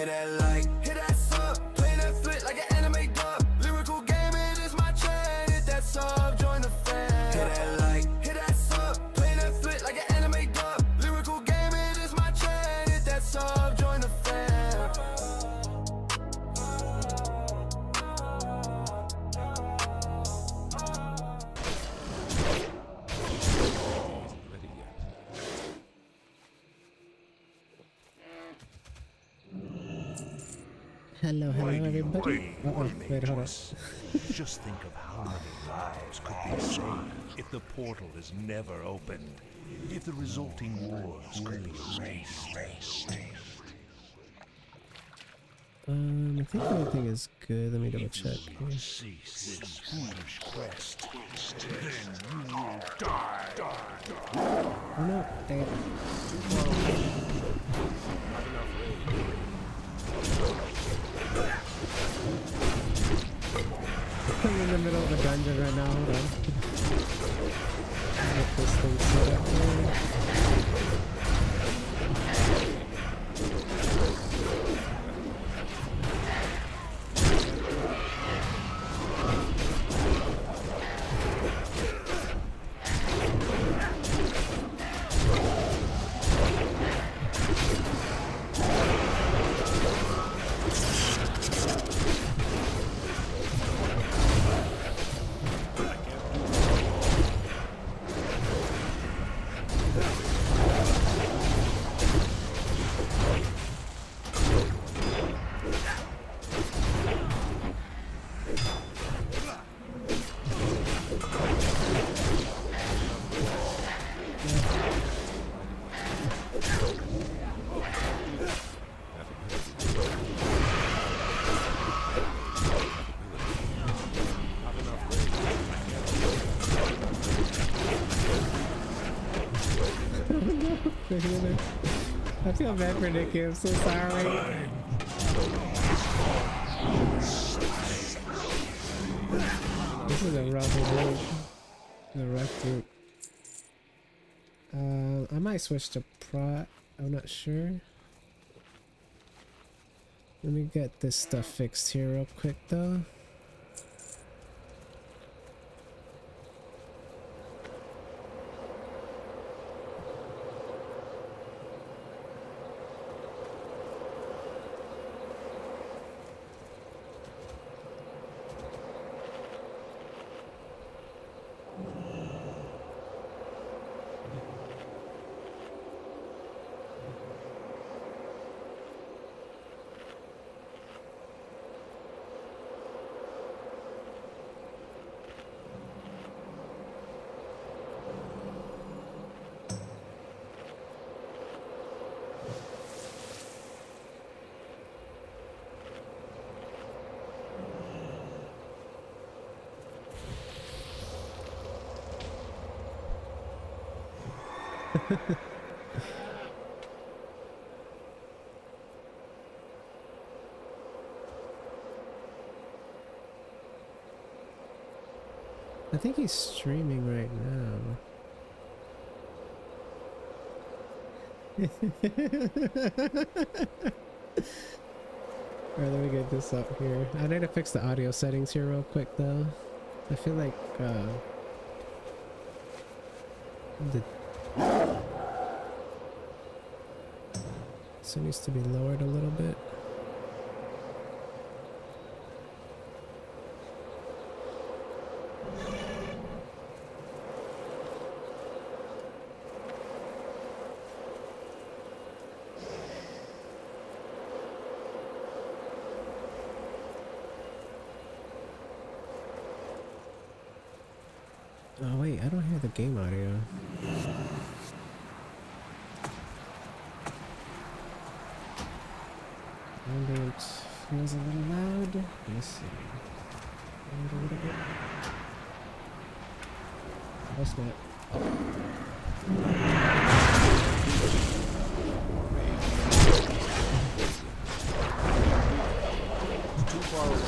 Hit that like, hit that sub, play that flick like an anime dub. Lyrical gaming is my trend. Hit that sub, join the fam. Hit that like, hit that sub, play that flick like an anime dub. Lyrical gaming is my trend. Hit that sub, join the fam. Hello, everybody. Wait, hold on. Just think of how many lives could be saved if the portal is never opened. If the resulting wars could be erased. I think everything is good. Let me double check. Cease this foolish quest, then you will die. Oh no, dang it. I'm in the middle of a dungeon right now. Hold on. Get this thing set up here. I feel bad for Nikki, I'm so sorry. This is a rough route. A rough route. I might switch to prot. I'm not sure. Let me get this stuff fixed here real quick though. I think he's streaming right now. Alright, let me get this up here. I need to fix the audio settings here real quick though. I feel like this needs to be lowered a little bit. Oh wait, I don't hear the game audio. Ambient feels a little loud. Let's see. And a little bit. That's not. Too far away.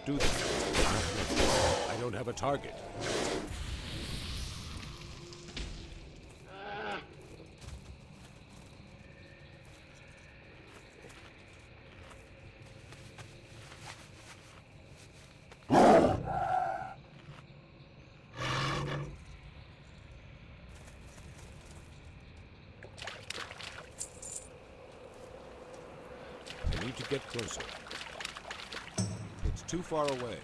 can't do that. I don't have a target. I need to get closer. It's too far away.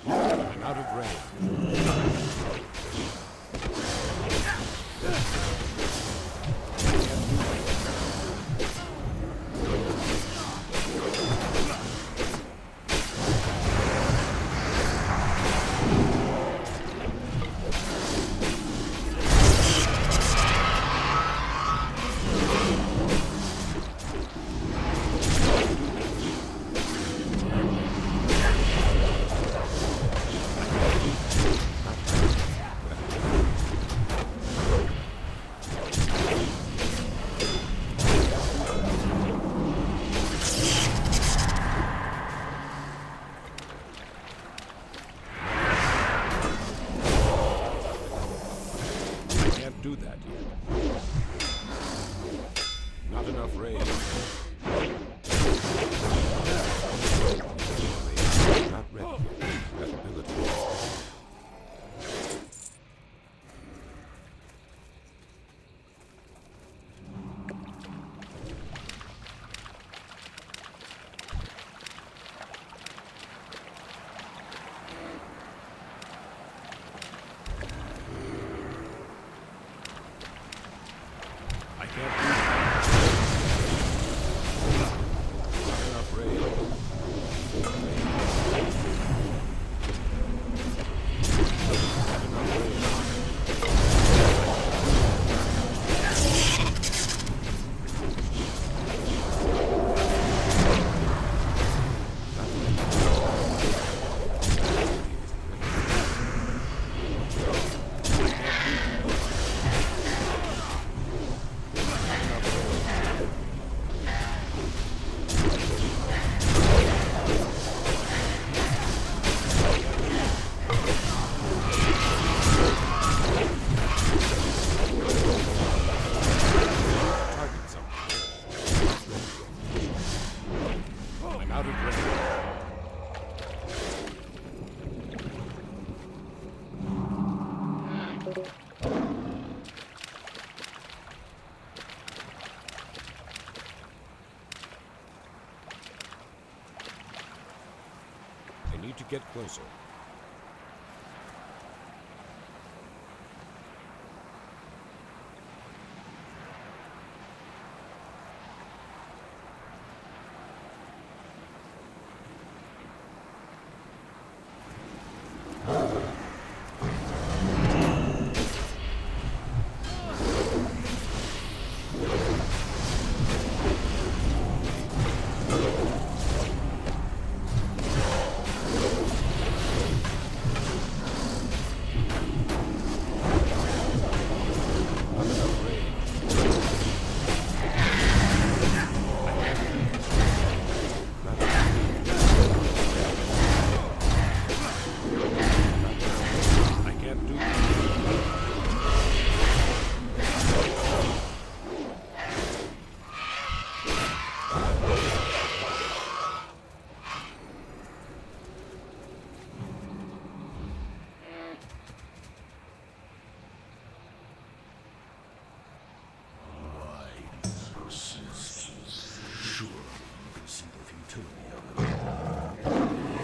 I'm out of range. Do that yet. Not enough range. Not ready yet. That ability. I can't do that. Not enough range. Not enough range. I'm out of range. I need to get closer.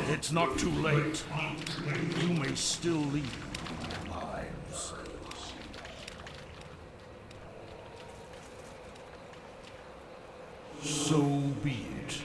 It's not too late. You may still lead lives. So be it.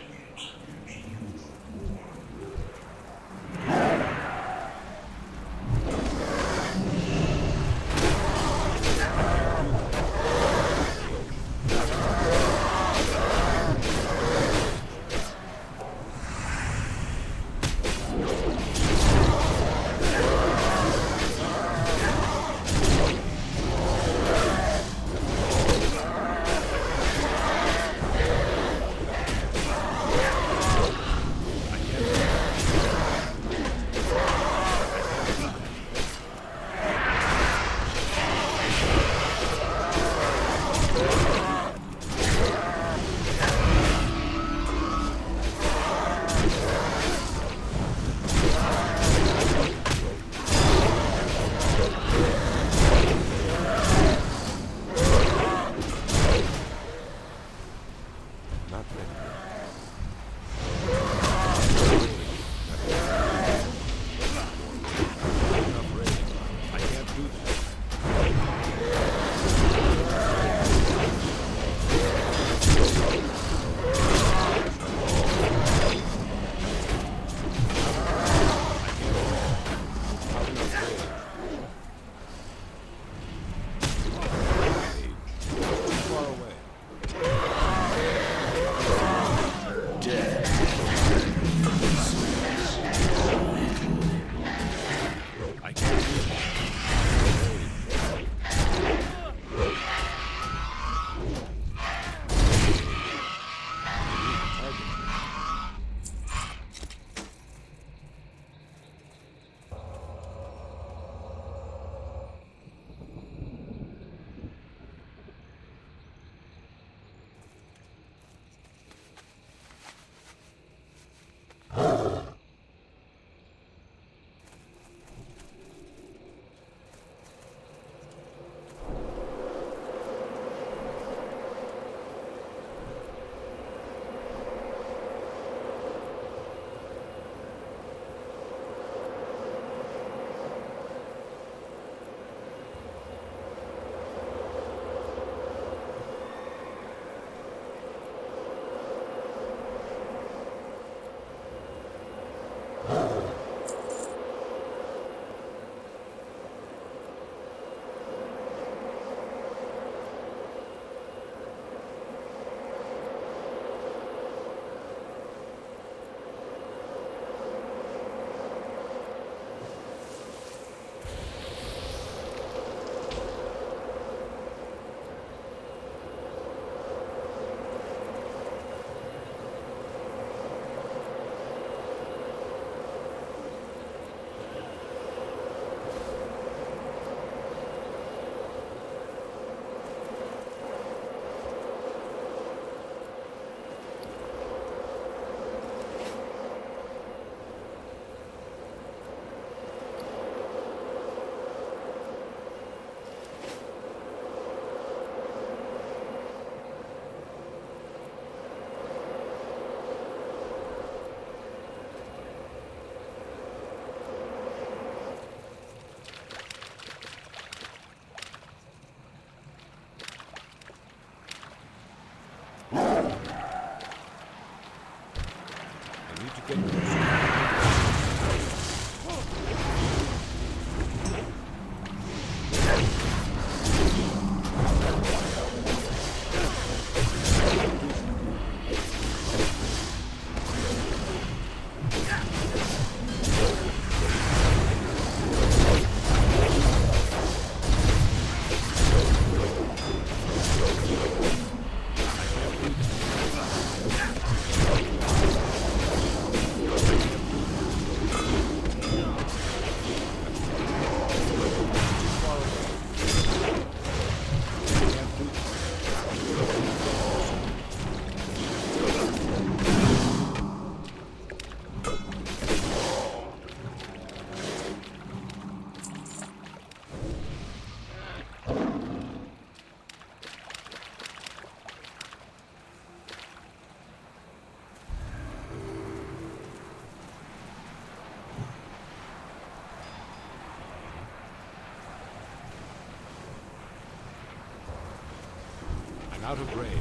I'm out of rage.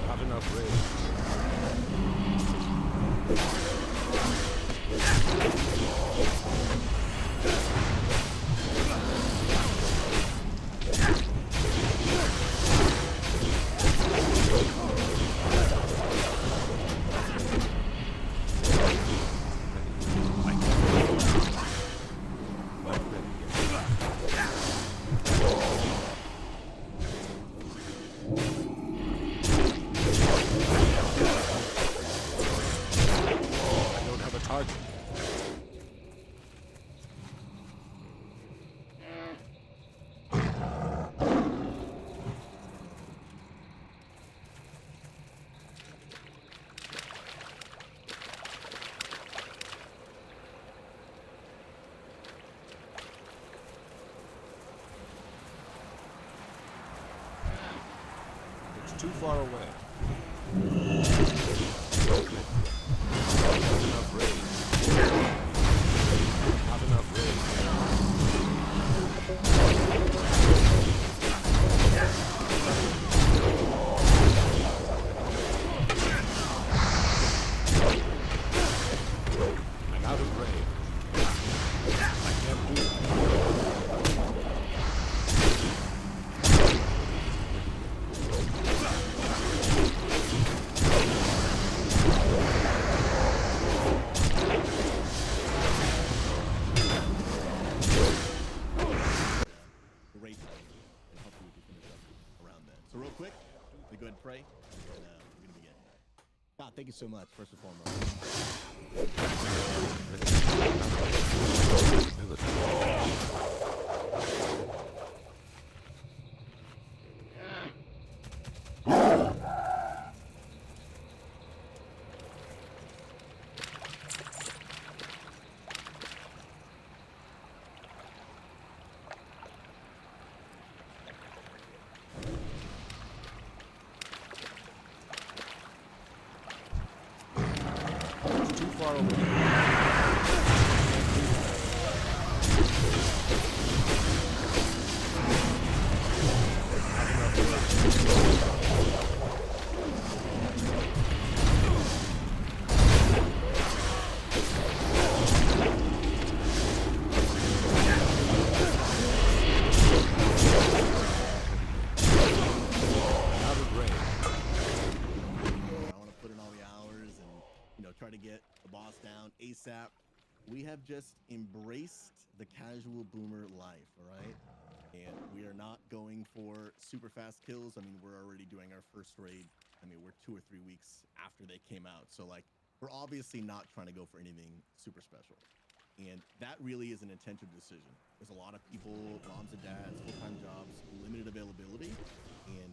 Not enough rage. Target. It's too far away. Not enough rage. Not enough rage. I'm out of rage. I can't do it. Great time, and hopefully we can finish up around then. So real quick, we go ahead and pray, and we're gonna begin. God, thank you so much, first and foremost. It's too far away. Out of range. I want to put in all the hours and, try to get the boss down ASAP. We have just embraced the casual boomer life, all right? And we are not going for super fast kills. I mean, we're already doing our first raid. I mean, we're 2 or 3 weeks after they came out. So, like, we're obviously not trying to go for anything super special. And that really is an intentional decision. There's a lot of people, moms and dads, full-time jobs, limited availability, and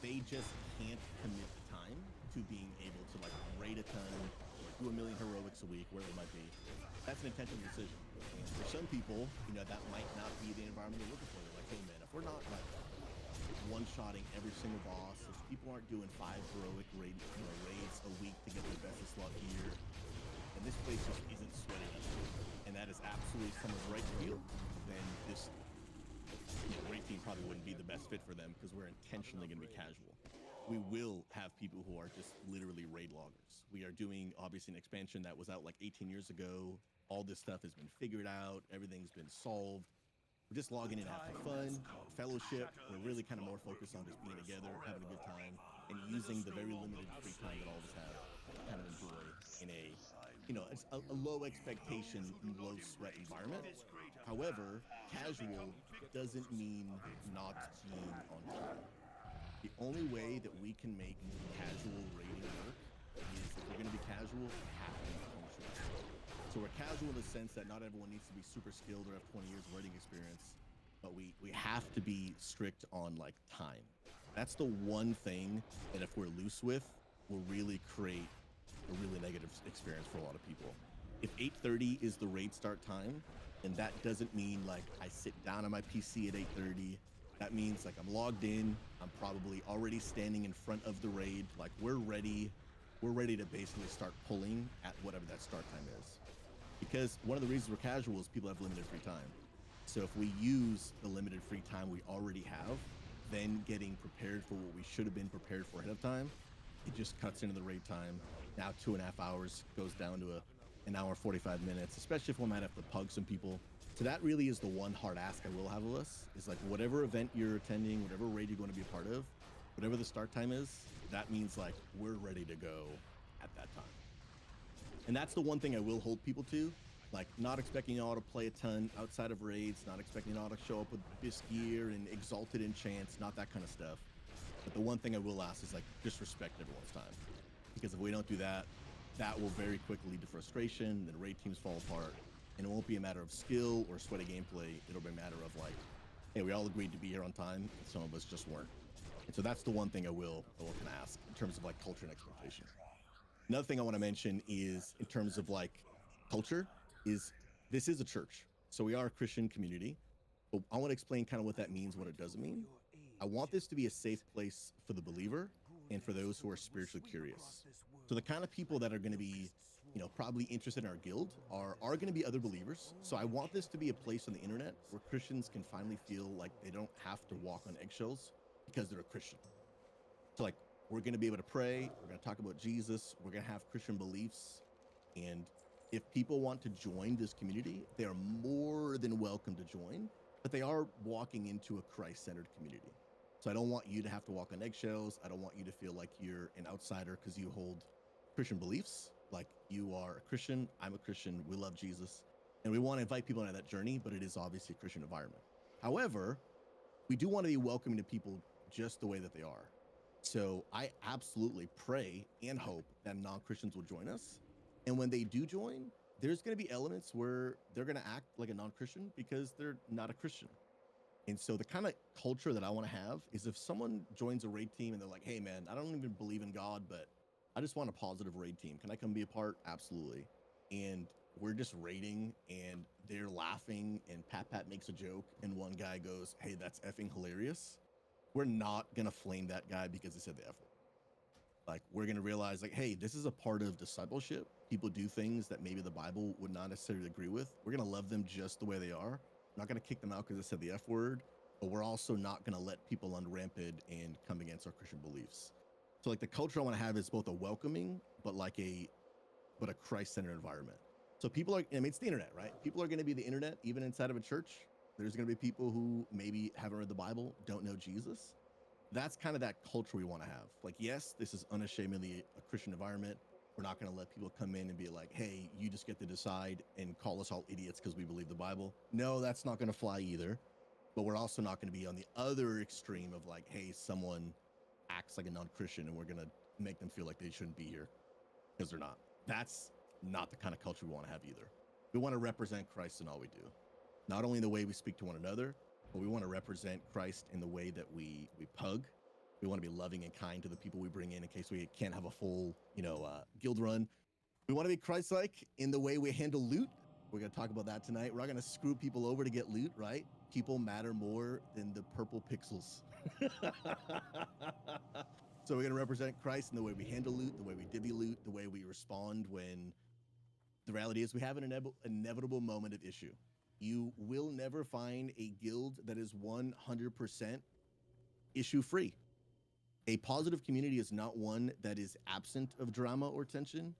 they just can't commit time to being able to, like, raid a ton, or do 1 million heroics a week, wherever it might be. That's an intentional decision. And for some people, that might not be the environment they're looking for. They're like, hey man, if we're not like one-shotting every single boss, if people aren't doing 5 heroic raids a week to get their best in slot gear, and this place just isn't sweating us, and that is absolutely someone's right to feel, then this raid team probably wouldn't be the best fit for them, because we're intentionally going to be casual. We will have people who are just literally raid loggers. We are doing, obviously, an expansion that was out like 18 years ago. All this stuff has been figured out. Everything's been solved. We're just logging in out for fun, fellowship. We're really kind of more focused on just being together, having a good time, and using the very limited free time that all of us have to kind of enjoy in a low expectation, low sweat environment. However, casual doesn't mean not being on time. The only way that we can make casual raiding work is if we're going to be casual, we have to be punctual. So we're casual in the sense that not everyone needs to be super skilled or have 20 years of raiding experience, but we have to be strict on like time. That's the one thing that if we're loose with, will really create a really negative experience for a lot of people. If 8:30 is the raid start time, and that doesn't mean like I sit down on my PC at 8:30. That means like I'm logged in, I'm probably already standing in front of the raid, like we're ready to basically start pulling at whatever that start time is. Because one of the reasons we're casual is people have limited free time. So if we use the limited free time we already have, then getting prepared for what we should have been prepared for ahead of time, it just cuts into the raid time. Now 2.5 hours goes down to an hour 45 minutes, especially if we might have to pug some people. So that really is the one hard ask I will have of us, is like whatever event you're attending, whatever raid you're going to be a part of, whatever the start time is, that means like we're ready to go at that time. And that's the one thing I will hold people to, like not expecting y'all to play a ton outside of raids, not expecting y'all to show up with this gear and exalted enchants, not that kind of stuff. But the one thing I will ask is like just respect everyone's time, because if we don't do that, that will very quickly lead to frustration, then raid teams fall apart, and it won't be a matter of skill or sweaty gameplay. It'll be a matter of like, hey, we all agreed to be here on time, and some of us just weren't. And so that's the one thing I will kind of ask in terms of like culture and expectation. Another thing I want to mention is in terms of like culture is this is a church. So we are a Christian community, but I want to explain kind of what that means, what it doesn't mean. I want this to be a safe place for the believer and for those who are spiritually curious. So the kind of people that are going to be, you know, probably interested in our guild are going to be other believers. So I want this to be a place on the internet where Christians can finally feel like they don't have to walk on eggshells because they're a Christian. So like, we're going to be able to pray. We're going to talk about Jesus. We're going to have Christian beliefs. And if people want to join this community, they are more than welcome to join, but they are walking into a Christ-centered community. So I don't want you to have to walk on eggshells. I don't want you to feel like you're an outsider because you hold Christian beliefs. Like, you are a Christian, I'm a Christian, we love Jesus, and we want to invite people into that journey, but it is obviously a Christian environment. However, we do want to be welcoming to people just the way that they are. So I absolutely pray and hope that non-Christians will join us. And when they do join, there's going to be elements where they're going to act like a non-Christian because they're not a Christian. And so the kind of culture that I want to have is if someone joins a raid team and they're like, hey man, I don't even believe in God, but I just want a positive raid team. Can I come be a part? Absolutely. And we're just raiding and they're laughing and Pat makes a joke and one guy goes, hey, that's effing hilarious. We're not going to flame that guy because he said the F word. Like, we're going to realize like, hey, this is a part of discipleship. People do things that maybe the Bible would not necessarily agree with. We're going to love them just the way they are. We're not going to kick them out because they said the F word, but we're also not going to let people run rampant and come against our Christian beliefs. So like the culture I want to have is both a welcoming, but a Christ-centered environment. So people are, I mean, it's the internet, right? People are going to be the internet, even inside of a church. There's going to be people who maybe haven't read the Bible, don't know Jesus. That's kind of that culture we want to have. Like, yes, this is unashamedly a Christian environment. We're not going to let people come in and be like, hey, you just get to decide and call us all idiots because we believe the Bible. No, that's not going to fly either. But we're also not going to be on the other extreme of like, hey, someone acts like a non-Christian and we're going to make them feel like they shouldn't be here because they're not. That's not the kind of culture we want to have either. We want to represent Christ in all we do. Not only the way we speak to one another, but we want to represent Christ in the way that we pug. We want to be loving and kind to the people we bring in case we can't have a full, guild run. We want to be Christ-like in the way we handle loot. We're going to talk about that tonight. We're not going to screw people over to get loot, right? People matter more than the purple pixels. So we're going to represent Christ in the way we handle loot, the way we divvy loot, the way we respond when the reality is we have an inevitable moment of issue. You will never find a guild that is 100% issue-free. A positive community is not one that is absent of drama or tension.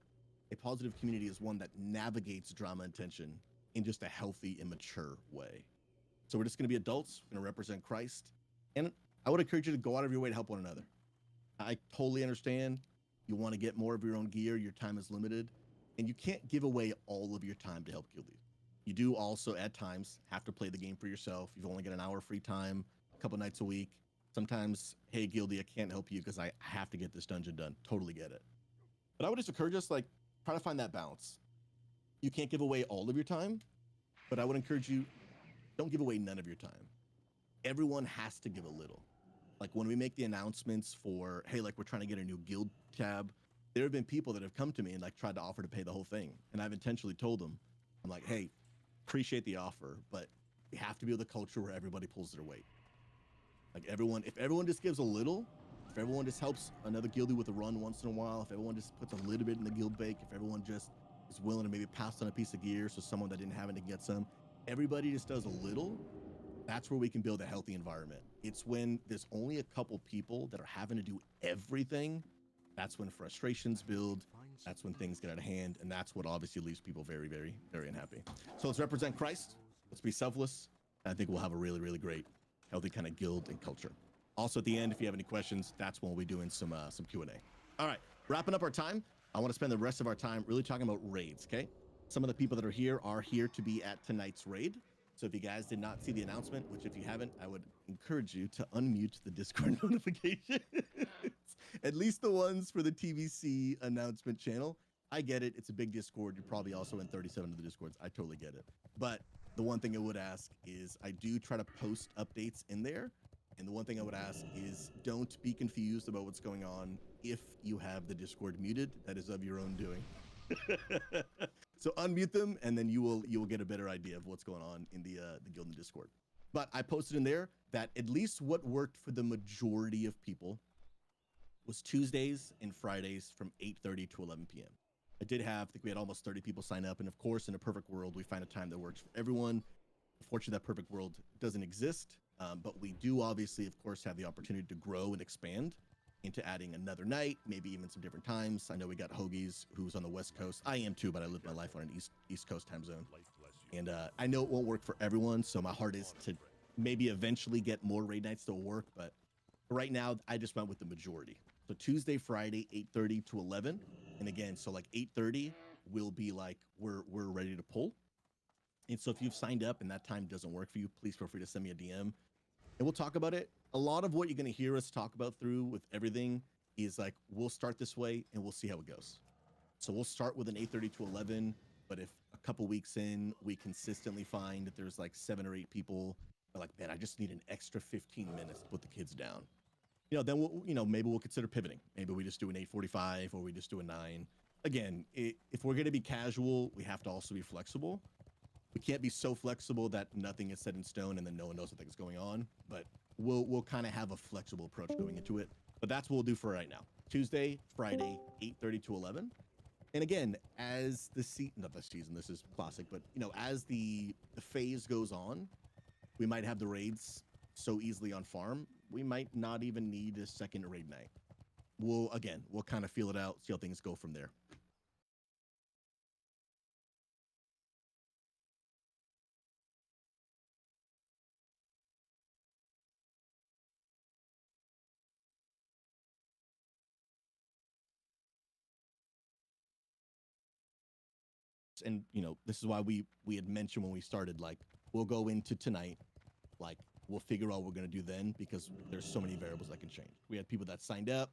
A positive community is one that navigates drama and tension in just a healthy and mature way. So we're just going to be adults, we're going to represent Christ. And I would encourage you to go out of your way to help one another. I totally understand. You want to get more of your own gear, your time is limited, and you can't give away all of your time to help guild you. You do also at times have to play the game for yourself. You've only got an hour free time, a couple nights a week. Sometimes, hey, guildie, I can't help you because I have to get this dungeon done. Totally get it. But I would just encourage us, like, try to find that balance. You can't give away all of your time, but I would encourage you, don't give away none of your time. Everyone has to give a little. Like when we make the announcements for, hey, like we're trying to get a new guild tab, there have been people that have come to me and like tried to offer to pay the whole thing. And I've intentionally told them, I'm like, hey, appreciate the offer, but we have to be with a culture where everybody pulls their weight. Like if everyone just gives a little, if everyone just helps another guildie with a run once in a while, if everyone just puts a little bit in the guild bake, if everyone just is willing to maybe pass on a piece of gear so someone that didn't have it can get some, everybody just does a little, that's where we can build a healthy environment. It's when there's only a couple people that are having to do everything, that's when frustrations build, that's when things get out of hand, and that's what obviously leaves people very, very, very unhappy. So let's represent Christ, let's be selfless, and I think we'll have a really, really great, healthy kind of guild and culture. Also at the end, if you have any questions, that's when we'll be doing some Q&A. All right, wrapping up our time, I want to spend the rest of our time really talking about raids, okay? Some of the people that are here to be at tonight's raid. So if you guys did not see the announcement, which if you haven't, I would encourage you to unmute the Discord notifications. At least the ones for the TBC announcement channel. I get it. It's a big Discord. You're probably also in 37 of the Discords. I totally get it. But the one thing I would ask is I do try to post updates in there. And the one thing I would ask is don't be confused about what's going on if you have the Discord muted. That is of your own doing. So unmute them, and then you will get a better idea of what's going on in the guild and Discord. But I posted in there that at least what worked for the majority of people was Tuesdays and Fridays from 8:30 to 11 p.m. I think we had almost 30 people sign up, and of course, in a perfect world, we find a time that works for everyone. Unfortunately, that perfect world doesn't exist, but we do obviously, of course, have the opportunity to grow and expand into adding another night, maybe even some different times. I know we got Hoagies, who's on the West Coast. I am too, but I live my life on an East Coast time zone. And I know it won't work for everyone, so my heart is to maybe eventually get more raid nights to work, but right now, I just went with the majority. So Tuesday, Friday, 8:30 to 11. And again, so like 8:30 will be like, we're ready to pull. And so if you've signed up and that time doesn't work for you, please feel free to send me a DM. And we'll talk about it. A lot of what you're going to hear us talk about through with everything is like, we'll start this way and we'll see how it goes. So we'll start with an 8:30 to 11, but if a couple weeks in, we consistently find that there's like 7 or 8 people are like, man, I just need an extra 15 minutes to put the kids down. Then we'll, maybe we'll consider pivoting. Maybe we just do an 8:45 or we just do a 9. Again, if we're going to be casual, we have to also be flexible. We can't be so flexible that nothing is set in stone and then no one knows what thing's going on. But we'll kind of have a flexible approach going into it. But that's what we'll do for right now. Tuesday, Friday, 8:30 to 11. And again, as not the season, this is classic, but as the phase goes on, we might have the raids so easily on farm, we might not even need a second raid night. We'll kind of feel it out, see how things go from there. And this is why we had mentioned when we started, like, we'll go into tonight, like, we'll figure out what we're going to do then, because there's so many variables that can change. We had people that signed up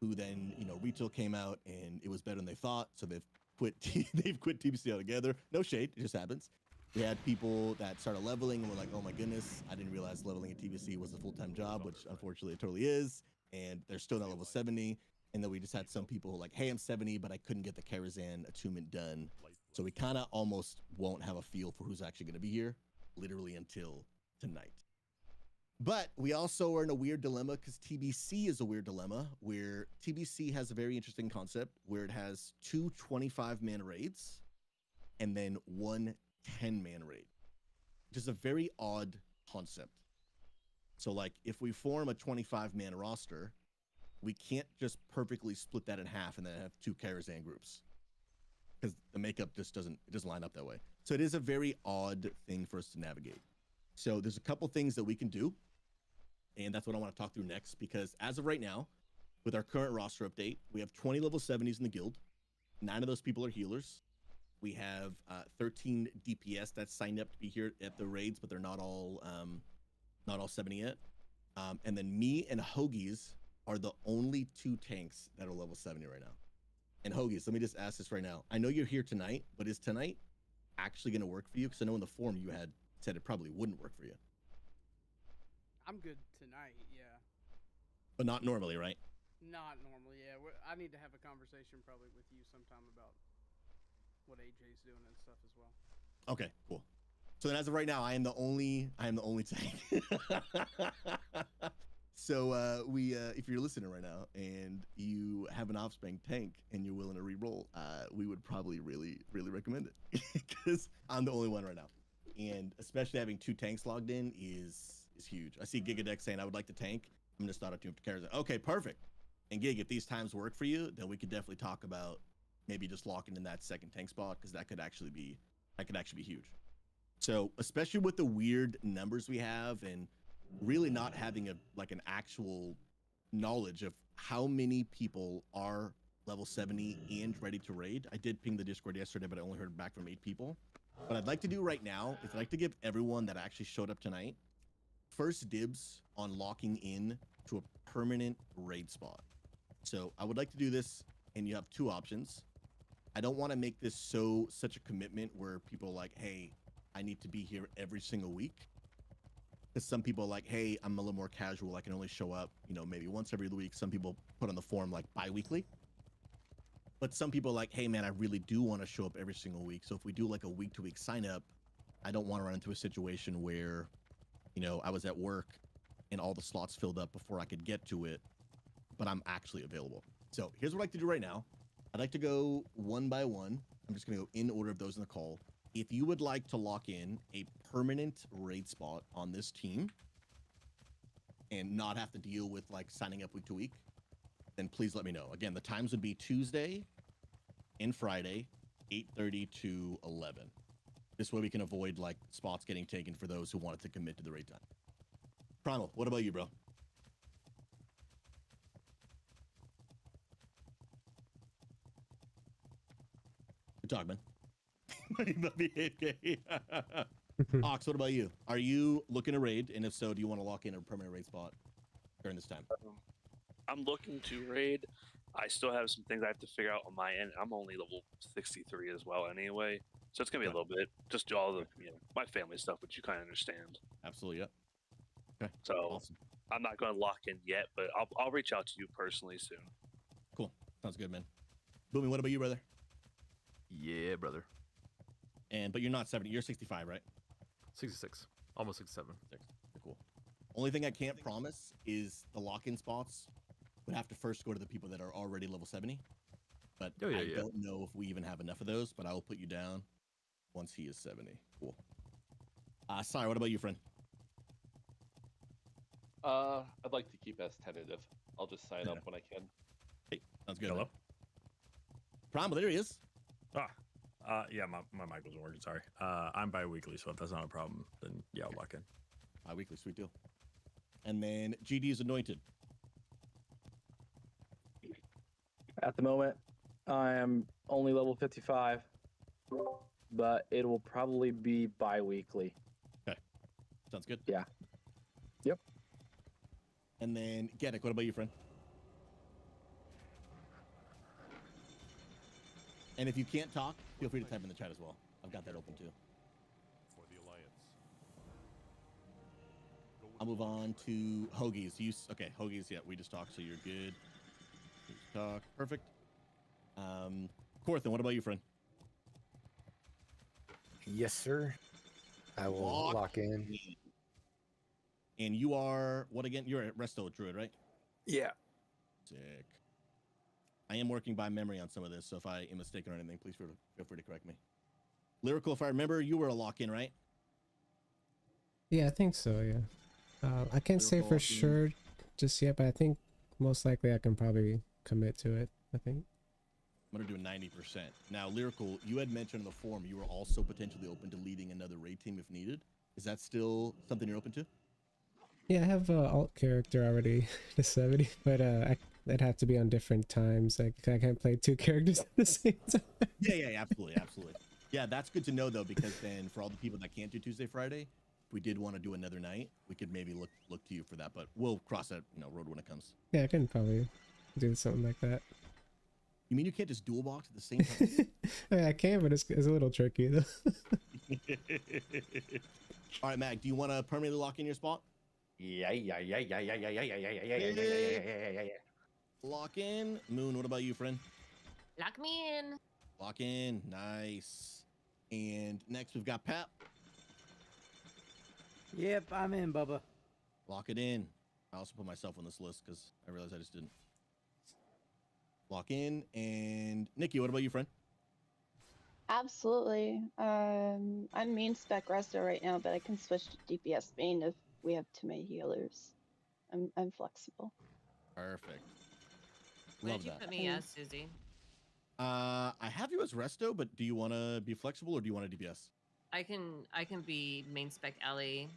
who then retail came out and it was better than they thought, so they've quit TBC altogether. No shade, it just happens. We had people that started leveling and were like, oh my goodness, I didn't realize leveling at TBC was a full-time job, which unfortunately it totally is, and they're still not level 70. And then we just had some people who were like, hey, I'm 70, but I couldn't get the Karazhan attunement done. So we kind of almost won't have a feel for who's actually going to be here, literally until tonight. But we also are in a weird dilemma because TBC is a weird dilemma where TBC has a very interesting concept where it has 2 25-man raids and then 1 10-man raid, which is a very odd concept. So like if we form a 25-man roster, we can't just perfectly split that in half and then have 2 Karazhan groups, because the makeup just doesn't line up that way. So it is a very odd thing for us to navigate. So there's a couple things that we can do, and that's what I want to talk through next, because as of right now, with our current roster update, we have 20 level 70s in the guild. 9 of those people are healers. We have 13 DPS that's signed up to be here at the raids, but they're not all 70 yet. And then me and Hoagies are the only 2 tanks that are level 70 right now. And Hoagies, let me just ask this right now. I know you're here tonight, but is tonight actually going to work for you? Because I know in the forum you had said it probably wouldn't work for you. I'm good tonight, yeah. But not normally, right? Not normally, yeah. I need to have a conversation probably with you sometime about what AJ's doing and stuff as well. Okay, cool. So then as of right now, I am the only tank. So if you're listening right now and you have an off-spring tank and you're willing to re-roll, we would probably really recommend it because I'm the only one right now. and especially having 2 tanks logged in is huge. I see Gigadex saying I would like to tank. I'm gonna start out to Karazhan. Okay, perfect. And Gig, if these times work for you, then we could definitely talk about maybe just locking in that second tank spot, because that could actually be huge. So especially with the weird numbers we have and really not having an actual knowledge of how many people are level 70 and ready to raid. I did ping the Discord yesterday, but I only heard back from 8 people. What I'd like to do right now is I'd like to give everyone that actually showed up tonight first dibs on locking in to a permanent raid spot. So I would like to do this, and you have 2 options. I don't want to make this such a commitment where people are like, hey, I need to be here every single week. Because some people are like, hey, I'm a little more casual. I can only show up, maybe once every week. Some people put on the form like bi-weekly. But some people are like, hey, man, I really do want to show up every single week. So if we do like a week-to-week sign up, I don't want to run into a situation where, I was at work and all the slots filled up before I could get to it, but I'm actually available. So here's what I'd like to do right now. I'd like to go one by one. I'm just going to go in order of those in the call. If you would like to lock in a permanent raid spot on this team and not have to deal with like signing up week to week, then please let me know. Again, the times would be Tuesday and Friday, 8:30 to 11. This way we can avoid like spots getting taken for those who wanted to commit to the raid time. Primal, what about you, bro? Good talk, man. Ox, what about you? Are you looking to raid? And if so, do you want to lock in a permanent raid spot during this time? I'm looking to raid. I still have some things I have to figure out on my end. I'm only level 63 as well anyway. So it's going to be a little bit. Just do all the, my family stuff, which you kind of understand. Absolutely, yep. Okay. So awesome. I'm not going to lock in yet, but I'll reach out to you personally soon. Cool. Sounds good, man. Boomy, what about you, brother? Yeah, brother. But you're not 70. You're 65, right? 66. Almost 67. Cool. Only thing I can't promise is the lock-in spots would have to first go to the people that are already level 70. But I don't know if we even have enough of those, but I will put you down once he is 70. Cool. Sorry, what about you, friend? I'd like to keep as tentative. I'll just sign up when I can. Hey, sounds good. Hello? Primal, there he is. Yeah, my mic wasn't working, sorry. I'm bi-weekly, so if that's not a problem, then yeah, I'll lock in. Bi-weekly, sweet deal. And then GD is anointed. At the moment, I am only level 55, but it will probably be bi-weekly. Okay. Sounds good. Yeah. Yep. And then Gedek, what about you, friend? And if you can't talk, feel free to type in the chat as well. I've got that open too. For the Alliance. I'll move on to Hoagies. Okay, Hoagies, yeah, we just talked, so you're good. Just talk. Perfect. Corthan, what about you, friend? Yes, sir. I will lock in. And you are, what again? You're a Resto Druid, right? Yeah. Sick. I am working by memory on some of this, so if I am mistaken or anything, please feel free to correct me. Lyrical, if I remember, you were a lock-in, right? Yeah, I think so, yeah. I can't say for sure just yet, but I think most likely I can probably commit to it, I think. I'm going to do a 90%. Now, Lyrical, you had mentioned in the forum you were also potentially open to leading another raid team if needed. Is that still something you're open to? Yeah, I have an alt character already to 70, but it'd have to be on different times. Like, I can't play 2 characters at the same time. Yeah, absolutely. Yeah, that's good to know, though, because then for all the people that can't do Tuesday, Friday, if we did want to do another night, we could maybe look to you for that, but we'll cross that road when it comes. Yeah, I can probably do something like that. You mean you can't just dual box at the same time? I mean, I can, but it's a little tricky, though. All right, Mag, do you want to permanently lock in your spot? Yeah. Lock in. Moon, what about you, friend? Lock me in. Lock in. Nice. And next we've got Pap. Yep, I'm in, Bubba. Lock it in. I also put myself on this list because I realized I just didn't. Lock in. And Nikki, what about you, friend? Absolutely. I'm main spec resto right now, but I can switch to DPS main if we have too many healers. I'm flexible. Perfect. What Love did you that. put me as, Susie? I have you as resto, but do you want to be flexible or do you want a DPS? I can be main spec Ellie,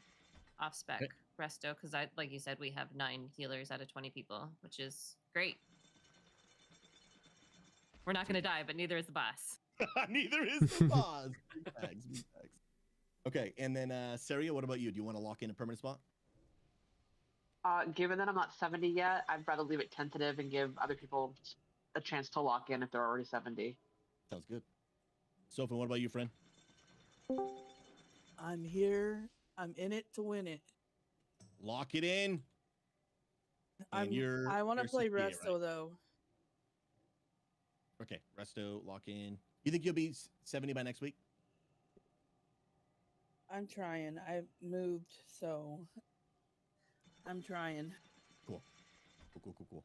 off spec resto, because I like you said we have 9 healers out of 20 people, which is great. We're not gonna die, but neither is the boss. Neither is the boss. Big facts, big facts. Okay, and then Saria, what about you? Do you want to lock in a permanent spot? Given that I'm not 70 yet, I'd rather leave it tentative and give other people a chance to lock in if they're already 70. Sounds good. Sophie, what about you, friend? I'm here. I'm in it to win it. Lock it in. I want to play resto though. Okay, resto, lock in. You think you'll be 70 by next week? I'm trying. I've moved, so I'm trying. Cool. Cool.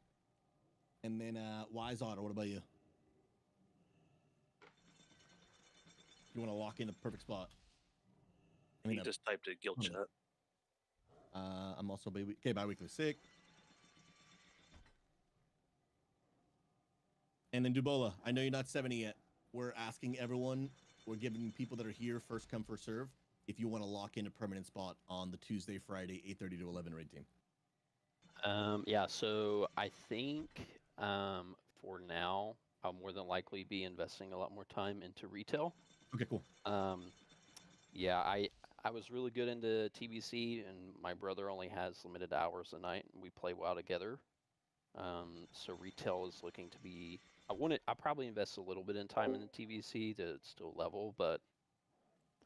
And then Wise Otter, what about you? You want to lock in a perfect spot? He just typed a guild chat. I'm also bi-weekly sick. And then Dubola, I know you're not 70 yet. We're asking everyone, we're giving people that are here first come, first serve, if you want to lock in a permanent spot on the Tuesday, Friday, 8:30 to 11 raid team. Yeah, so I think for now, I'll more than likely be investing a lot more time into retail. Okay, cool. Yeah, I was really good into TBC, and my brother only has limited hours a night, and we play WoW together. So retail is looking to be. I'll probably invest a little bit in time in the TBC to still level, but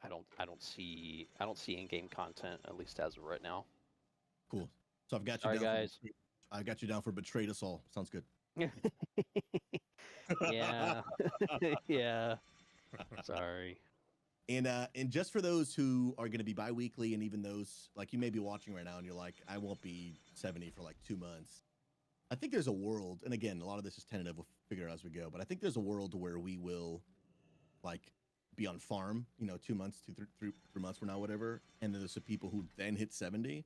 I don't see in-game content, at least as of right now. Cool. So I've got you Sorry, down. Guys. I got you down for betrayed us all. Sounds good. Yeah. Yeah. Sorry. And just for those who are going to be bi-weekly, and even those like you may be watching right now and you're like, I won't be 70 for like 2 months. I think there's a world, and again, a lot of this is tentative. We'll figure it out as we go. But I think there's a world where we will, like, be on farm, 2 months, 3 months from now, whatever. And then there's some people who then hit 70.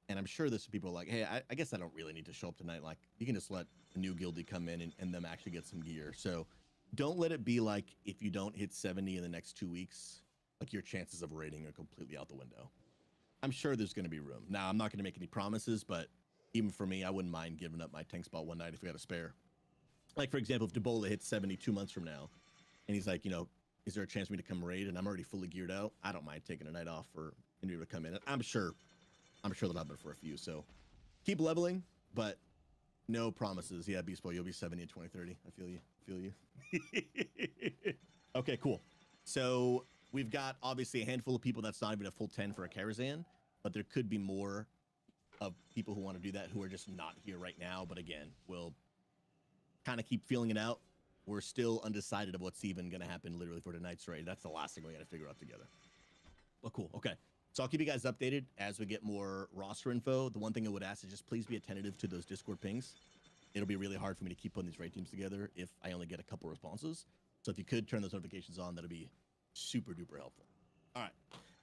And I'm sure there's some people like, hey, I guess I don't really need to show up tonight. Like, you can just let a new guildie come in and them actually get some gear. So don't let it be like if you don't hit 70 in the next 2 weeks, like your chances of raiding are completely out the window. I'm sure there's going to be room. Now, I'm not going to make any promises, but even for me, I wouldn't mind giving up my tank spot one night if we got a spare. Like, for example, if Debola hits 70 2 months from now, and he's like, is there a chance for me to come raid? And I'm already fully geared out. I don't mind taking a night off for anybody to come in. I'm sure that'll happen for a few. So keep leveling, but no promises. Yeah, Beast Boy, you'll be 70 in 2030. I feel you. Okay, cool. So we've got obviously a handful of people that's not even a full 10 for a Karazhan, but there could be more of people who want to do that who are just not here right now. But again, we'll kind of keep feeling it out. We're still undecided of what's even going to happen literally for tonight's raid. That's the last thing we got to figure out together. But cool. Okay. So I'll keep you guys updated as we get more roster info. The one thing I would ask is just please be attentive to those Discord pings. It'll be really hard for me to keep putting these raid teams together if I only get a couple responses. So if you could turn those notifications on, that'd be super duper helpful. All right.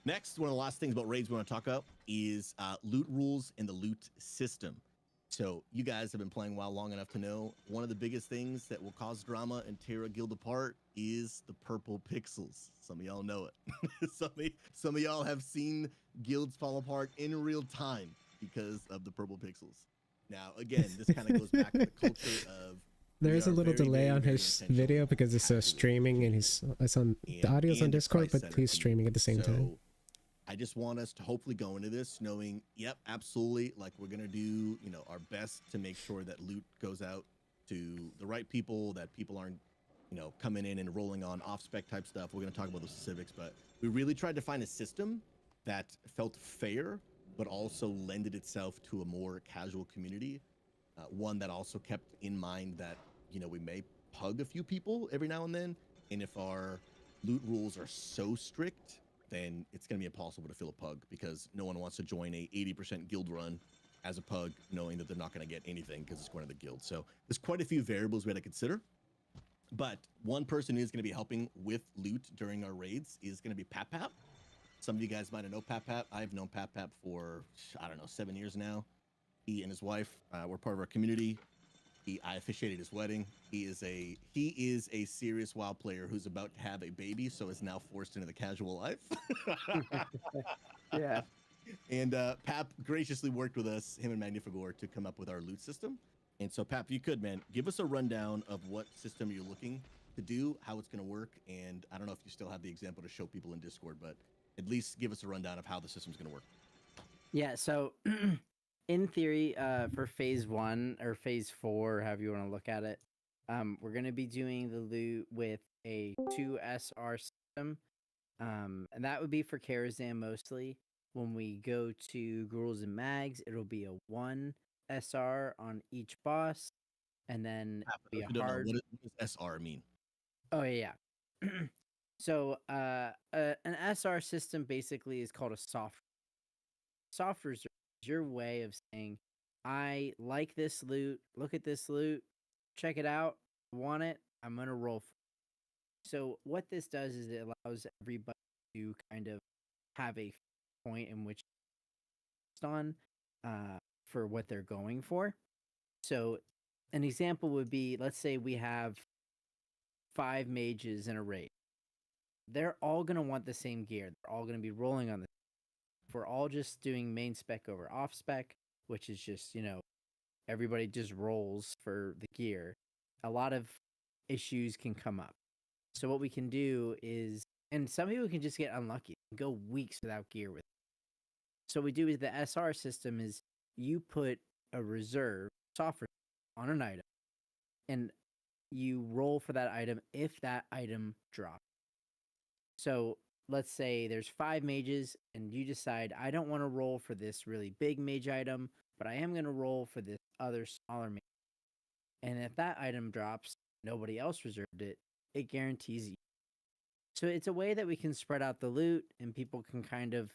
Next, one of the last things about raids we want to talk about is loot rules and the loot system. So you guys have been playing WoW long enough to know one of the biggest things that will cause drama and tear a guild apart is the purple pixels. Some of y'all know it. Some of y'all have seen guilds fall apart in real time because of the purple pixels. Now, again, this kind of goes back to the culture of there's a little delay on his video because it's streaming and the audio's on Discord, but he's streaming at the same time. I just want us to hopefully go into this knowing, yep, absolutely, like we're gonna do, our best to make sure that loot goes out to the right people, that people aren't, coming in and rolling on off-spec type stuff. We're gonna talk about the specifics, but we really tried to find a system that felt fair, but also lended itself to a more casual community. One that also kept in mind that, we may pug a few people every now and then. And if our loot rules are so strict, then it's going to be impossible to fill a pug because no one wants to join a 80% guild run as a pug, knowing that they're not going to get anything because it's going to the guild. So there's quite a few variables we had to consider. But one person who's going to be helping with loot during our raids is going to be Pap Pap. Some of you guys might have known Pap Pap. I've known Pap Pap for, I don't know, 7 years now. He and his wife were part of our community. I officiated his wedding. He is a serious WoW player who's about to have a baby, so is now forced into the casual life. Yeah. And Pap graciously worked with us, him and Magnifigor, to come up with our loot system. And so, Pap, if you could, man, give us a rundown of what system you're looking to do, how it's going to work, and I don't know if you still have the example to show people in Discord, but at least give us a rundown of how the system's going to work. Yeah, so in theory, for phase 1 or phase 4, however you want to look at it, we're going to be doing the loot with a 2 SR system, and that would be for Karazhan mostly. When we go to Ghouls and Mags, it'll be a 1 SR on each boss, and then be a hard. What does SR mean? Oh yeah. So an SR system basically is called a soft reserve. Is your way of saying, I like this loot, look at this loot, check it out, want it, I'm gonna roll for it. So what this does is it allows everybody to kind of have a point in which on for what they're going for. So an example would be, let's say we have 5 mages in a raid. They're all going to want the same gear. They're all going to be rolling on this. If we're all just doing main spec over off spec, which is just, everybody just rolls for the gear, a lot of issues can come up. So what we can do is, and some people can just get unlucky and go weeks without gear with it. So what we do with the SR system is you put a reserve software on an item, and you roll for that item if that item drops. So let's say there's 5 mages, and you decide, I don't want to roll for this really big mage item, but I am going to roll for this other smaller mage. And if that item drops, nobody else reserved it, it guarantees you. So it's a way that we can spread out the loot, and people can kind of,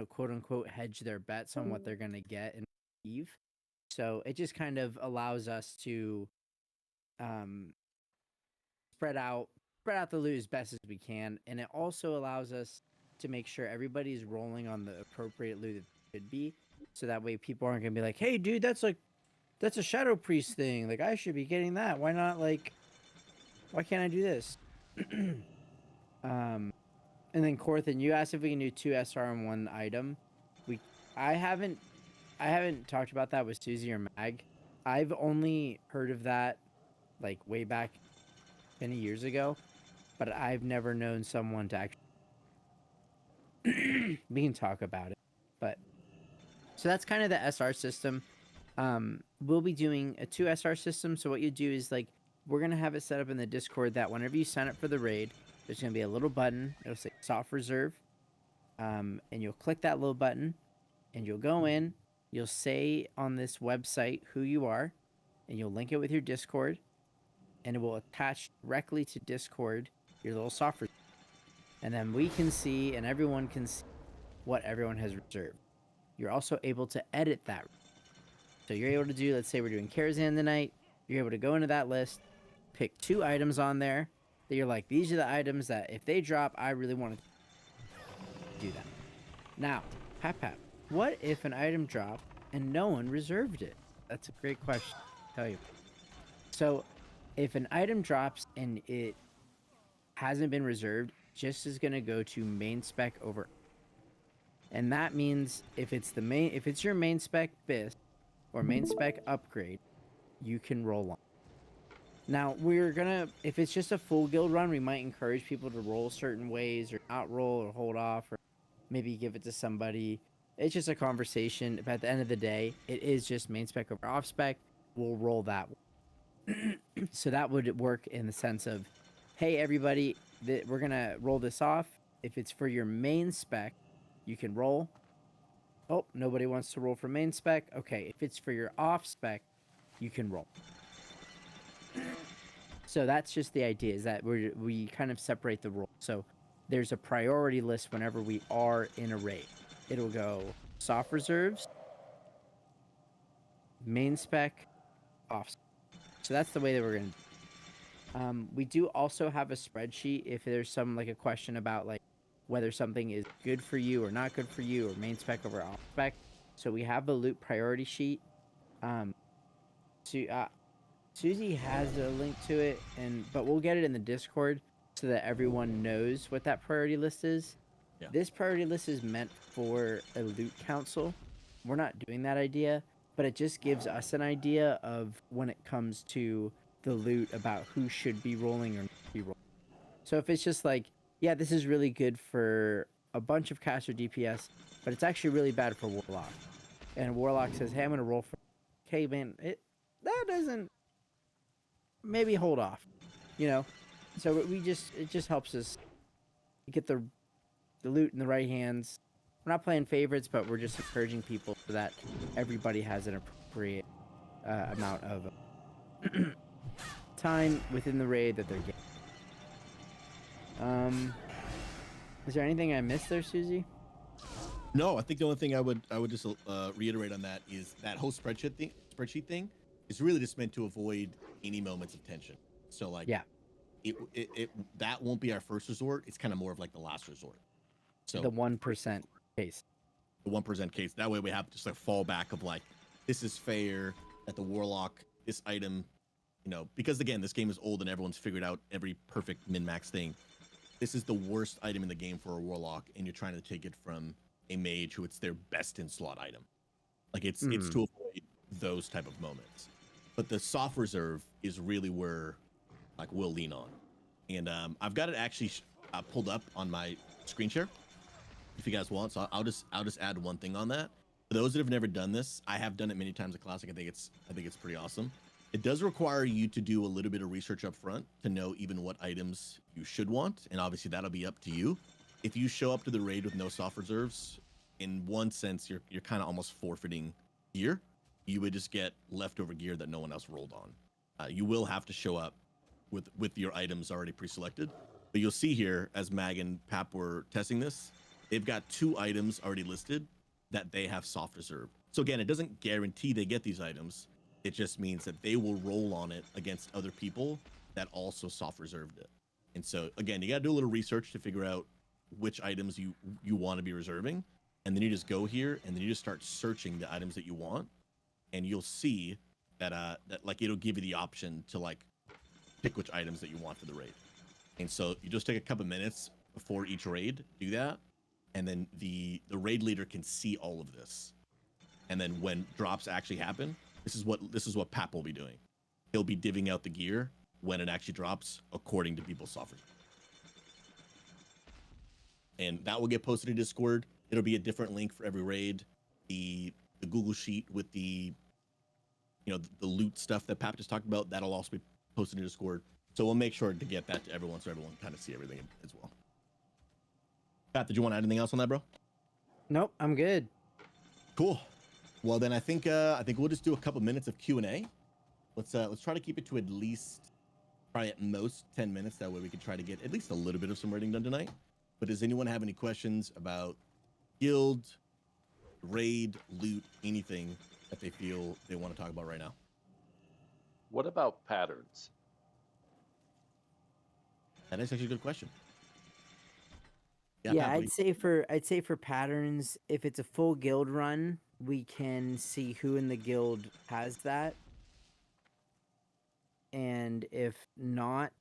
quote unquote, hedge their bets on what they're going to get and receive. So it just kind of allows us to spread out the loot as best as we can, and it also allows us to make sure everybody's rolling on the appropriate loot that it should be, so that way people aren't gonna be like, hey dude, that's a Shadow Priest thing, like I should be getting that, why not, why can't I do this? And then Corthan, you asked if we can do 2 SR on 1 item. I haven't talked about that with Susie or Mag. I've only heard of that way back many years ago, but I've never known someone to actually we can talk about it. But so that's kind of the SR system. We'll be doing a 2 SR system. So what you do is we're gonna have it set up in the Discord that whenever you sign up for the raid, there's gonna be a little button. It'll say soft reserve, and you'll click that little button, and you'll go in. You'll say on this website who you are, and you'll link it with your Discord, and it will attach directly to Discord your little soft reserve. And then we can see, and everyone can see what everyone has reserved. You're also able to edit that. So you're able to do, let's say we're doing Karazhan tonight, you're able to go into that list, pick 2 items on there that you're like, these are the items that if they drop, I really want to do that. Now, Pap, what if an item dropped and no one reserved it? That's a great question, I'll tell you. So if an item drops and it hasn't been reserved, just is going to go to main spec over. And that means if it's your main spec BIS or main spec upgrade, you can roll on. Now, if it's just a full guild run, we might encourage people to roll certain ways or not roll or hold off or maybe give it to somebody. It's just a conversation. But at the end of the day, it is just main spec over off spec. We'll roll that one. So that would work in the sense of, hey, everybody, we're going to roll this off. If it's for your main spec, you can roll. Oh, nobody wants to roll for main spec. Okay, if it's for your off spec, you can roll. So that's just the idea, is that we kind of separate the roles. So there's a priority list whenever we are in a raid. It'll go soft reserves, main spec, off spec. So that's the way that we're going to do it. We do also have a spreadsheet if there's some like a question about like whether something is good for you or not good for you, or main spec over off spec. So we have a loot priority sheet. Susie has a link to it, but we'll get it in the Discord so that everyone knows what that priority list is. Yeah. This priority list is meant for a loot council. We're not doing that idea, but it just gives us an idea of when it comes to the loot about who should be rolling or not be rolling. So if it's just like, yeah, this is really good for a bunch of caster DPS, but it's actually really bad for Warlock. And Warlock says, hey, I'm going to roll for... Okay, man, that doesn't... Maybe hold off, you know? So it just helps us get the loot in the right hands. We're not playing favorites, but we're just encouraging people so that everybody has an appropriate amount of time within the raid that they're getting. Is there anything I missed there, Susie? No, I think the only thing I would just reiterate on that is that whole spreadsheet thing is really just meant to avoid any moments of tension. So like, yeah, it that won't be our first resort. It's kind of more of like the last resort. So the 1% case. The 1% case. That way we have just a fallback of like, this is fair that the Warlock, this item, you know, because again, this game is old and everyone's figured out every perfect min-max thing. This is the worst item in the game for a Warlock, and you're trying to take it from a mage who it's their best in slot item. Like it's to avoid those type of moments. But the soft reserve is really where like we'll lean on. And I've got it actually pulled up on my screen share if you guys want. So I'll just add one thing on that. For those that have never done this, I have done it many times at Classic. I think it's pretty awesome. It does require you to do a little bit of research up front to know even what items you should want, and obviously that'll be up to you. If you show up to the raid with no soft reserves, in one sense you're kind of almost forfeiting gear. You would just get leftover gear that no one else rolled on. You will have to show up with your items already pre-selected, but you'll see here as Mag and Pap were testing this, they've got 2 items already listed that they have soft reserve. So again, it doesn't guarantee they get these items. It just means that they will roll on it against other people that also soft reserved it. And so again, you got to do a little research to figure out which items you want to be reserving. And then you just go here and then you just start searching the items that you want. And you'll see that that like it'll give you the option to like pick which items that you want for the raid. And so you just take a couple minutes before each raid, do that. And then the raid leader can see all of this. And then when drops actually happen, this is what Pap will be doing. He'll be divvying out the gear when it actually drops according to people's software. And that will get posted in Discord. It'll be a different link for every raid. The Google sheet with the loot stuff that Pap just talked about, that'll also be posted in Discord. So we'll make sure to get that to everyone so everyone kind of see everything as well. Pat, did you want to add anything else on that, bro? Nope, I'm good. Cool. Well, then I think we'll just do a couple minutes of Q&A. Let's try to keep it to at least, probably at most 10 minutes. That way we can try to get at least a little bit of some raiding done tonight. But does anyone have any questions about guild, raid, loot, anything that they feel they want to talk about right now? What about patterns? That is actually a good question. Yeah, I'd say for patterns, if it's a full guild run, we can see who in the guild has that. And if not,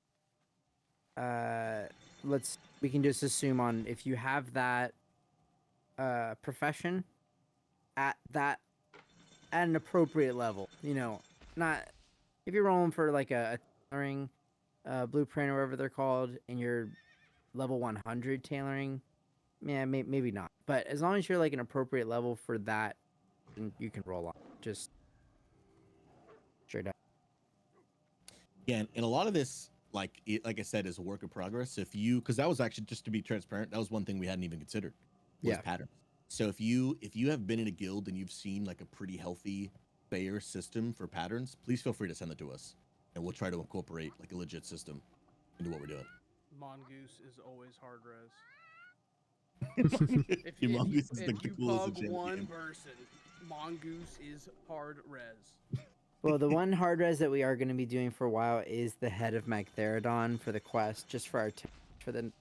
we can just assume on if you have that profession at an appropriate level, not if you're rolling for like a tailoring blueprint or whatever they're called, and you're level 100 tailoring, yeah, maybe not. But as long as you're like an appropriate level for that, you can roll on. Just straight up. Yeah, and a lot of this, like I said, is a work in progress. If you, because that was actually, just to be transparent, that was one thing we hadn't even considered. Was patterns. So if you have been in a guild and you've seen like a pretty healthy, fair system for patterns, please feel free to send it to us, and we'll try to incorporate like a legit system into what we're doing. Mongoose is always hard res. If you pug one person, Mongoose is hard res. Well, the one hard res that we are going to be doing for a while is the head of Magtheridon for the quest, just for our for the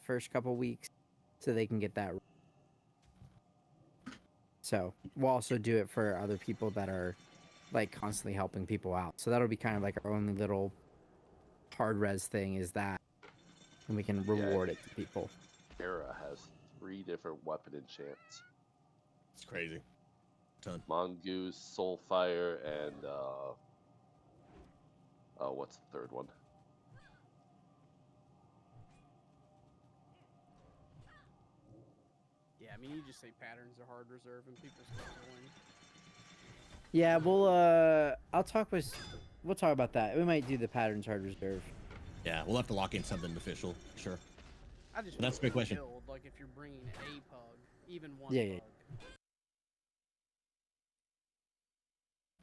first couple weeks, so they can get that. So we'll also do it for other people that are like constantly helping people out. So that'll be kind of like our only little hard res thing is that, and we can reward it to people. Hera has 3 different weapon enchants. It's crazy. Ton. Mongoose, Soulfire, and what's the third one? Yeah, I mean, you just say patterns are hard reserve and people start going. Yeah, we'll talk about that. We might do the patterns hard reserve. Yeah, we'll have to lock in something official, sure. I just That's a great question. Build, like if you're bringing a pug, even one Yeah, pug.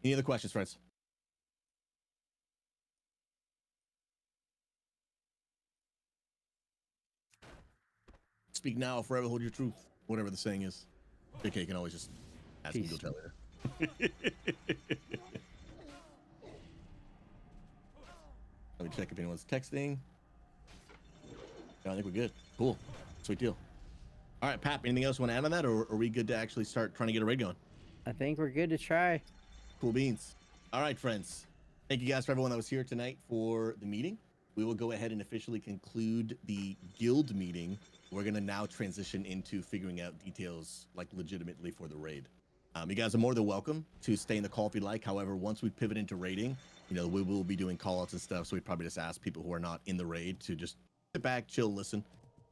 Any other questions, friends? Speak now, forever hold your truth. Whatever the saying is. JK, you can always just ask me to go tell later. Let me check if anyone's texting. No, I think we're good. Cool. Sweet deal. All right, Pap, anything else you want to add on that, or are we good to actually start trying to get a raid going? I think we're good to try. Cool beans. All right, friends. Thank you guys for everyone that was here tonight for the meeting. We will go ahead and officially conclude the guild meeting. We're going to now transition into figuring out details, like legitimately for the raid. You guys are more than welcome to stay in the call if you'd like. However, once we pivot into raiding, you know, we will be doing call outs and stuff. So we'd probably just ask people who are not in the raid to just sit back, chill, listen.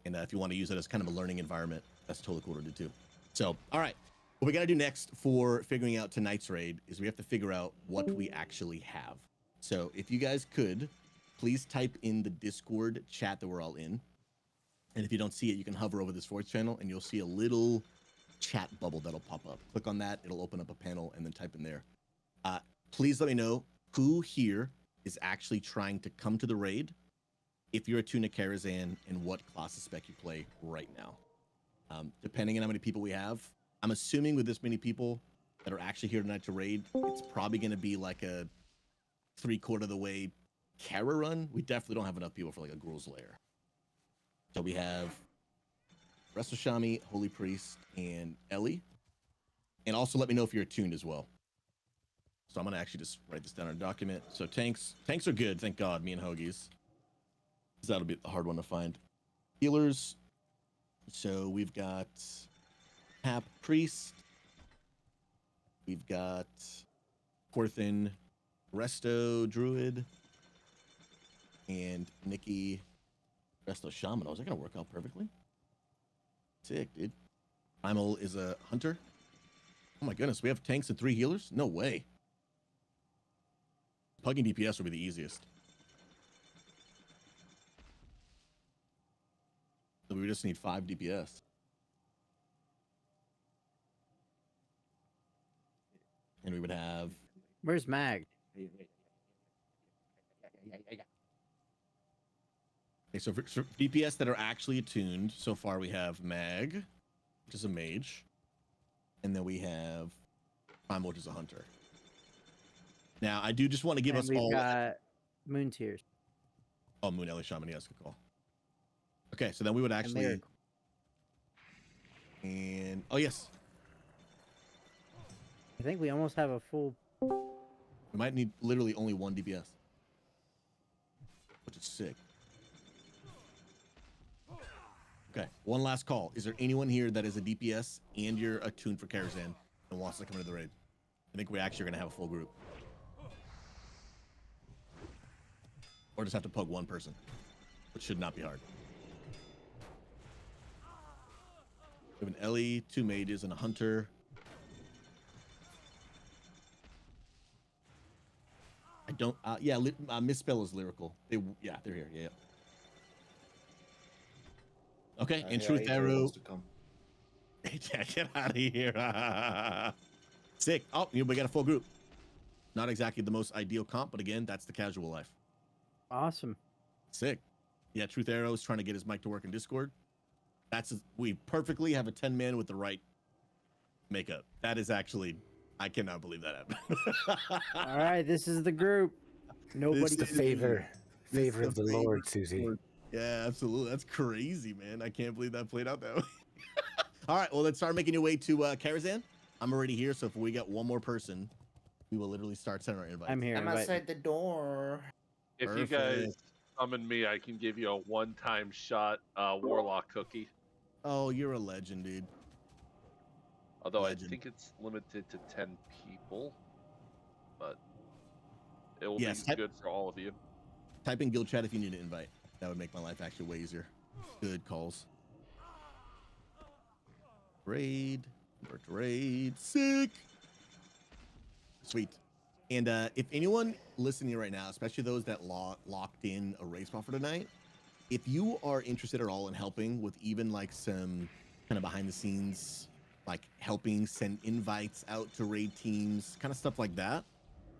And if you want to use it as kind of a learning environment, that's totally cool to do too. So, all right. What we got to do next for figuring out tonight's raid is we have to figure out what we actually have. So if you guys could, please type in the Discord chat that we're all in. And if you don't see it, you can hover over this voice channel and you'll see a little chat bubble that'll pop up. Click on that. It'll open up a panel and then type in there. Please let me know who here is actually trying to come to the raid, if you're attuned to Karazhan, and what class of spec you play right now. Depending on how many people we have, I'm assuming with this many people that are actually here tonight to raid, it's probably going to be like a 3/4 of the way Kara run. We definitely don't have enough people for like a Gruul's Lair. So we have Resto Shami, Holy Priest, and Ellie. And also let me know if you're attuned as well. So I'm going to actually just write this down in a document. So tanks are good, thank God, me and Hoagies. That'll be a hard one to find. Healers. So we've got Hap Priest. We've got Korthin, Resto Druid, and Nikki Resto Shaman. Oh, is that gonna work out perfectly? Sick, dude. Primal is a hunter. Oh my goodness, we have tanks and 3 healers? No way. Plugging DPS will be the easiest. So we just need 5 DPS. And we would have... Where's Mag? Okay, so for DPS that are actually attuned, so far we have Mag, which is a mage. And then we have Primal, which is a hunter. Now, I do just want to give us all... We've got Moon Tears. Oh, Moon Ellie Shaman, yes, good call. Okay, so then we would actually... And... Oh, yes. I think we almost have a full... We might need literally only 1 DPS. Which is sick. Okay, one last call. Is there anyone here that is a DPS and you're attuned for Karazhan and wants to come into the raid? I think we actually are going to have a full group. Or just have to poke one person, which should not be hard. We have an Ellie, 2 mages, and a hunter. I don't, yeah, Misspell is lyrical. They're here, yeah. Okay, and Truth Arrow. Yeah, get out of here. Sick. Oh, we got a full group. Not exactly the most ideal comp, but again, that's the casual life. Awesome. Sick. Yeah, Truth Arrow is trying to get his mic to work in Discord. We perfectly have a 10-man with the right makeup. That is actually, I cannot believe that happened. All right, this is the group. Nobody. It's the favor of the Lord, Susie. Yeah, absolutely. That's crazy, man. I can't believe that played out that way. All right, well, let's start making your way to Karazhan. I'm already here, so if we get one more person, we will literally start sending our invites. I'm here. I'm outside the door. If you guys summon me, I can give you a one-time shot warlock cookie. Oh, you're a legend, dude. Although I think it's limited to 10 people, but it will be good for all of you. Type in guild chat if you need an invite. That would make my life actually way easier. Good calls. Raid. Raid. Sick. Sweet. And if anyone listening right now, especially those that locked in a raid spot for tonight, if you are interested at all in helping with even like some kind of behind the scenes, like helping send invites out to raid teams, kind of stuff like that.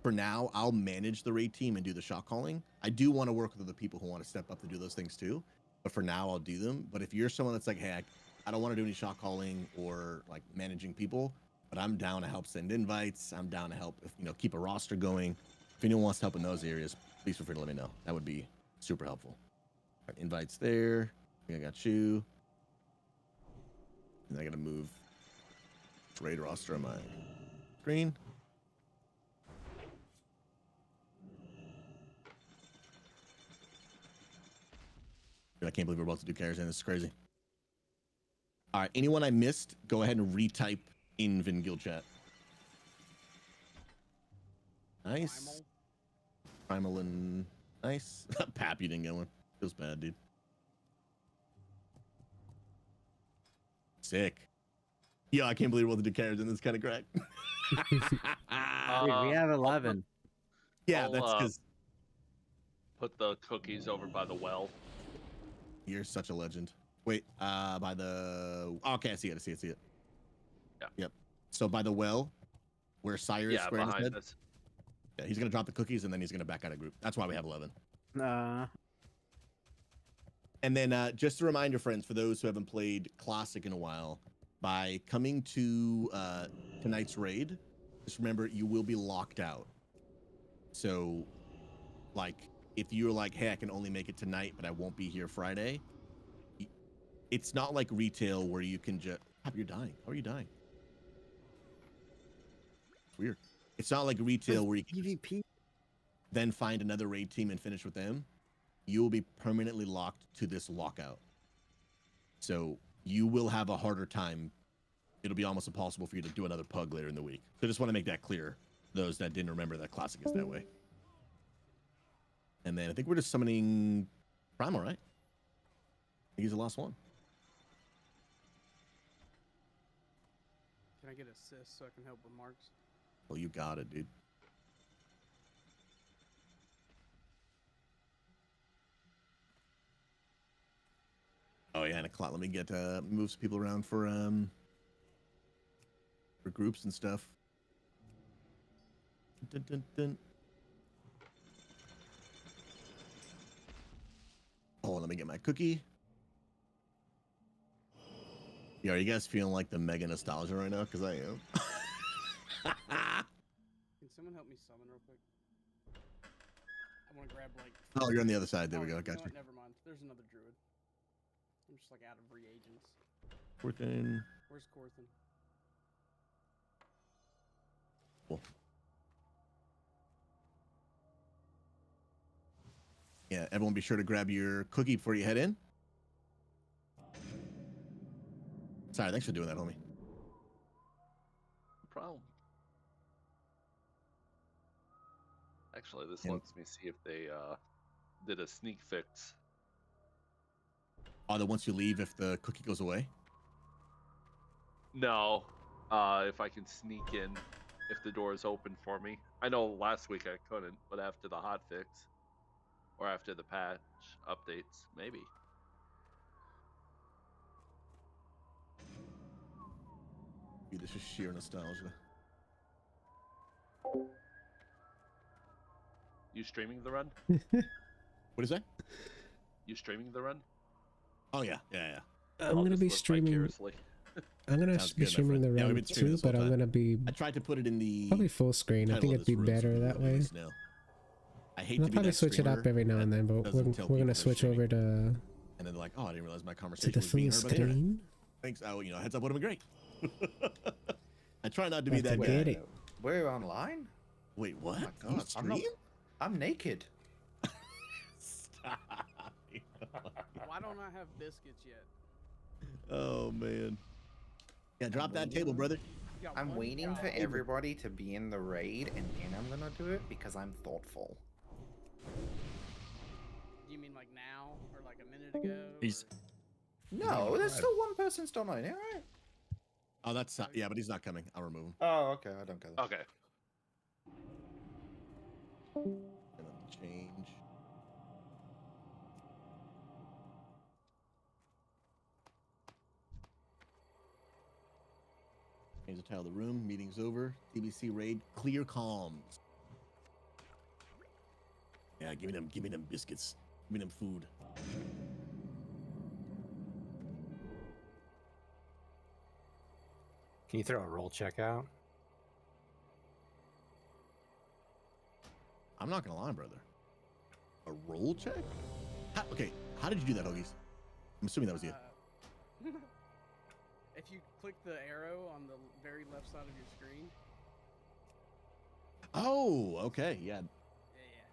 For now, I'll manage the raid team and do the shot calling. I do want to work with the people who want to step up to do those things too. But for now, I'll do them. But if you're someone that's like, hey, I don't want to do any shot calling or like managing people, but I'm down to help send invites. I'm down to help, keep a roster going. If anyone wants to help in those areas, please feel free to let me know. That would be super helpful. All right, invites there. I got you. And I got to move raid roster on my screen. I can't believe we're about to do Karazhan. This is crazy. All right, anyone I missed, go ahead and retype in Vin Guild chat. Nice. Primal and nice. Pap, you didn't get one. Feels bad, dude. Sick. Yo, I can't believe we're about to do Karazhan. This is kind of crack. We have 11. Yeah, that's because. Put the cookies over by the well. You're such a legend. Wait, by the... Okay, I see it. Yeah. Yep. So by the well, where Cyrus is squaring his head. Us. Yeah, he's going to drop the cookies, and then he's going to back out of group. That's why we have 11. And then just a reminder, friends, for those who haven't played Classic in a while, by coming to tonight's raid, just remember, you will be locked out. So, like, if you're like, hey, I can only make it tonight, but I won't be here Friday, it's not like retail where you can just... You're dying. How are you dying? It's weird. It's not like retail where you can PvP. Then find another raid team and finish with them. You will be permanently locked to this lockout. So you will have a harder time. It'll be almost impossible for you to do another pug later in the week. So I just want to make that clear. Those that didn't remember that Classic is that way. And then I think we're just summoning Primal, right? I think he's the last one. Can I get assists so I can help with marks? Well, you got it, dude. Oh yeah, and a clock. Let me get move some people around for groups and stuff. Dun, dun, dun. Oh, let me get my cookie. Yo, are you guys feeling like the mega nostalgia right now? Because I am. Can someone help me summon real quick? I want to grab like... Oh, you're on the other side. There we go. I got you. Never mind. There's another druid. I'm just like out of reagents. Corthin. Where's Corthin? Cool. Yeah, everyone be sure to grab your cookie before you head in. Sorry, thanks for doing that, homie. No problem. Actually, this lets me see if they did a sneak fix. Oh, that once you leave, if the cookie goes away? No, if I can sneak in, if the door is open for me. I know last week I couldn't, but after the hot fix, or after the patch updates, maybe. Dude, this is sheer nostalgia. You streaming the run? What is that? You streaming the run? Oh yeah, yeah. I'm gonna be streaming. I'm gonna Sounds be good, my streaming the friend. Yeah, we've round been streaming too, this whole but I'm time. gonna be I tried to put it in the probably full screen. I title think of it'd be this room so better people that would at way. least know. I hate And I'll to be probably that switch it up streamer every now and then, but we're doesn't tell gonna people they're switch streaming. over to And then they're like, oh, I didn't realize my conversation the was being full heard by the internet. screen. Thanks. Oh, you know, heads up would have been great. I try not to be About that to guy. get it. We're online? Wait, what? Oh my You God, stream? I'm naked. Stop. Why don't I have biscuits yet? Oh man. Yeah, drop that table, brother. I'm waiting for everybody to be in the raid, and then I'm gonna do it because I'm thoughtful. Do you mean like now or like a minute ago? He's No, there's still one person still not in it, right? Oh, that's not, yeah, but he's not coming. I'll remove him. Oh, okay, I don't care. Okay. And then change. Change the title of the room. Meeting's over. TBC raid. Clear comms. Yeah, give me them biscuits. Give me them food. Can you throw a roll check out? I'm not gonna lie, brother. A roll check? Okay, how did you do that, Hoagies? I'm assuming that was you. If you click the arrow on the very left side of your screen. Oh, okay, yeah.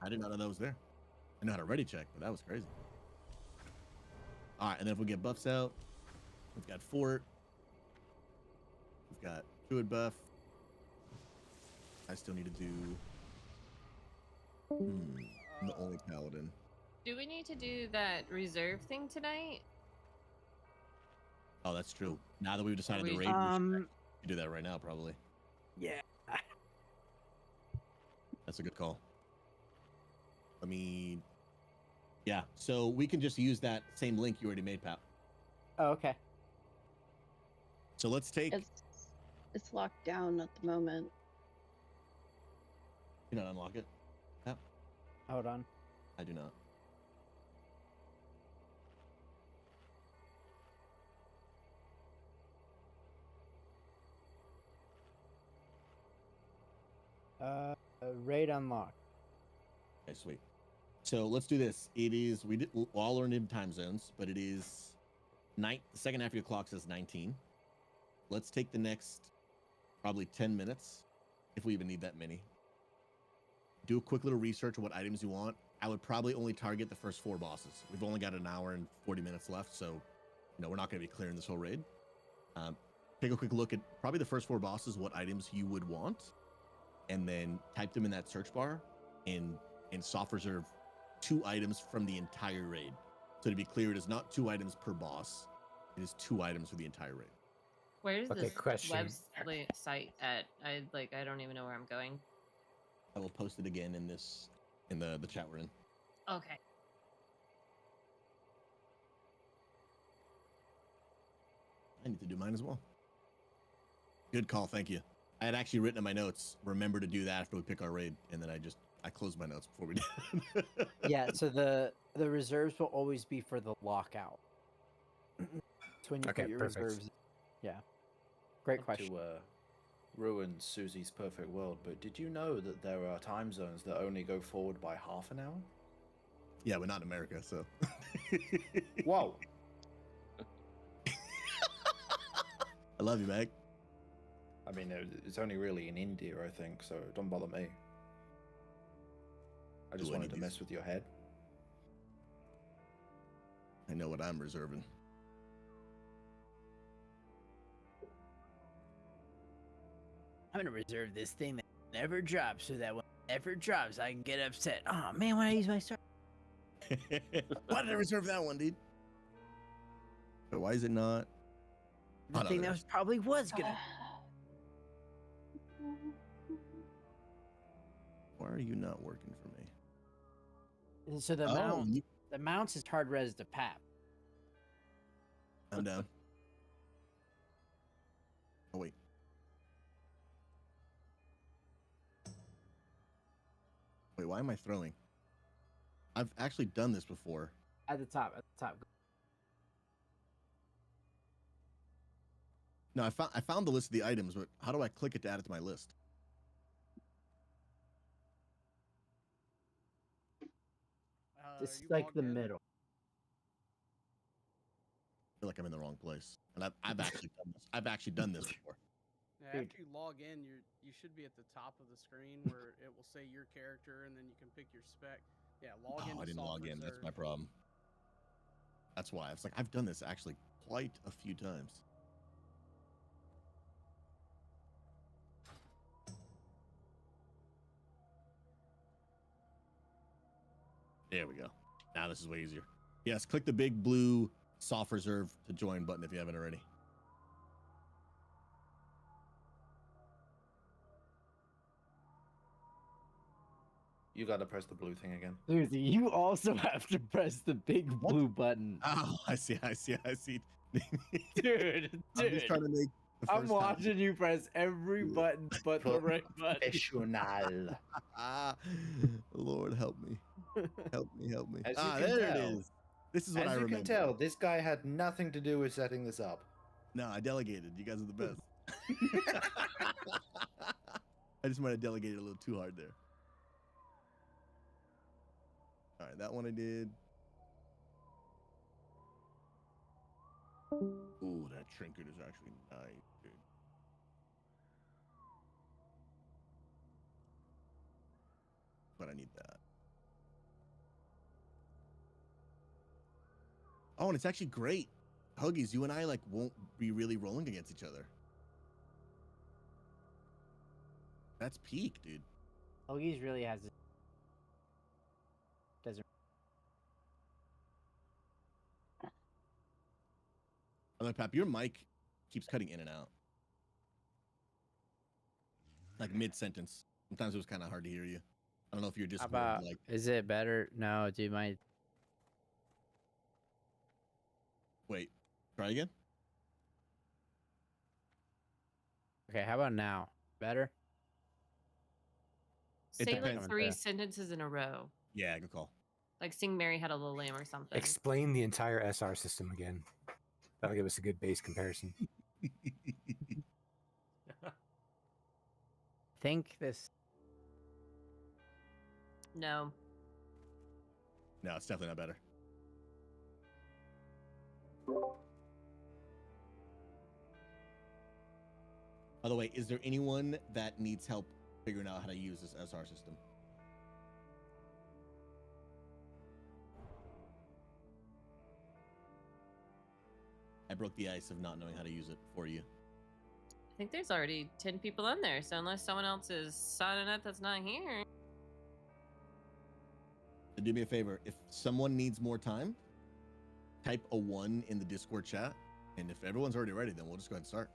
I did not know that was there. I know how to ready check, but that was crazy. All right, and then if we get buffs out, we've got Fort. We've got Druid buff. I still need to do... I'm the only paladin. Do we need to do that reserve thing tonight? Oh, that's true. Now that we've decided to raid, we should do that right now, probably. Yeah. That's a good call. Let me... Yeah, so we can just use that same link you already made, Pap. Oh, okay. So let's take... It's locked down at the moment. You not unlock it? Pap? Hold on. I do not. Raid unlocked. Okay, sweet. So let's do this. It is, we all learned in time zones, but it is night. The second half of your clock says 19. Let's take the next probably 10 minutes, if we even need that many. Do a quick little research of what items you want. I would probably only target the first 4 bosses. We've only got an hour and 40 minutes left, so we're not going to be clearing this whole raid. Take a quick look at probably the first 4 bosses, what items you would want, and then type them in that search bar and soft reserve 2 items from the entire raid. So to be clear, it is not 2 items per boss. It is 2 items for the entire raid. Where's Okay, this question. website at? I don't even know where I'm going. I will post it again in the chat we're in. Okay. I need to do mine as well. Good call, thank you. I had actually written in my notes, remember to do that after we pick our raid, and then I closed my notes before we did. Yeah, so the reserves will always be for the lockout. It's when you Okay, put your perfect. reserves. Yeah. Great question. To ruin Susie's perfect world, but did you know that there are time zones that only go forward by half an hour? Yeah, we're not in America, so. Whoa. I love you, Meg. I mean, it's only really in India, I think, so don't bother me. I just Ooh, I wanted need to these. mess with your head. I know what I'm reserving. I'm gonna reserve this thing that never drops, so that when it never drops, I can get upset. Oh man, when I use my star. Why did I reserve that one, dude? But why is it not? The Oh, no, thing there that it is. probably was gonna. Why are you not working for me? So the Oh, mount, you- the mounts is hard res to pap. I'm down. Oh, wait. Wait, why am I throwing? I've actually done this before. At the top, at the top. No, I found the list of the items, but how do I click it to add it to my list? It's like the middle. I feel like I'm in the wrong place, and I've actually done this. I've actually done this before. Yeah, after you log in, you should be at the top of the screen where it will say your character, and then you can pick your spec. Yeah, log in. Oh, I didn't soft log in. That's reserve. my problem. That's why it's like I've done this actually quite a few times. There we go. Now this is way easier. Yes, click the big blue soft reserve to join button if you haven't already. You gotta press the blue thing again. Susie, you also have to press the big blue button. Oh, I see. Dude, I'm just trying to make the I'm first watching you press every button but the right button. Professional. Lord help me. Help me. As you can there tell, it is. This is what as I you remember. can tell, this guy had nothing to do with setting this up. No, I delegated. You guys are the best. I just might have delegated a little too hard there. All right, that one I did. Ooh, that trinket is actually nice, dude. But I need that. Oh, and it's actually great. Huggies, you and I like won't be really rolling against each other. That's peak, dude. Hoagie's really has it. Doesn't. Although, Pap, your mic keeps cutting in and out. Like mid-sentence. Sometimes it was kind of hard to hear you. I don't know if you're just like... Is it better? No, dude, my... Wait, try again? Okay, how about now? Better? Say like 3 sentences in a row. Yeah, good call. Like sing Mary Had a Little Lamb or something. Explain the entire SR system again. That'll give us a good base comparison. Think this. No. No, it's definitely not better. By the way, is there anyone that needs help figuring out how to use this SR system? I broke the ice of not knowing how to use it for you. I think there's already 10 people on there, so unless someone else is signing up that's not here. Do me a favor. If someone needs more time, type a 1 in the Discord chat. And if everyone's already ready, then we'll just go ahead and start.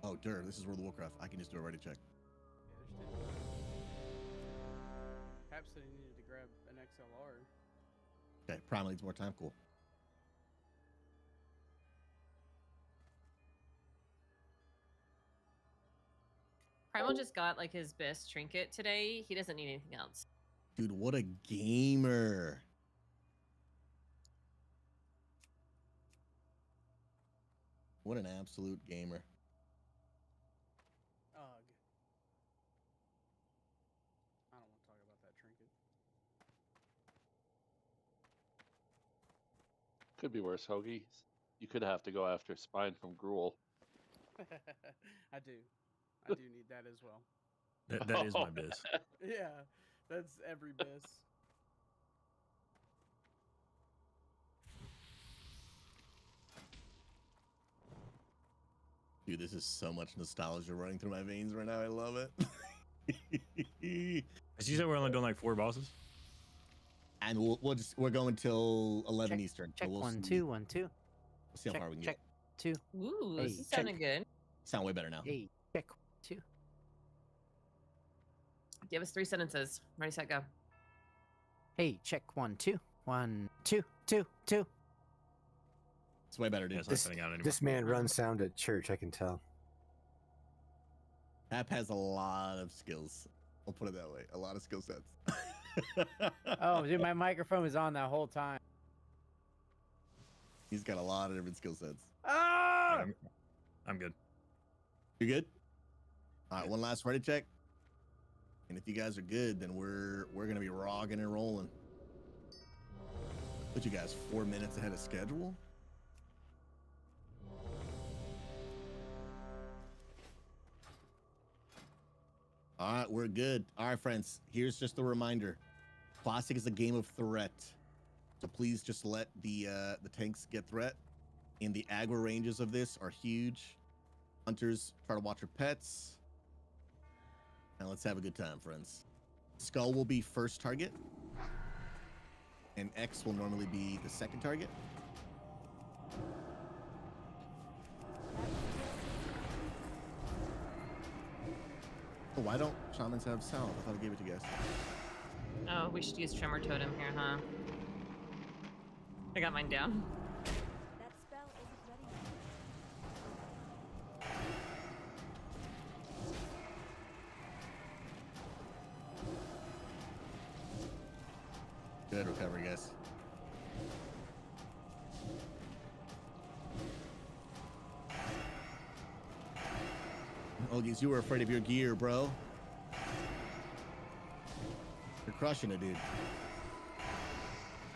Oh, dirt. This is World of Warcraft. I can just do a ready check. Perhaps they needed to grab an XLR. Okay, Primal needs more time. Cool. Primal just got like his best trinket today. He doesn't need anything else. Dude, what a gamer. What an absolute gamer. Ugh. I don't want to talk about that trinket. Could be worse, Hoagie. You could have to go after Spine from Gruul. I do need that as well. That is my biz. Yeah, that's every biz. Dude, this is so much nostalgia running through my veins right now. I love it. As you said, we're only doing like 4 bosses. And we're going till 11 Eastern. Check so we'll 1 see. 2 1 2. We'll see how far we can check get. 2. Ooh, Hey, this is sounding good. Sound way better now. Hey, check 2. Give us 3 sentences. Ready, set, go. Hey, check 1 2 1 2 2 2. It's way better, dude. Yeah, it's not cutting out anymore. This man runs sound at church, I can tell. App has a lot of skills. I'll put it that way. A lot of skill sets. Oh, dude, my microphone was on that whole time. He's got a lot of different skill sets. Ah! I'm good. You good? All right, one last ready check. And if you guys are good, then we're gonna be rocking and rolling. Put you guys 4 minutes ahead of schedule. All right, we're good. All right, friends. Here's just a reminder: Classic is a game of threat, so please just let the tanks get threat. And the aggro ranges of this are huge. Hunters, try to watch your pets. Now let's have a good time, friends. Skull will be first target, and X will normally be the second target. Oh, why don't shamans have sound? I thought I gave it to you guys. Oh, we should use Tremor Totem here, huh? I got mine down. That spell isn't ready yet. Good recovery, guys. Ogies, you were afraid of your gear, bro. You're crushing it, dude. I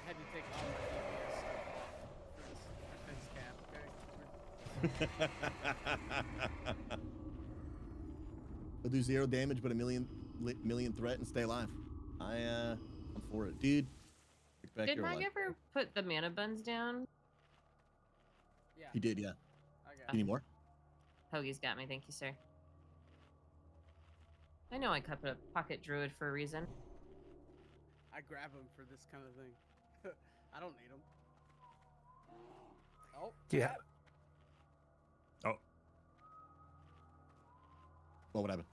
had to take all my DPS stuff for this defense cap, okay? We'll do 0 damage, but a million threat and stay alive. I'm for it, dude. Did Mag ever put the mana buns down? Yeah. You did, yeah. I got You need more? Hoagie's got me, thank you, sir. I know I kept a pocket druid for a reason. I grab them for this kind of thing. I don't need them. Oh. Yeah. Oh. What would happen?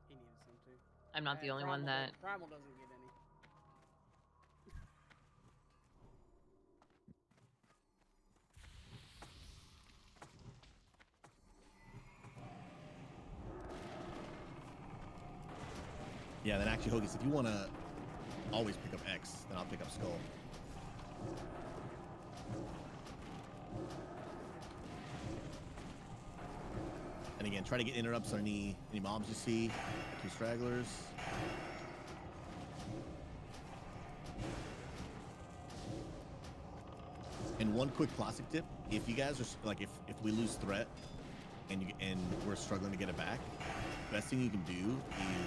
He needed some too. I'm not the only one that... Primal doesn't get any. Yeah, then actually, Hogus, if you want to always pick up X, then I'll pick up Skull. And again, try to get interrupts on any mobs you see. 2 stragglers. And one quick classic tip: if you guys are like, if we lose threat and we're struggling to get it back, the best thing you can do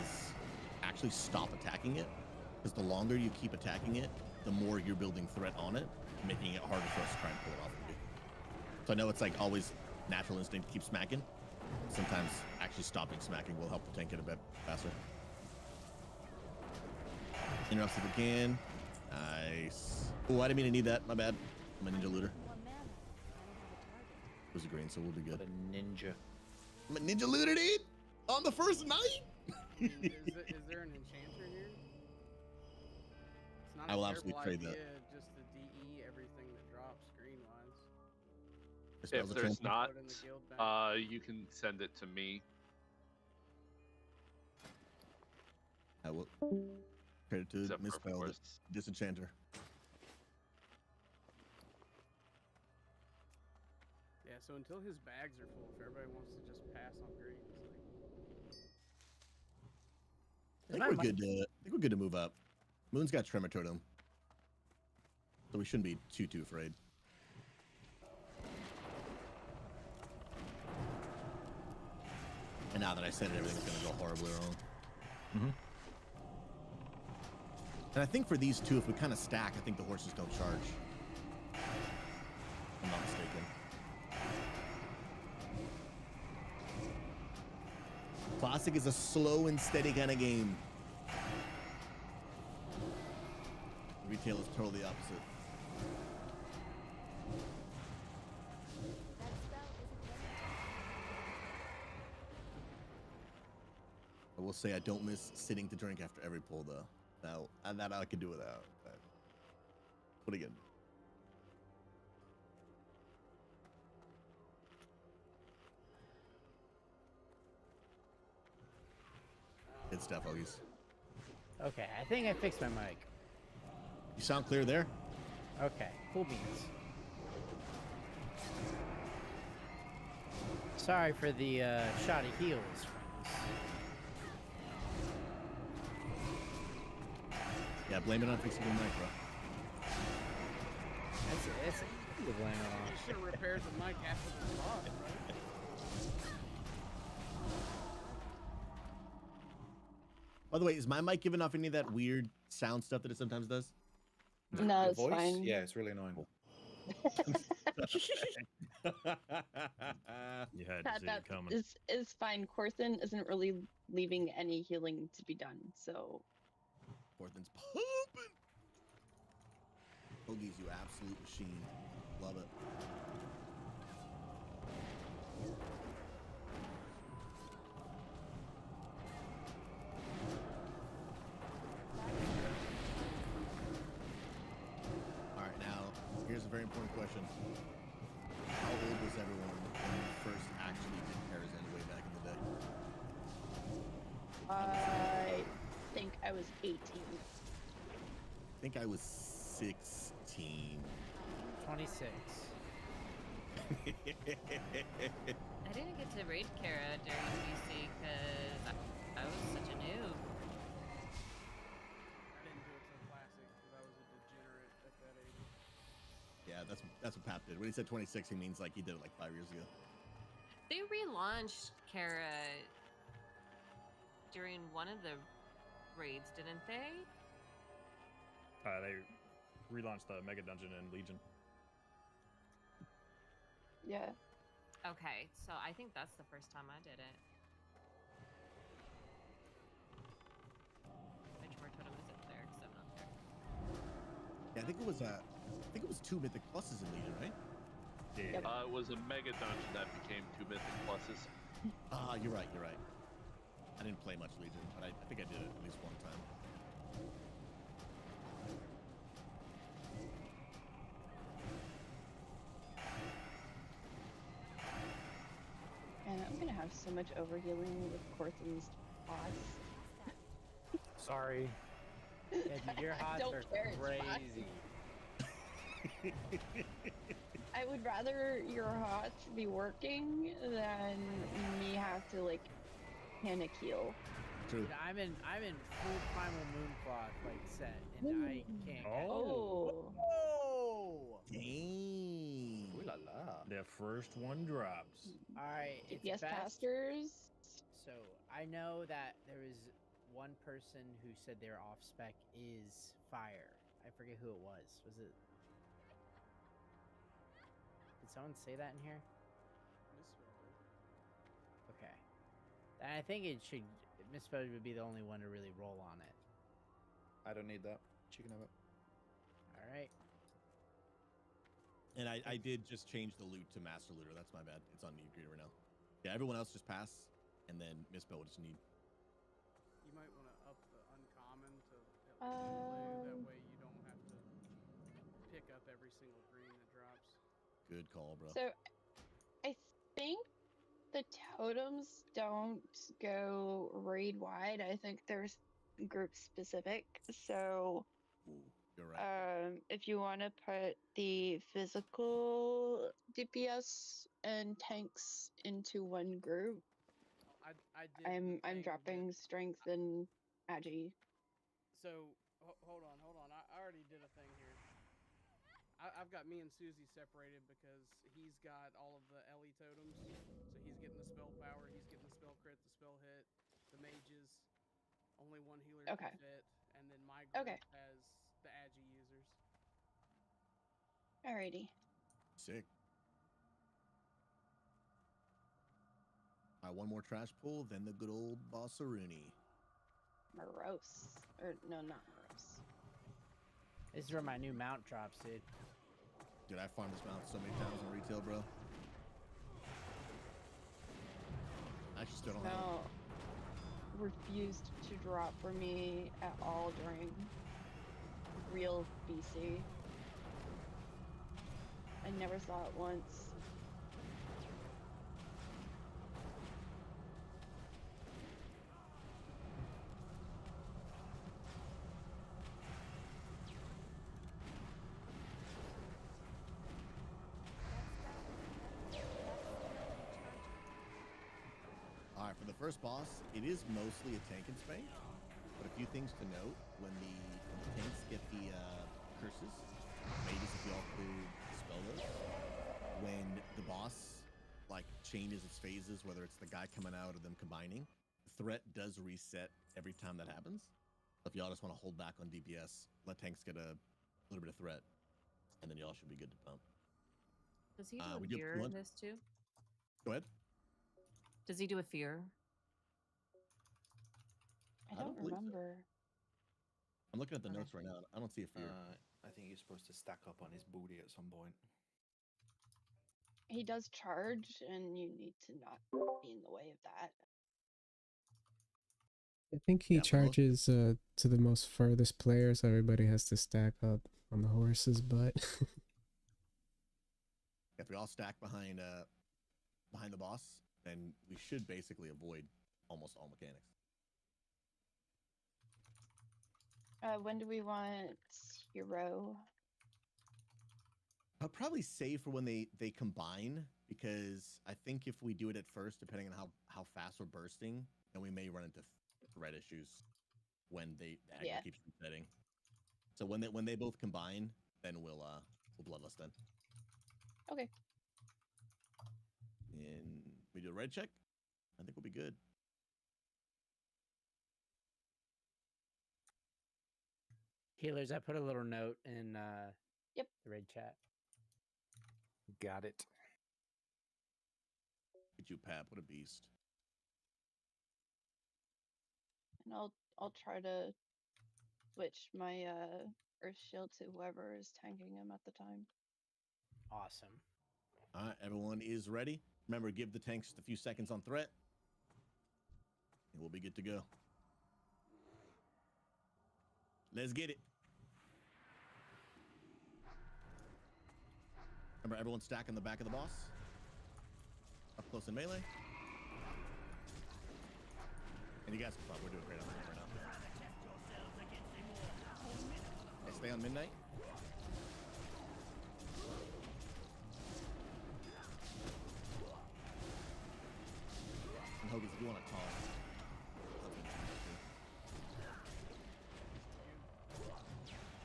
is actually stop attacking it, because the longer you keep attacking it, the more you're building threat on it, making it harder for us to try and pull it off of you. So I know it's like always natural instinct to keep smacking. Sometimes actually stopping smacking will help the tank get a bit faster. Interrupts if we can. Nice. Oh, I didn't mean to need that. My bad. I'm a ninja looter. It was a green, so we'll be good. A ninja. I'm a ninja looter, dude! On the first night! Is there an enchanter here? It's not I will a absolutely terrible trade idea, that. just to DE everything that drops screen-wise. If there's not, you can send it to me. I will. Credit to Misspell, the Disenchanter. Yeah, so until his bags are full, if everybody wants to just pass on greens, I think we're good to move up. Moon's got Tremor Totem, so we shouldn't be too afraid. And now that I said it, everything's gonna go horribly wrong. Mm-hmm. And I think for these two, if we kind of stack, I think the horses don't charge. If I'm not mistaken. Classic is a slow and steady kind of game. Retail is totally the opposite. I will say I don't miss sitting to drink after every pull, though. Now, and that I could do without. But what again? Good stuff, Hoagies. Okay, I think I fixed my mic. You sound clear there. Okay, cool beans. Sorry for the shoddy heals, friends. Yeah, blame it on fixing your mic, bro. That's a good blame it on. You should have repaired the mic after the boss, right? By the way, is my mic giving off any of that weird sound stuff that it sometimes does? No, Your it's voice? fine. Yeah, it's really annoying. You had to That see it coming. is fine. Corthin isn't really leaving any healing to be done, so. Corthin's pumping. Hoagie's you absolute machine. Love it. All right, now here's a very important question. How old was everyone when you first actually did Karazhan way back in the day? I think I was 18. I think I was 16. 26. I didn't get to raid Kara during TBC because I was such a noob. I didn't do it till Classic because I was a degenerate at that age. Yeah, that's what Pap did. When he said 26, he means like he did it like 5 years ago. They relaunched Kara during one of the raids, didn't they? They relaunched the Mega Dungeon in Legion. Yeah. Okay, so I think that's the first time I did it. Which more totem is it there? Because I'm not there. Yeah, I think it was 2 Mythic Pluses in Legion, right? Yeah. It was a mega dungeon that became 2 mythic pluses. Ah, you're right. I didn't play much Legion, but I think I did it at least one time. And I'm gonna have so much overhealing with Corthin's boss. Sorry. Yeah, dude, your I hots don't are care, it's crazy. I would rather your hot be working than me have to like panic heal. True. Dude, I'm in full primal mooncloth like set, and I can't. Oh. Oh. Dang. Ooh la la. The first one drops. All right, it's DPS best. pastors. So I know that there was one person who said their off spec is fire. I forget who it was. Was it? Did someone say that in here? Okay. Then I think it should. Misspelled would be the only one to really roll on it. I don't need that. She can have it. All right. And I did just change the loot to Master Looter. That's my bad. It's on Need Greeter right now. Yeah, everyone else just pass, and then Misspell will just need. You might want to up the uncommon to at least blue. That way you don't have to pick up every single green that drops. Good call, bro. So I think the totems don't go raid wide. I think there's group specific. So you're right. if you want to put the physical DPS and tanks into one group, I did. I'm dropping strength and agi. So hold on. I already did a thing here. I've got me and Susie separated because he's got all of the Ellie totems. So he's getting the spell power, he's getting the spell crit, the spell hit, the mages. Only one healer can fit, and then my group has the agi users. Alrighty. Sick. All right, one more trash pull, then the good old Bossaroonie. Morose. Or no, not morose. This is where my new mount drops, dude. Dude, I farmed this mount so many times in retail, bro. I actually still don't have it. Refused to drop for me at all during real BC. I never saw it once. right, for the first boss, it is mostly a tank and spank. But a few things to note when the tanks get the curses, maybe if y'all could spell those. When the boss like changes its phases, whether it's the guy coming out or them combining, the threat does reset every time that happens. So if y'all just want to hold back on DPS, let tanks get a little bit of threat, and then y'all should be good to pump. Does he do We a do fear in this too? Go ahead. Does he do a fear? I don't believe so. remember. I'm looking at the notes right now. I don't see a fear. I think you're supposed to stack up on his booty at some point. He does charge, and you need to not be in the way of that. I think he charges to the most furthest player, so everybody has to stack up on the horse's butt. If we all stack behind the boss, then we should basically avoid almost all mechanics. When do we want hero? I'll probably save for when they combine, because I think if we do it at first, depending on how fast we're bursting, then we may run into threat issues when the aggro keeps resetting. So when they both combine, then we'll bloodlust then. Okay. And we do a red check. I think we'll be good. Healers, I put a little note in the raid chat. Got it. Get you, Pap. What a beast. And I'll try to switch my Earth Shield to whoever is tanking him at the time. Awesome. All right, everyone is ready. Remember, give the tanks just a few seconds on threat, and we'll be good to go. Let's get it. Remember, everyone stack in the back of the boss. Up close in melee. And you guys can pump. We're doing great on that right now. Okay, stay on midnight. And Hogan, if you want to talk.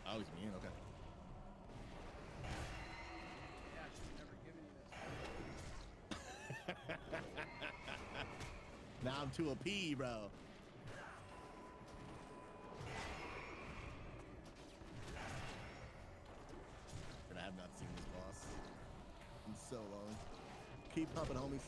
Oh, he's immune. Okay. Yeah, I should have never given you this. Now I'm to a P, bro. And I have not seen this boss in so long. Keep pumping, homies.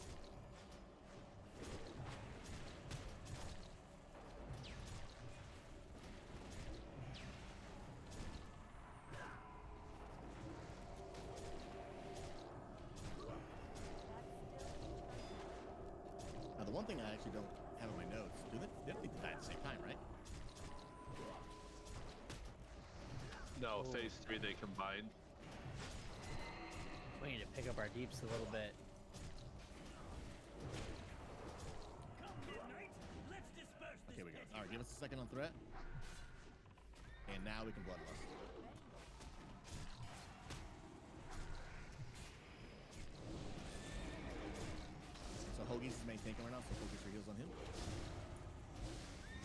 Now, the one thing I actually don't have in my notes, they don't need to die at the same time, right? No, phase 3 they combined. We need to pick up our deeps a little bit. Okay, we go. All right, give us a second on threat. And now we can bloodlust. So Hoagie's is main tanking right now, so focus your heals on him.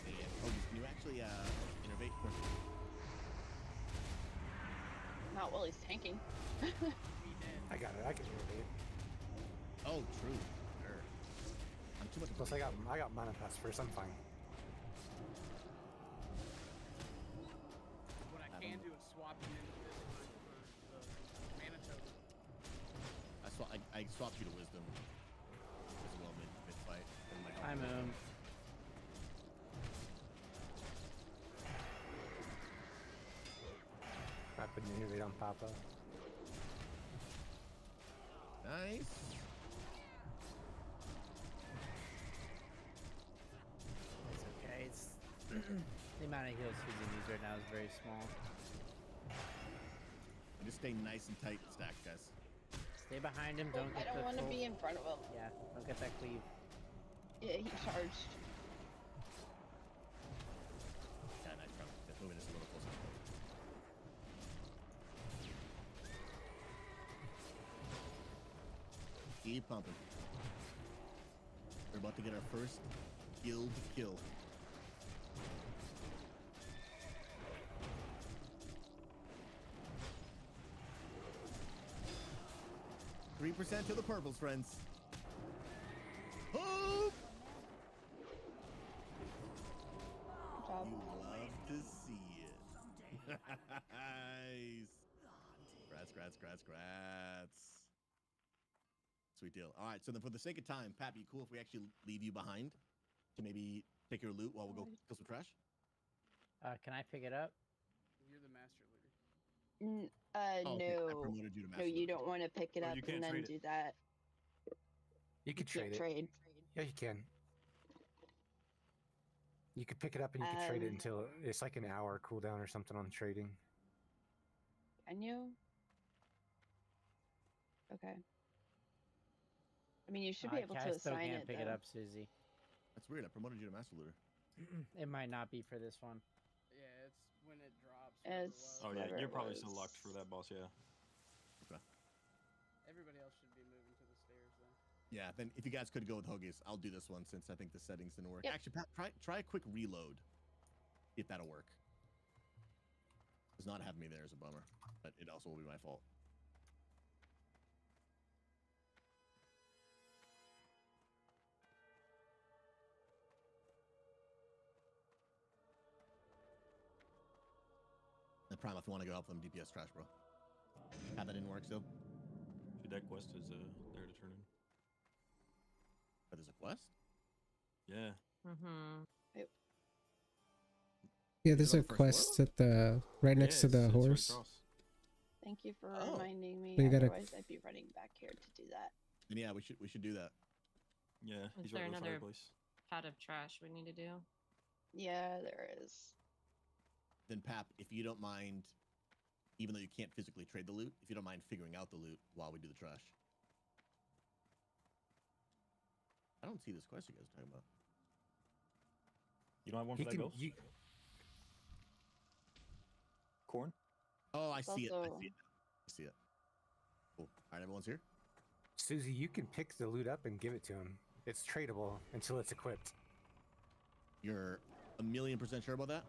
And Hoagie's, can you actually innervate? Not while he's tanking. I got it. I can innervate. Oh, true. Sure. I'm too much. Plus, I got mana pass first. I'm fine. What I can do is swap you into this one for the mana token. I swapped you to wisdom as well mid fight. Hi, Moon. Rapid innervate on Papa. Nice. It's okay. It's the amount of heals Susie needs right now is very small. Just stay nice and tight stacked, guys. Stay behind him. Don't I get don't the want to full- be in front of him. Yeah, don't get that cleave. Yeah, he charged. Yeah, nice, bro. Just moving this a little closer. Keep pumping. We're about to get our first guild kill. % to the purples, friends. Oh! You love to see it. Nice. Grats. Sweet deal. All right, so then for the sake of time, Pat, be cool if we actually leave you behind to maybe take your loot while we go kill some trash? Can I pick it up? You're the master looter. Oh, okay. I No. promoted you to No, master you looter. don't want to pick it Oh, up you can't and then trade it. do that. You could Can't trade it. trade. Yeah, you can. You could pick it up and you could trade it until it's like an hour cooldown or something on trading. Can you? Okay. I mean, you should be able to I still assign can't it, pick it though. up, Susie. That's weird. I promoted you to master looter. It might not be for this one. Yeah, it's when it drops. It's Oh yeah, whatever you're it probably was. still locked for that boss. Yeah. Okay. Everybody else should be moving to the stairs, though. Yeah, then if you guys could go with Huggies, I'll do this one since I think the settings didn't work. Yep. Actually, Pat, try a quick reload. If that'll work. Does not have me there is a bummer, but it also will be my fault. And Prime, if you want to go help them DPS trash, bro. How that didn't work still? Dude, that quest is there to turn in. But there's a quest? Yeah. Mm-hmm. Yeah, there's a quest at the right next to the horse. Thank you for Oh. reminding me. You gotta- Otherwise, I'd be running back here to do that. And yeah, we should do that. Yeah, Is he's there right by the another fireplace. pot of trash we need to do? Yeah, there is. Then Pap, if you don't mind, even though you can't physically trade the loot, if you don't mind figuring out the loot while we do the trash. I don't see this quest you guys are talking about. You don't have one for that ghost? Corn? Oh, I see it. I Also- see it. I see it. Cool. All right, everyone's here. Susie, you can pick the loot up and give it to him. It's tradable until it's equipped. You're 1,000,000% sure about that?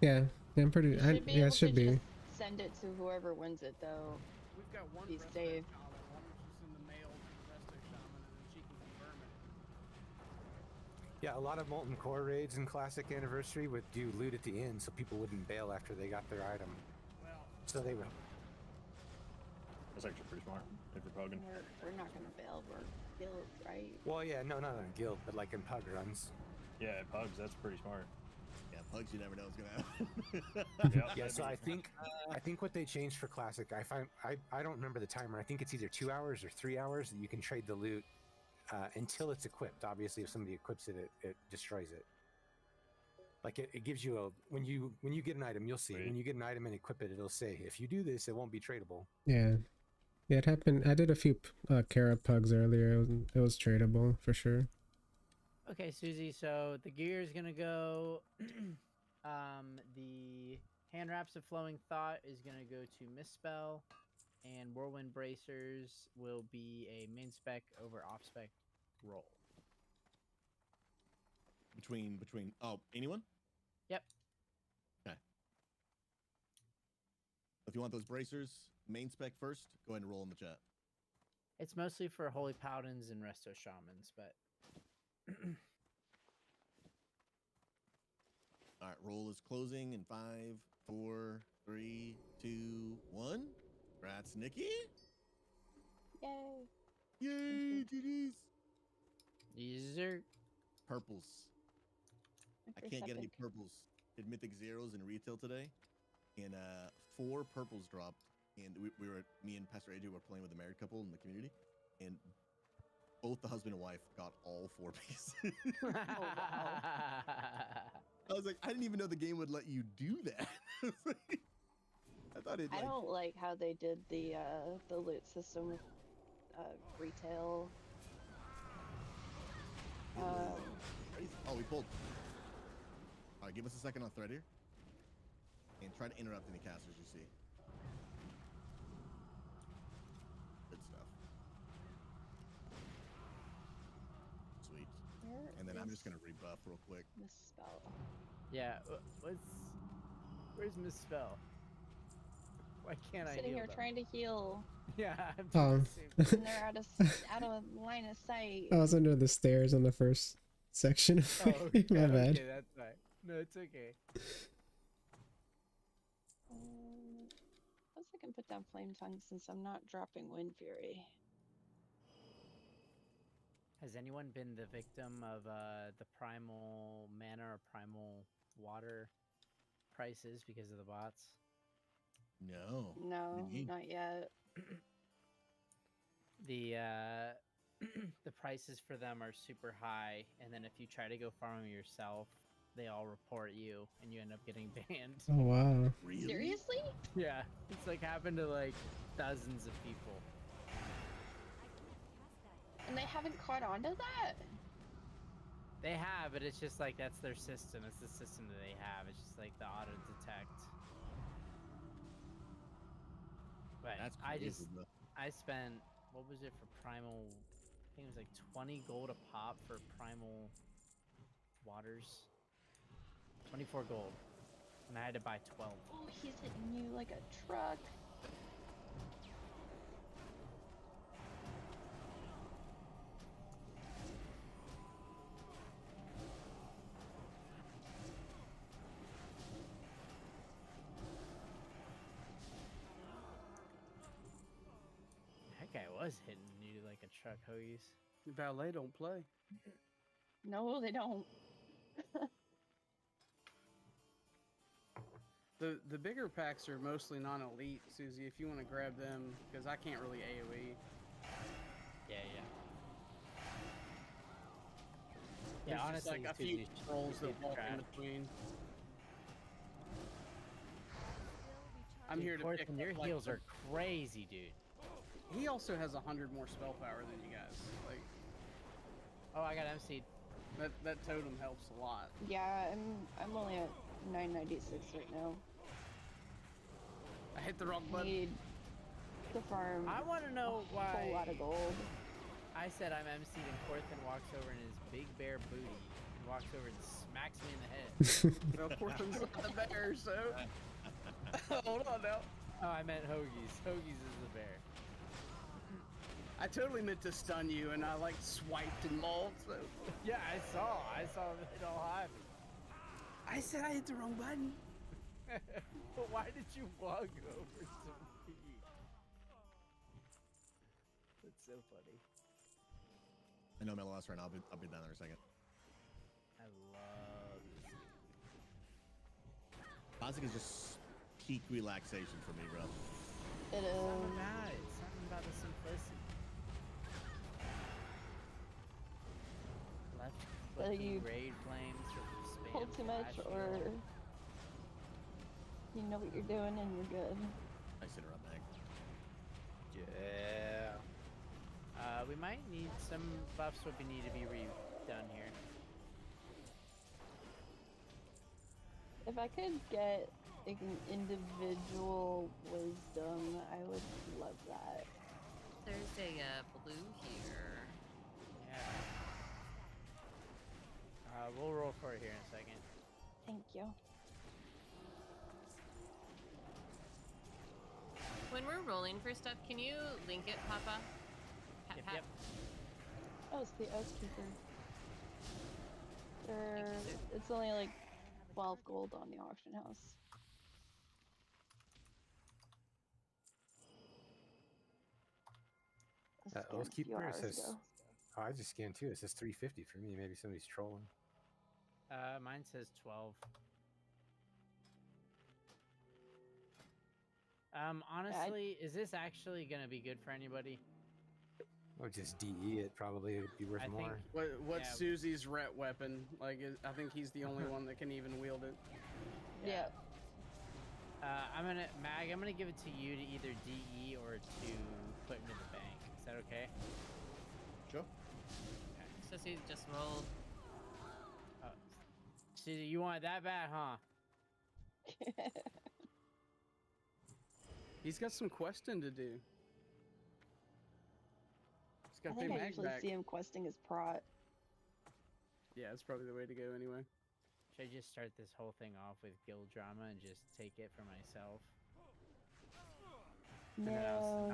Yeah, I'm pretty. You I, should be yeah, able it should to be. just send it to whoever wins it, though. We've got one Be resto safe. shaman. Why don't you send the mail to the resto shaman and then she can confirm it? Yeah, a lot of Molten Core raids in Classic Anniversary would do loot at the end so people wouldn't bail after they got their item. Well, So they would. That's actually pretty smart if you're pugging. We're not gonna bail. We're guild, right? Well, yeah, no, not in a guild, but like in pug runs. Yeah, pugs. That's pretty smart. Yeah, pugs. You never know what's gonna happen. Yeah, so I think what they changed for Classic, I don't remember the timer. I think it's either 2 hours or 3 hours that you can trade the loot until it's equipped. Obviously, if somebody equips it, it destroys it. Like it gives you a when you get an item, you'll see when you get an item and equip it, it'll say if you do this, it won't be tradable. Yeah, yeah, it happened. I did a few Kara pugs earlier. It was tradable for sure. Okay, Susie, so the gear is gonna go. The hand wraps of flowing thought is gonna go to Misspell, and whirlwind bracers will be a main spec over off spec roll. Between oh, anyone? Yep. Okay. If you want those bracers, main spec first, go ahead and roll in the chat. It's mostly for holy paladins and resto shamans, but All right, roll is closing in 5, 4, 3, 2, 1. Congrats, Nikki. Yay. Yay, GG's. these are Purples. I Every can't get any second. purples. Did mythic zeros in retail today, and 4 purples dropped. And me and Pastor AJ were playing with a married couple in the community, and both the husband and wife got all 4 pieces. Oh, wow. I was like, I didn't even know the game would let you do that. I thought it. I don't like how they did the loot system with retail. Crazy. Oh, we pulled. All right, give us a second on thread here, and try to interrupt any casters you see. Good stuff. And then I'm just gonna rebuff real quick. Misspell. Yeah. Where's Misspell? Why can't I Sitting heal here them? trying to heal. Yeah, I'm doing the same thing. And they're out of line of sight. I was under the stairs on the first section. Oh, okay, My bad. okay, that's fine. No, it's okay. Plus I can put down Flame Tongue since I'm not dropping Wind Fury. Has anyone been the victim of the primal mana or primal water prices because of the bots? No. No, not yet. The the prices for them are super high, and then if you try to go farm them yourself, they all report you, and you end up getting banned. Oh wow. Really? Seriously? Yeah, it's like happened to like dozens of people. And they haven't caught on to that? They have, but it's just like that's their system. It's the system that they have. It's just like the auto detect. But That's I crazy, bro. spent, what was it for primal? I think it was like 20 gold a pop for primal waters. 24 gold. And I had to buy 12. Oh, he's hitting you like a truck. That guy was hitting you like a truck, Hoagies. Valet don't play. No, they don't. The bigger packs are mostly non-elite, Susie, if you want to grab them, because I can't really AoE. Yeah. There's Yeah, just honestly, like a few trolls that walk in between. I'm here to pick Your up, like, heals are crazy, dude. He also has 100 more spell power than you guys. Like, oh, I got MC'd. That totem helps a lot. Yeah, I'm only at 996 right now. I hit the wrong button. Need to farm. I want to know a why. whole lot of gold. I said I'm MC'd and Corthan walks over in his big bear booty and walks over and smacks me in the head. Well, Cortland's not the bear, so. Hold on now. Oh, I meant Hoagies. Hoagies is the bear. I totally meant to stun you, and I like swiped and mauled. So. Yeah, I saw it all happen. I said I hit the wrong button. But why did you walk over to me? That's so funny. I know I'm at a loss right now. I'll be down there in a second. I love this. Classic is just peak relaxation for me, bro. It is. Something about it. Something about the simplicity. Left Whether you raid flames or spam pull too much flash or heal. you know what you're doing and you're good. Nice interrupt, Mag. Yeah. We might need some buffs would need to be redone here. If I could get like an individual wisdom, I would love that. There's a blue here. Yeah. We'll roll for it here in a second. Thank you. When we're rolling for stuff, can you link it, Papa? Yep. Oh, it's the Oathkeeper. It's only like 12 gold on the auction house. I scanned a few Oathkeeper hours says. ago. Oh, I just scanned too. It says 350 for me. Maybe somebody's trolling. Mine says 12. Honestly, is this actually gonna be good for anybody? Or just DE it. Probably would be worth I think- more. What's Yeah. Susie's ret weapon? Like, I think he's the only one that can even wield it. Yeah. I'm gonna give it to you to either DE or to put into the bank. Is that okay? Sure. So he just rolled. So you want it that bad, huh? He's got some questing to do. He's I got to pay think I Mag usually back. see him questing his prot. Yeah, it's probably the way to go anyway. Should I just start this whole thing off with guild drama and just take it for myself? And then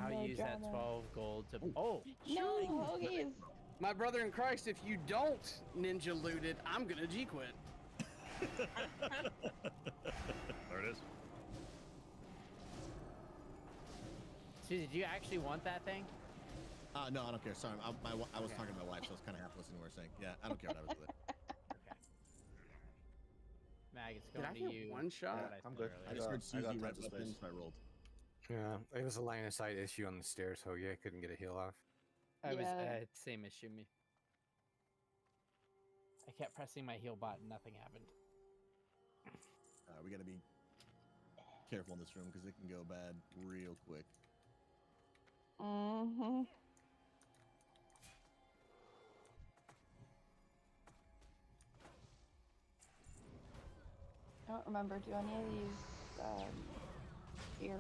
I'll use that 12 gold to. Oh! No, Hoagies. My brother in Christ, if you don't ninja loot it, I'm gonna G quit. There it is. Susie, do you actually want that thing? No, I don't care. Sorry, I was talking to my wife, so I was kind of half listening to what we're saying. Yeah, I don't care what I was with it. Okay. Mag, it's Did going I to get you. one shot? What I'm good. earlier. I just heard Susie got right tons of weapons, space. so I rolled. Yeah, it was a line of sight issue on the stairs, so yeah, I couldn't get a heal off. I was Yeah. same issue me. I kept pressing my heal button, nothing happened. We gotta be careful in this room because it can go bad real quick. Mm-hmm. I don't remember. Do any of these fear?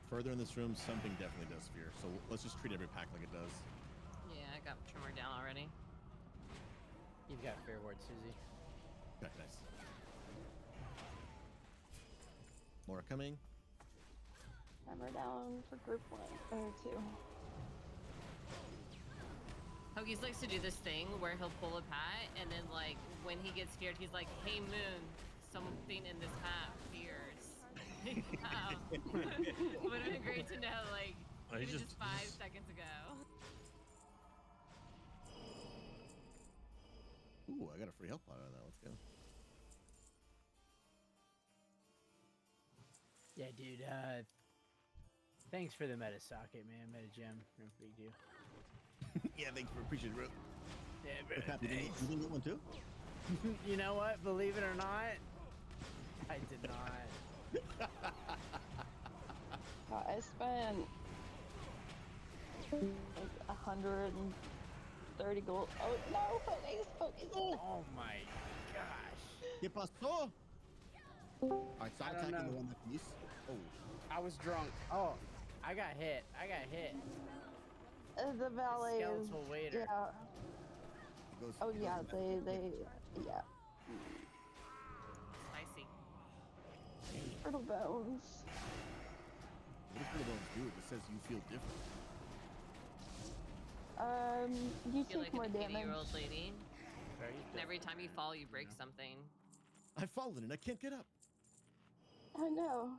Further in this room, something definitely does fear. So let's just treat every pack like it does. Yeah, I got Trimmer down already. You've got fair ward, Susie. Okay, nice. More coming. Remember down for group 1 or 2. Hoagies likes to do this thing where he'll pull a pat, and then like when he gets scared, he's like, "Hey Moon, something in this hat fears." Wow. Would have been great to know, like, even just 5 seconds ago. Ooh, I got a free health pot out of that. Let's go. Yeah, dude. Thanks for the meta socket, man. Meta gem. No big deal. Yeah, thanks for appreciate it, bro. Yeah, bro. You didn't get one too? You know what? Believe it or not, I did not. I spent like 130 gold. Oh no, focus. Oh my gosh. ¿Qué pasó? Alright, stop I don't attacking the know. one that piece. Oh. I was drunk. Oh, I got hit. The valet is, Skeletal waiter. yeah. Goes, Oh yeah, they yeah. Spicy. Turtle bones. What does Turtle Bones do? It just says you feel different. You I feel take like more an damage. 80-year-old lady. And every time you fall, you break something. I've fallen and I can't get up. I know.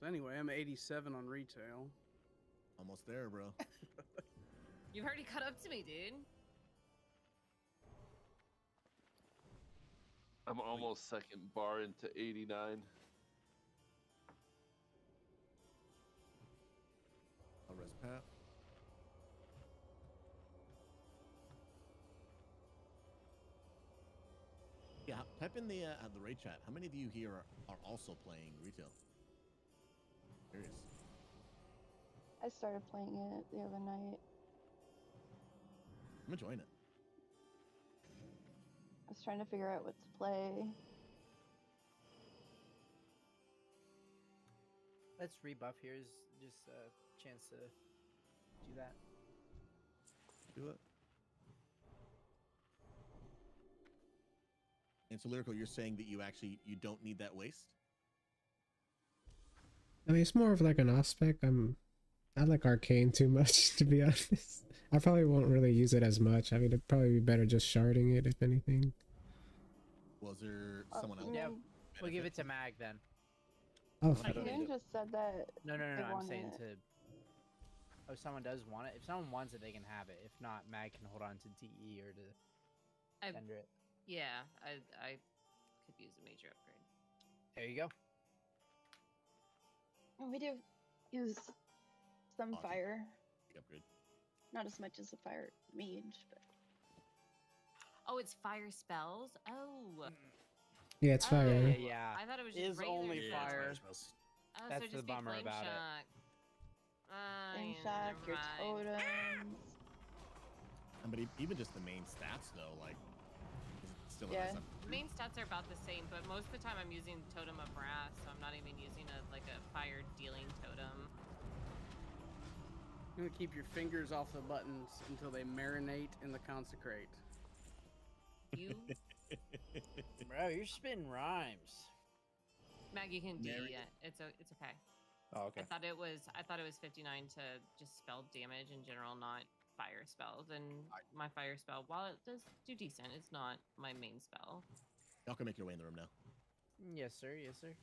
So anyway, I'm 87 on retail. Almost there, bro. You've already caught up to me, dude. I'm almost second bar into 89. I'll rest Pat. Yeah, type in the raid chat. How many of you here are also playing retail? Curious. I started playing it the other night. I'm enjoying it. I was trying to figure out what to play. Let's rebuff. Here's just a chance to do that. Do it. And so, Lyrical, you're saying that you don't need that waste? I mean, it's more of like an off spec. I like arcane too much, to be honest. I probably won't really use it as much. I mean, it'd probably be better just sharding it, if anything. Was there someone else? Yeah, we'll give it to Mag then. Oh, You just said that. No, they I'm wanted saying it. to. Oh, someone does want it. If someone wants it, they can have it. If not, Mag can hold on to DE or to tender it. Yeah, I could use a major upgrade. There you go. We do use some Awesome. fire. Big upgrade. Not as much as a fire mage, but Oh, it's fire spells? Oh. Yeah, it's fire. Yeah, right? yeah. I thought it was Is just regular only spells. fire. Oh, That's so the just be bummer flame about it. shock. flame Yeah, shock, never your mind. totems. But even just the main stats, though, like, is it still Yeah. a The main stats are about the same, but most of the time I'm using Totem of Brass, so I'm not even using a fire dealing totem. You're gonna keep your fingers off the buttons until they marinate in the consecrate. You, Bro, you're spitting rhymes. Maggie can D. Mary- Yeah, it's okay. Oh, okay. I thought it was 59 to just spell damage in general, not fire spells. And my fire spell, while it does do decent, it's not my main spell. Y'all can make your way in the room now. Yes, sir. Yes, sir.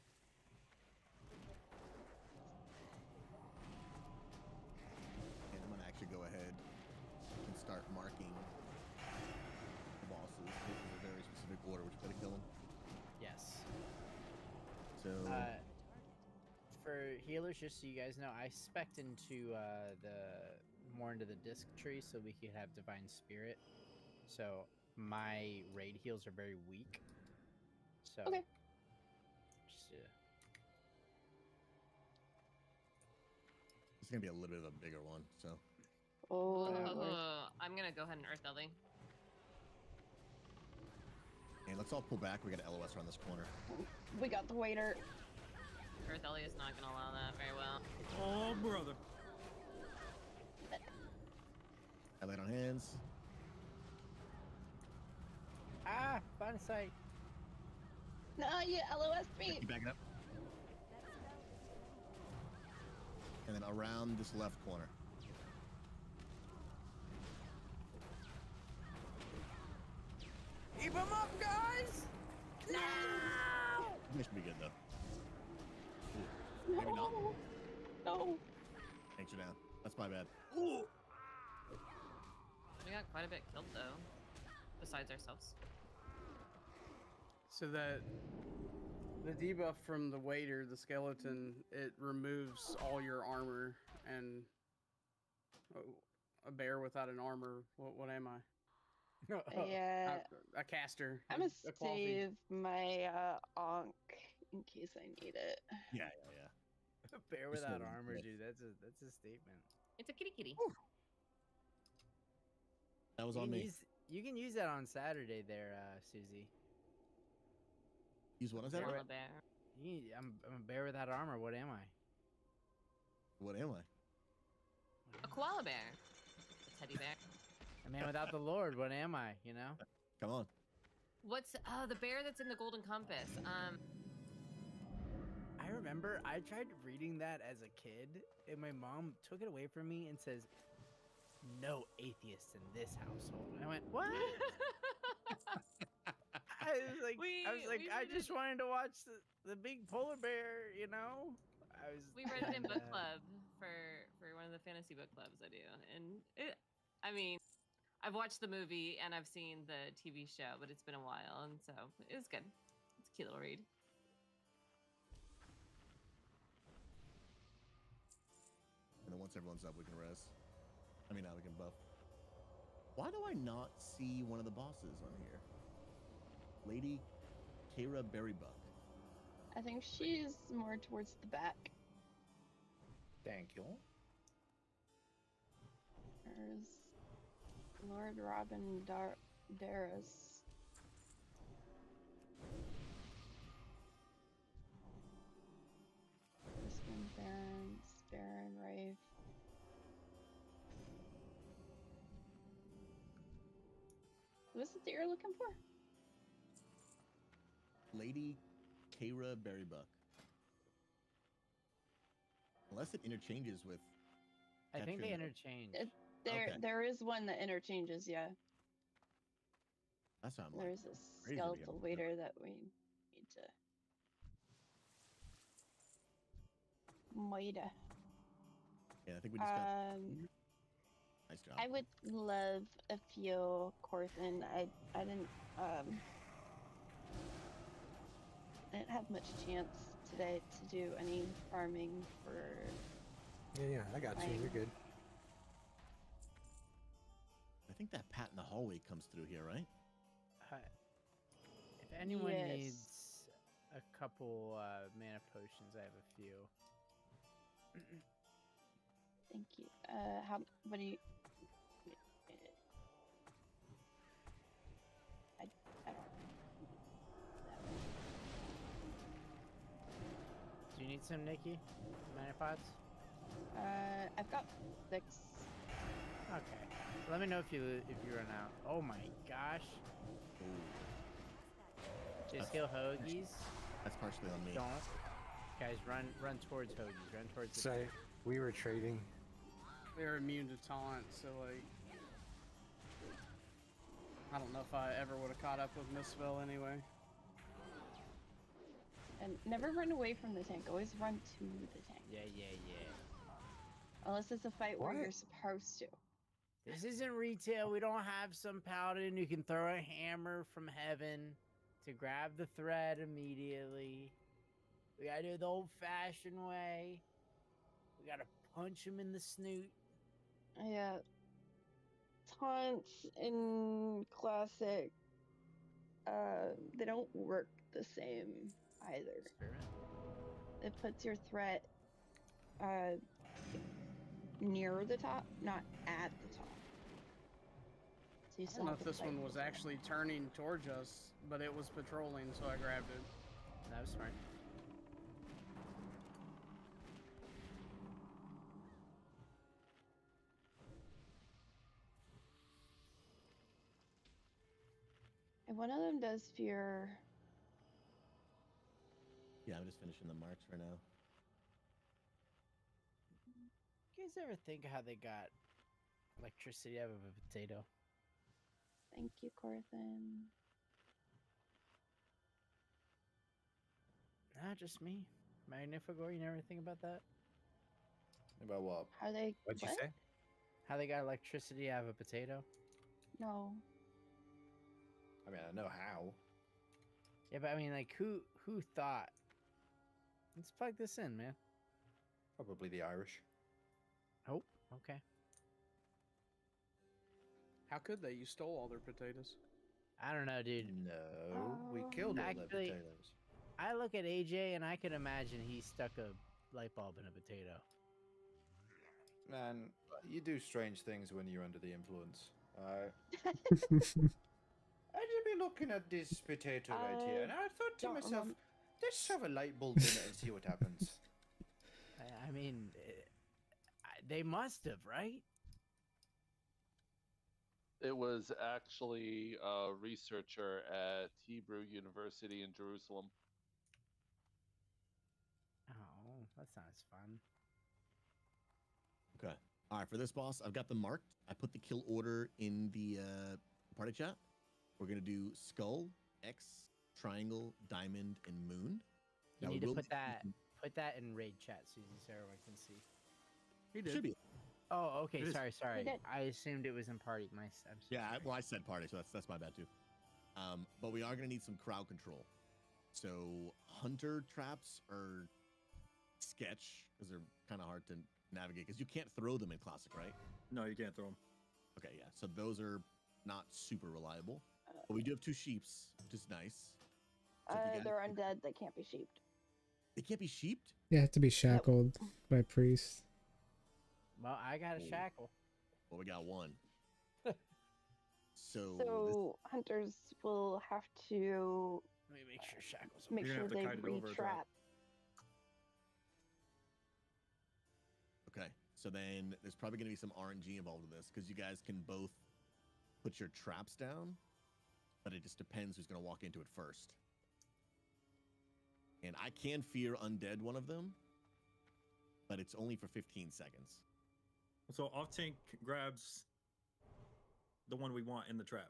And I'm gonna actually go ahead and start marking the bosses. This is a very specific order which way to kill them. Yes. So For healers, just so you guys know, I spec'd into more into the disc tree so we could have divine spirit. So my raid heals are very weak. So Okay. Just, it's gonna be a little bit of a bigger one. So I'm gonna go ahead and Earth Ellie. and let's all pull back. We got an LOS around this corner. We got the waiter. Earth Ellie is not gonna allow that very well. Oh, brother. I laid on hands. Ah, find a sight. No, you LOS me. Keep backing up. And then around this left corner. Keep him up, guys! No! This should be good though. Ooh, maybe not. No. Thanks you down. That's my bad. We got quite a bit killed though, besides ourselves. So that the debuff from the waiter, the skeleton, it removes all your armor, and a bear without an armor. What am I? Yeah. A caster. I'm gonna a quality. save my Ankh in case I need it. Yeah. A bear Just without so armor, we- dude. That's a statement. It's a kitty kitty. That was You on can me. You can use that on Saturday there, Susie. Use what on Saturday? I'm a bear. I'm a bear without armor. What am I? What am I? A koala bear. A teddy bear. A man without the Lord. What am I? You know? Come on. What's the bear that's in the golden compass? I remember I tried reading that as a kid, and my mom took it away from me and says, "No atheists in this household." And I went, "What?" I was like, I just wanted to watch the big polar bear, you know. We read it in book club for one of the fantasy book clubs I do, and I mean, I've watched the movie and I've seen the TV show, but it's been a while, and so it was good. It's a cute little read. And then once everyone's up, we can rest. I mean, now we can buff. Why do I not see one of the bosses on here? Lady Kara Berrybuck. I think she's more towards the back. Thank you. There's Lord Robin Darris. Crispin Barons, Baron Rafe. Who's it that you're looking for? Lady Kara Berrybuck. Unless it interchanges with. I think they Katrina. interchange. Okay. There is one that interchanges, yeah. That's what I'm like. There's a crazy to be skeletal able to waiter that we need to. Moida. Yeah, I think we just got. Nice job. I would love a few Corthin. I didn't have much chance today to do any farming for. Yeah, I got you. You're good. I think that pat in the hallway comes through here, right? If anyone Yes. needs a couple mana potions, I have a few. Thank you. What do you? I don't. Do you need some, Nikki? Mana pots? I've got 6. Okay. Let me know if you run out. Oh my gosh. Just kill hoagies. That's partially on me. Don't. Guys, run towards hoagies. Run towards the So we were trading. They're immune to taunt, so like I don't know if I ever would have caught up with Misspell anyway. And never run away from the tank. Always run to the tank. Yeah. Unless it's a fight where What? you're supposed to. This isn't retail. We don't have some paladin who can throw a hammer from heaven to grab the thread immediately. We gotta do it the old-fashioned way. We gotta punch him in the snoot. Yeah. Taunts in classic, they don't work the same either. It puts your threat near the top, not at the top. So you I still don't know have if to this fight one with was the threat. actually turning towards us, but it was patrolling, so I grabbed it. That was smart. And one of them does fear. Yeah, I'm just finishing the marks right now. You guys ever think how they got electricity out of a potato? Thank you, Karazhan. Not just me. Magnifigore, you never think about that? About what? How they? What'd you say? How they got electricity out of a potato? No. I mean, I know how. Yeah, but I mean, like, who thought? Let's plug this in, man. Probably the Irish. Oh, okay. How could they? You stole all their potatoes. I don't know, dude. No, we killed all their Actually, potatoes. I look at AJ and I could imagine he stuck a light bulb in a potato. Man, you do strange things when you're under the influence. I just be looking at this potato right here, and I thought to myself, let's shove a light bulb in it and see what happens. I mean, they must have, right? It was actually a researcher at Hebrew University in Jerusalem. Oh, that's not as fun. Okay. All right, for this boss, I've got them marked. I put the kill order in the party chat. We're going to do skull, X, triangle, diamond, and moon. You Now, need we to will put that in raid chat, Susie, so everyone can see. He did. Should be. Oh, okay. It is. Sorry. did. I assumed it was in party. I'm sorry. Yeah, I said party, so that's my bad too. But we are going to need some crowd control. So hunter traps are sketch because they're kind of hard to navigate because you can't throw them in classic, right? No, you can't throw them. Okay, yeah. So those are not super reliable. But we do have 2 sheeps, which is nice. So if you guys- They're undead. They can't be sheeped. They can't be sheeped? You have to be shackled by priests. Well, I got a shackle. Well, we got 1. So, So hunters will have to Let me make sure shackles. make You're sure gonna they have to kite it over a drop. retrap. okay. So then there's probably going to be some RNG involved with this because you guys can both put your traps down, but it just depends who's going to walk into it first. And I can fear undead one of them, but it's only for 15 seconds. So off tank grabs the one we want in the trap.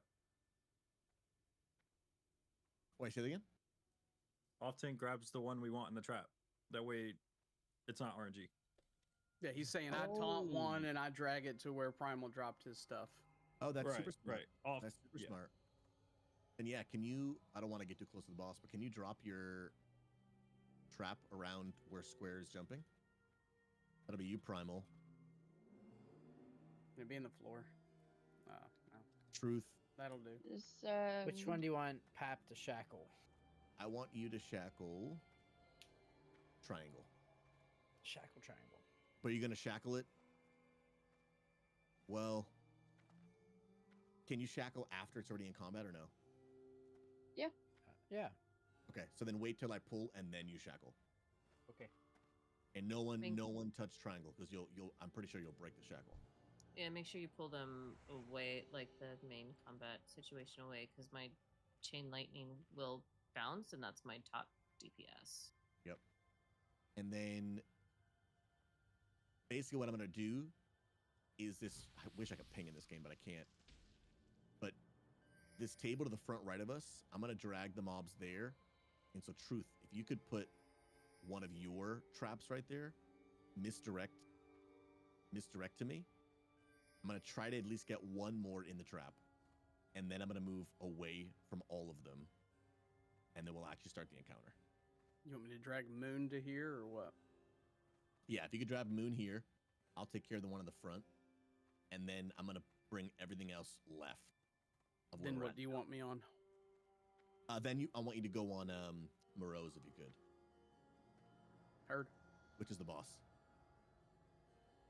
Wait, say that again? Off tank grabs the one we want in the trap. That way, it's not RNG. Yeah, he's saying I taunt one and I drag it to where Primal dropped his stuff. Oh, that's Right, super smart. right. Off, That's super yeah. smart. And yeah, can you, I don't want to get too close to the boss, but can you drop your trap around where Square is jumping? That'll be you, Primal. It'd be in the floor. No. Truth. That'll do. Just, Which one do you want Pap to shackle? I want you to shackle triangle. Shackle triangle. But you're going to shackle it? Well, can you shackle after it's already in combat or no? Yeah. Yeah. Okay, so then wait till I pull and then you shackle. Okay. And no one touch triangle because I'm pretty sure you'll break the shackle. Yeah, make sure you pull them away, like the main combat situation away, because my chain lightning will bounce, and that's my top DPS. Yep. And then basically what I'm gonna do is this. I wish I could ping in this game, but I can't. But this table to the front right of us, I'm gonna drag the mobs there. And so, Truth, if you could put one of your traps right there, misdirect to me. I'm gonna try to at least get one more in the trap, and then I'm gonna move away from all of them, and then we'll actually start the encounter. You want me to drag Moon to here or what? Yeah, if you could drag Moon here, I'll take care of the one in the front, and then I'm gonna bring everything else left. Then what do you want me on? Then I want you to go on Morose if you could. Heard. Which is the boss.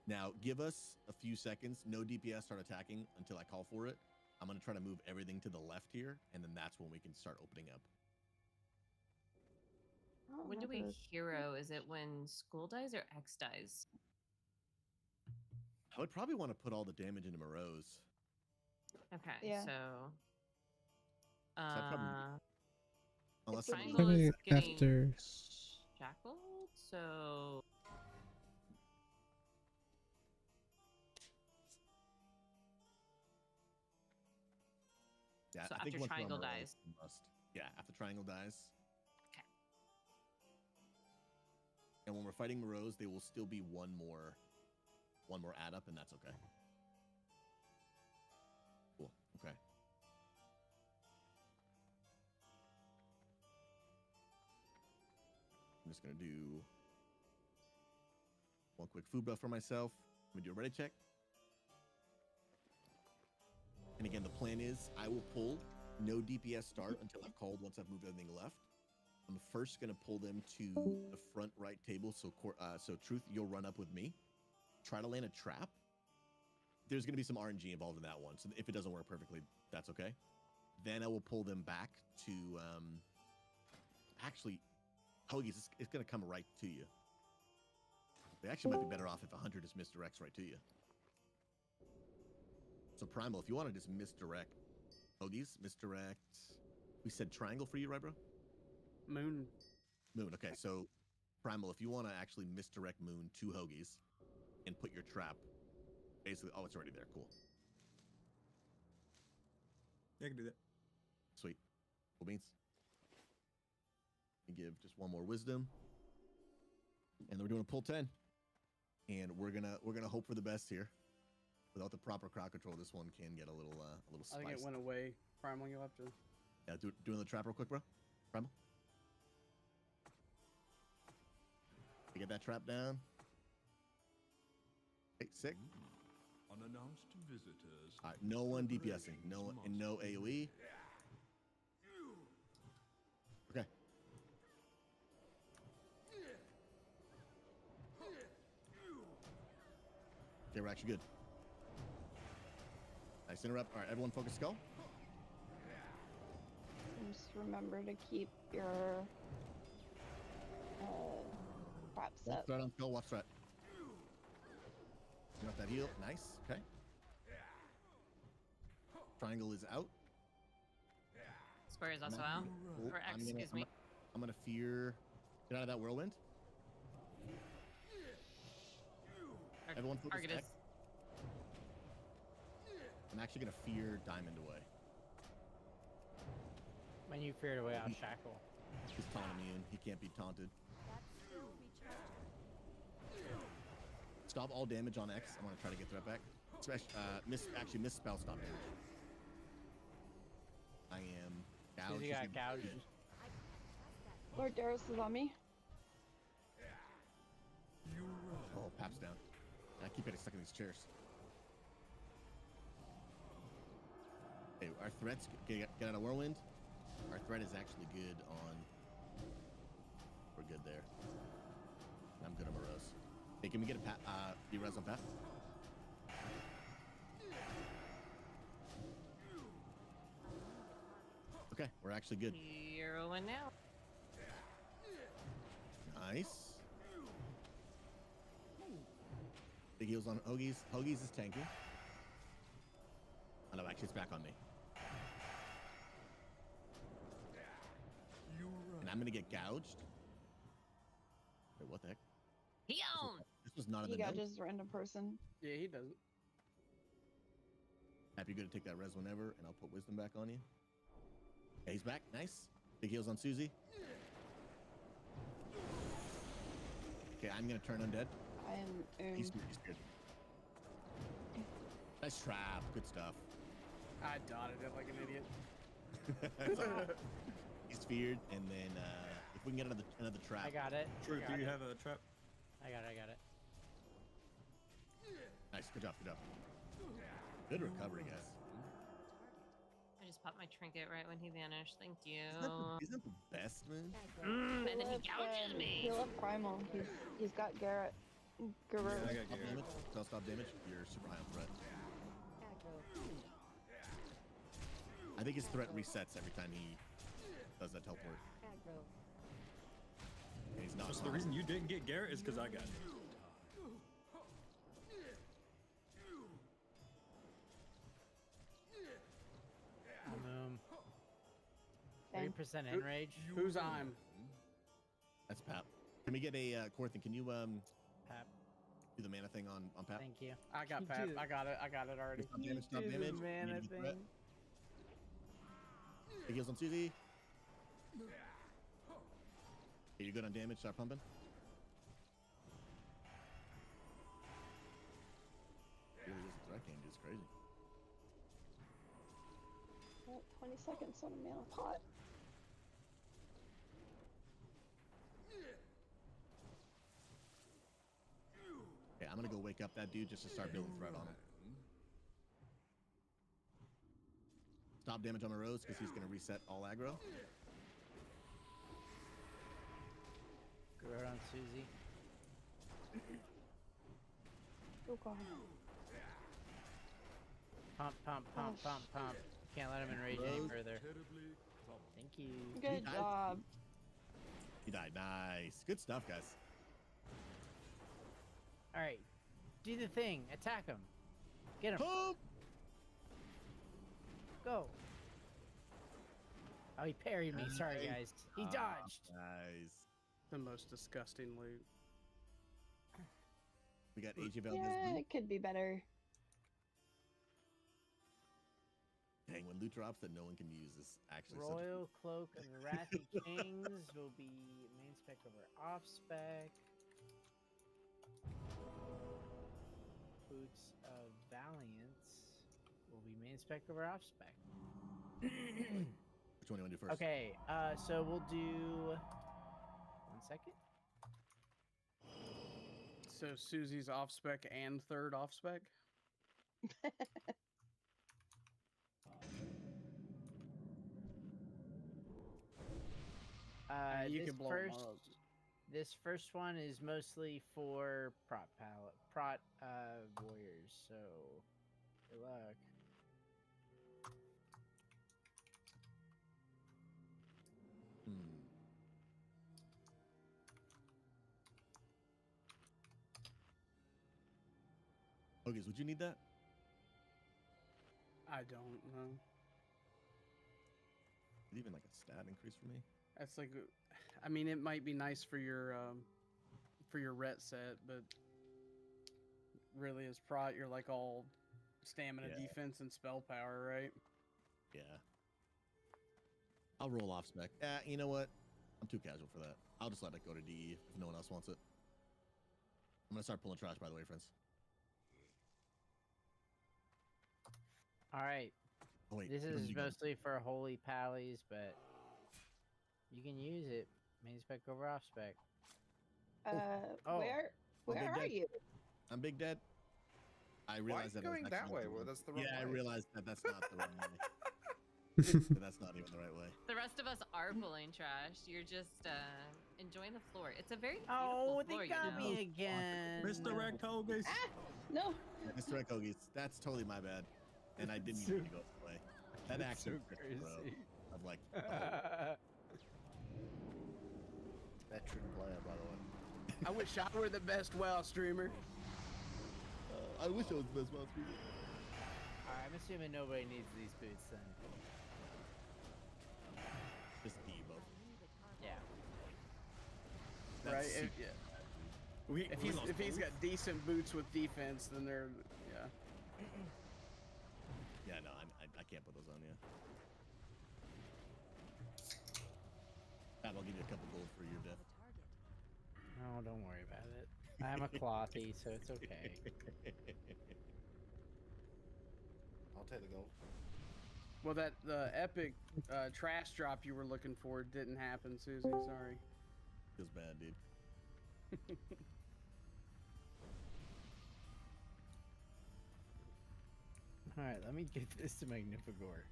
Now, give us a few seconds. No DPS start attacking until I call for it. I'm going to try to move everything to the left here, and then that's when we can start opening up. When do we hero? Is it when school dies or X dies? I would probably want to put all the damage into Morose. Okay, Yeah. so... Unless Triangle is getting after shackled, so... Yeah, So I think after once we're on Triangle Morose, dies. we must. Yeah, after Triangle dies. Okay. And when we're fighting Morose, there will still be one more add up, and that's okay. Cool. Okay. I'm just gonna do one quick food buff for myself. I'm gonna do a ready check. And again, the plan is I will pull no DPS start until I've called once I've moved everything left. I'm first going to pull them to the front right table. So Truth, you'll run up with me. Try to land a trap. There's going to be some RNG involved in that one. So if it doesn't work perfectly, that's okay. Then I will pull them back to... actually, Hoagies, it's going to come right to you. They actually might be better off if 100 just misdirects right to you. So Primal, if you want to just misdirect, Hoagies, misdirect. We said triangle for you, right, bro? Moon. Moon. Okay, so Primal, if you want to actually misdirect Moon to Hoagies and put your trap, basically, oh, it's already there. Cool. Yeah, I can do that. Sweet. Cool beans. And give just one more wisdom, and then we're doing a pull 10, and we're gonna hope for the best here. Without the proper crowd control, this one can get a little spicy. I think it went away. Primal, you'll have to... Yeah, doing the trap real quick, bro. Primal. You get that trap down. Hey, sick. Unannounced visitors. All right, no one DPSing. No one, and no AoE. Okay. Okay, we're actually good. Nice interrupt. All right, everyone focus skull. Just remember to keep your props Watch up. threat on skull, watch threat. Got that heal. Nice. Okay. Triangle is out. Square is also out. Oh, Or X, excuse me. I'm gonna fear. Get out of that whirlwind. Everyone focus Target is. X. I'm actually gonna fear Diamond away. When you feared away, I'll shackle. He's taunt immune. He can't be taunted. Stop all damage on X. I'm gonna try to get threat back. Actually miss spell stop damage. I am gouged. You got gouged. Lord Darius is on me. Oh, Pap's down. I keep getting stuck in these chairs. Okay, our threats get out of whirlwind. Our threat is actually good on. We're good there. I'm good on Morose. Hey, can we get a D-res on Pat? Okay, we're actually good. Hero one now. Nice. Big heals on Hoagies. Hoagies is tanky. Oh no, actually it's back on me. And I'm gonna get gouged. Wait, what the heck? He owned. This was not in You the got notes. just random person. Yeah, he doesn't. Happy, you're gonna take that res whenever, and I'll put wisdom back on you. Okay, he's back. Nice. Big heals on Susie. Okay, I'm gonna turn undead. I am. He's good. Nice trap. Good stuff. I dotted it like an idiot. It's all right. He's feared, and then if we can get another trap. I got it. True. Got Do you it. have a trap? I got it. Nice. Good job. Good job. Good recovery, guys. I just popped my trinket right when he vanished. Thank you. Isn't that the best, man? And then he gouges me. He left Primal. He's got Garrett. Garrett. I got damage. Stop damage. You're super high on threat. I think his threat resets every time he does that teleport. And he's not. So the reason you didn't get Garrett is because I got it. Boom. 3% enrage. Who's I'm? That's Pap. Can we get a Corthin? Can you Pap. do the mana thing on Pap? Thank you. I got Pap. I got it already. Stop damage. Stop Do the damage. mana You need to thing. threat. Big heals on Susie. Okay, you're good on damage. Start pumping. Really is a threat game, dude. It's crazy. 20 seconds on a mana pot. Okay, I'm gonna go wake up that dude just to start building threat on him. Stop damage on my Rose because he's gonna reset all aggro. Go on Susie. Oh god. Pump. Can't let him enrage any further. Thank you. Good job. He died. Nice. Good stuff, guys. All right, do the thing. Attack him. Get him. Pump! Go. Oh, he parried me. Sorry, guys. He dodged. Nice. The most disgusting loot. We got AJ Valdez. Yeah, it could be better. Dang, when loot drops that no one can use is actually Royal Cloak of the Wrathy Kings will be main spec over off spec. Boots of Valiance will be main spec over off spec. Which one do you want to do first? Okay, so we'll do 1 second. So Susie's off spec and third off spec. You This can blow 'em up. This first one is mostly for prot warriors, so good luck. Okay, would you need that? I don't know. Is it even like a stat increase for me? That's like, I mean, it might be nice for your ret set, but really as prot, you're like all stamina, Yeah. defense, and spell power, right? Yeah. I'll roll off spec. You know what? I'm too casual for that. I'll just let it go to DE if no one else wants it. I'm gonna start pulling trash, by the way, friends. All right. Oh, wait, This which one is did you go? mostly for holy pallies, but you can use it. Main spec over off spec. Oh. Where Big are Dead. you? I'm Big Dead. I realized that. going was that actually way? not the Well, that's the wrong Yeah, I way. realized that that's not the right way. That's not even the right way. The rest of us are pulling trash. You're just enjoying the floor. It's a very beautiful Oh, floor, they got you know? me again. Misdirect Hogus. No. Yeah, Mr. Ekogi's. That's totally my bad. And I didn't even go that way. That That's action so was bro. crazy. Of like Veteran player, by the way. I wish I were the best WoW streamer. I wish I was the best mouse speaker. Alright, I'm assuming nobody needs these boots then. Just debuff. Yeah. Right? If he's got decent boots with defense, then they're yeah. Yeah, no, I can't put those on. Yeah. I'll give you a couple gold for your death. No, don't worry about it. I'm a clothy, so it's okay. I'll take the gold. Well, the epic trash drop you were looking for didn't happen, Susie. Sorry. Feels bad, dude. Alright, let me get this to Magnifigore.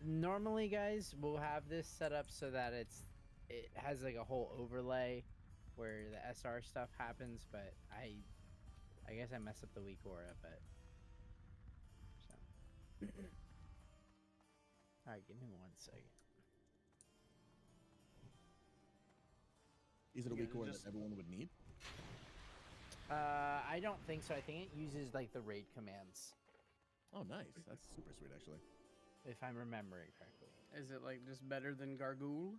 Normally, guys, we'll have this set up so that it has like a whole overlay where the SR stuff happens, but I guess I messed up the weak aura, but so. Alright, give me 1 second. Is it a weak aura that everyone would need? I don't think so. I think it uses like the raid commands. Oh, nice. That's super sweet, actually. If I'm remembering correctly. Is it like just better than Gargoyle?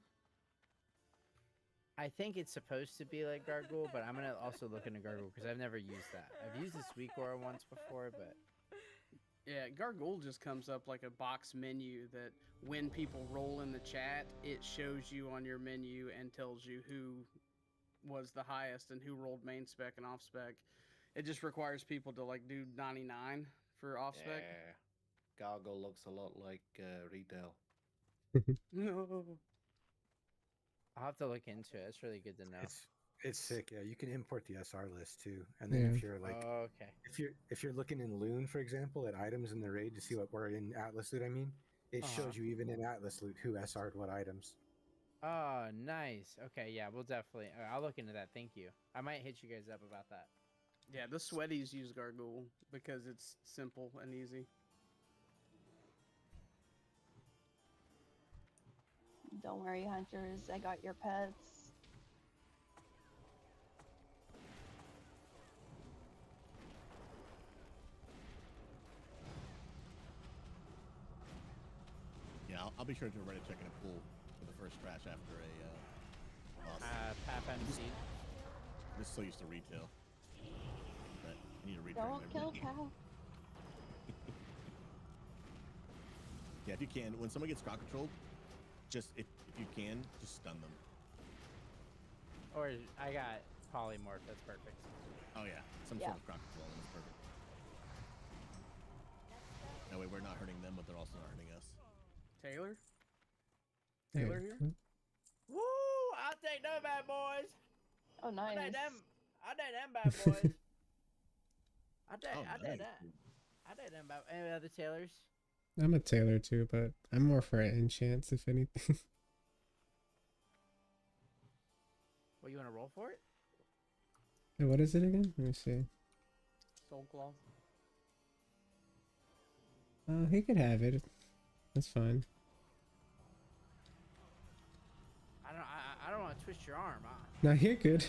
I think it's supposed to be like Gargoyle, but I'm gonna also look into Gargoyle because I've never used that. I've used the Sweet Aura once before, but yeah, Gargoyle just comes up like a box menu that when people roll in the chat, it shows you on your menu and tells you who was the highest and who rolled main spec and off spec. It just requires people to like do 99 for off spec. Yeah. Gargoyle looks a lot like retail. No. I'll have to look into it. It's really good to know. It's sick. Yeah, you can import the SR list too, and then if you're like, okay, if you're looking in Loon, for example, at items in the raid to see what were in Atlas loot, I mean, it shows you even in Atlas loot who SR'd what items. Oh, nice. Okay, yeah, we'll definitely. I'll look into that. Thank you. I might hit you guys up about that. Yeah, the sweaties use Gargoyle because it's simple and easy. Don't worry, hunters. I got your pets. Yeah, I'll be sure to ready to check in a pool for the first crash after a boss. Pap Just so used to retail. But I need to retrain Don't my kill brain. Pal. Yeah, if you can, when someone gets crowd controlled, just if you can, just stun them. Or I got polymorph. That's perfect. Oh yeah, some sort of crowd control, and it's perfect. That way we're not hurting them, but they're also not hurting us. Taylor? Yeah. Taylor here? Woo! I'll take them bad boys. Oh, nice. I take them bad boys. I take nice. that. I take them bad. Any other Taylors? I'm a tailor too, but I'm more for enchants, if anything. Well, you want to roll for it? Hey, what is it again? Let me see. Soul Claw. He could have it. That's fine. I don't want to twist your arm. No, you're good.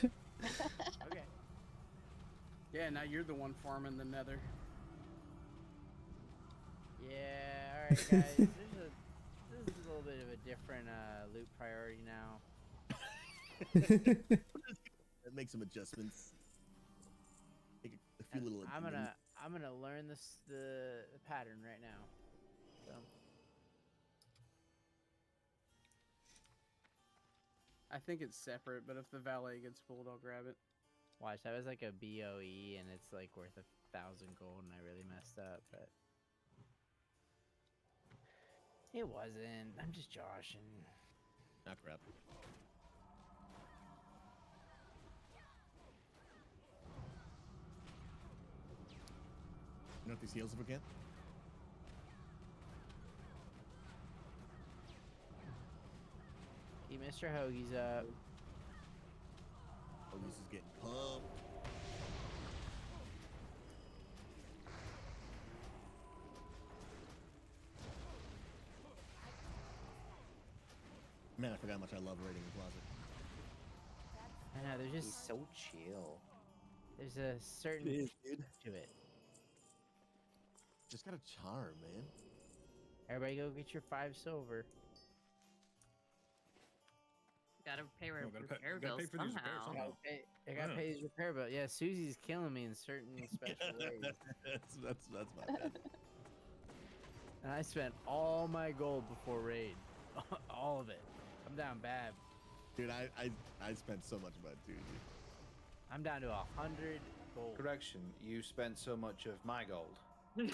Okay. Yeah, now you're the one farming the nether. Yeah, alright guys. This is a little bit of a different loot priority now. Make some adjustments. Make a few little I'm gonna learn the pattern right now. So I think it's separate, but if the valet gets pulled, I'll grab it. watch, that was like a BOE and it's like worth 1,000 gold and I really messed up, but it wasn't. I'm just joshing. Ah, crap. You know these heals if we can? Keep Mr. Hoagie's up. Hoagie's is getting pumped. Man, I forgot how much I love raiding the closet. I know there's He's just so chill. there's a certain It is, dude. to it. Just got a charm, man. Everybody go get your 5 silver. Gotta pay gotta repair pay bills for these repairs somehow. somehow. I gotta Yeah. pay his repair bill. Yeah, Susie's killing me in certain special ways. that's my bad. And I spent all my gold before raid. All of it. I'm down bad. Dude, I spent so much money too, dude. I'm down to 100 gold. Correction, you spent so much of my gold. He's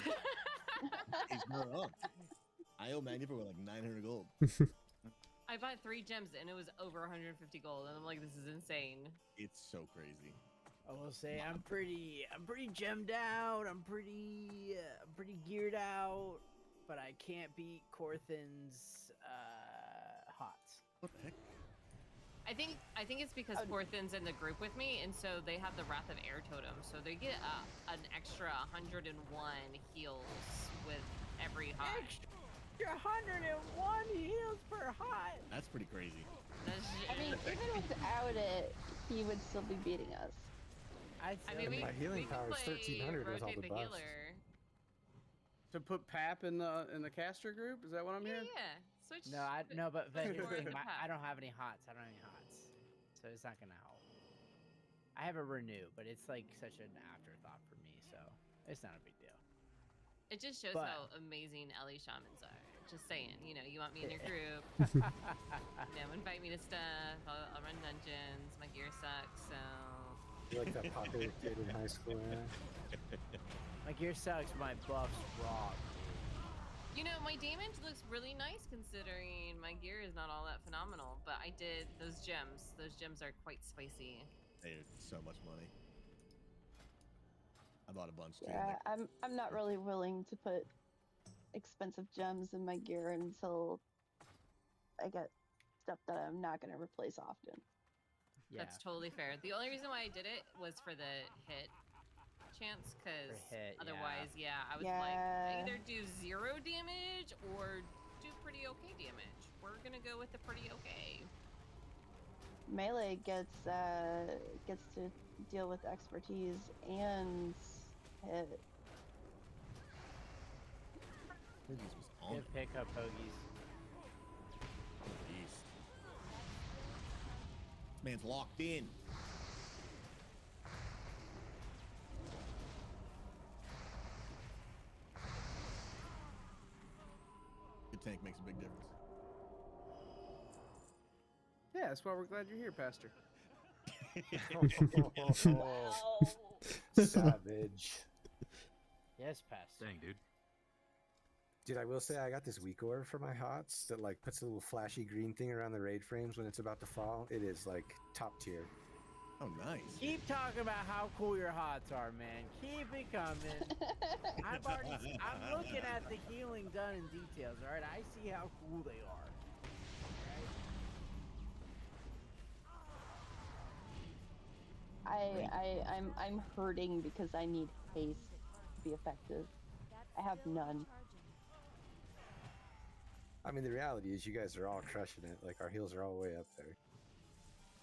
not wrong. I owe Magnifer with like 900 gold. I bought 3 gems and it was over 150 gold, and I'm like, this is insane. It's so crazy. I will say I'm pretty gemmed out. I'm pretty geared out, but I can't beat Corthin's hots. What the heck? I think it's because Porthin's in the group with me, and so they have the Wrath of Air totem, so they get an extra 101 heals with every hot. Extra 101 heals per hot. That's pretty crazy. I mean, even without it, he would still be beating us. I mean, my healing power is 1300 with all rotate the the buffs. healer. To put Pap in the caster group? Is that what I'm Yeah, hearing? yeah. Switch. No, but here's the Switch thing. to Pap. I don't have any hots. So it's not gonna help. I have a renew, but it's like such an afterthought for me, so it's not a big deal. It just shows But- how amazing Ellie shamans are. Just saying, you want me in your group. Invite me to stuff. I'll run dungeons. My gear sucks, so. You're like that popular kid in high school, yeah. My gear sucks, my buffs rock. My damage looks really nice considering my gear is not all that phenomenal, but I did those gems. Those gems are quite spicy. They're so much money. I bought a bunch too. Yeah, I'm not really willing to put expensive gems in my gear until I get stuff that I'm not going to replace often. Yeah. That's totally fair. The only reason why I did it was for the hit chance, because otherwise, I was like, I either do 0 damage or do pretty okay damage. We're gonna go with the pretty okay. Melee gets to deal with expertise and hit. Hoagies was on Good pickup, Hoagies. Beast. This man's locked in. Good tank makes a big difference. Yeah, that's why we're glad you're here, Pastor. Savage. Yes, Pastor. Dang, dude. Dude, I will say I got this weak orb for my hots that like puts a little flashy green thing around the raid frames when it's about to fall. It is like top tier. Oh, nice. Keep talking about how cool your hots are, man. Keep it coming. I'm looking at the healing done in details, alright? I see how cool they are. I'm hurting because I need haste to be effective. I have none. I mean, the reality is you guys are all crushing it. Like, our heals are all way up there.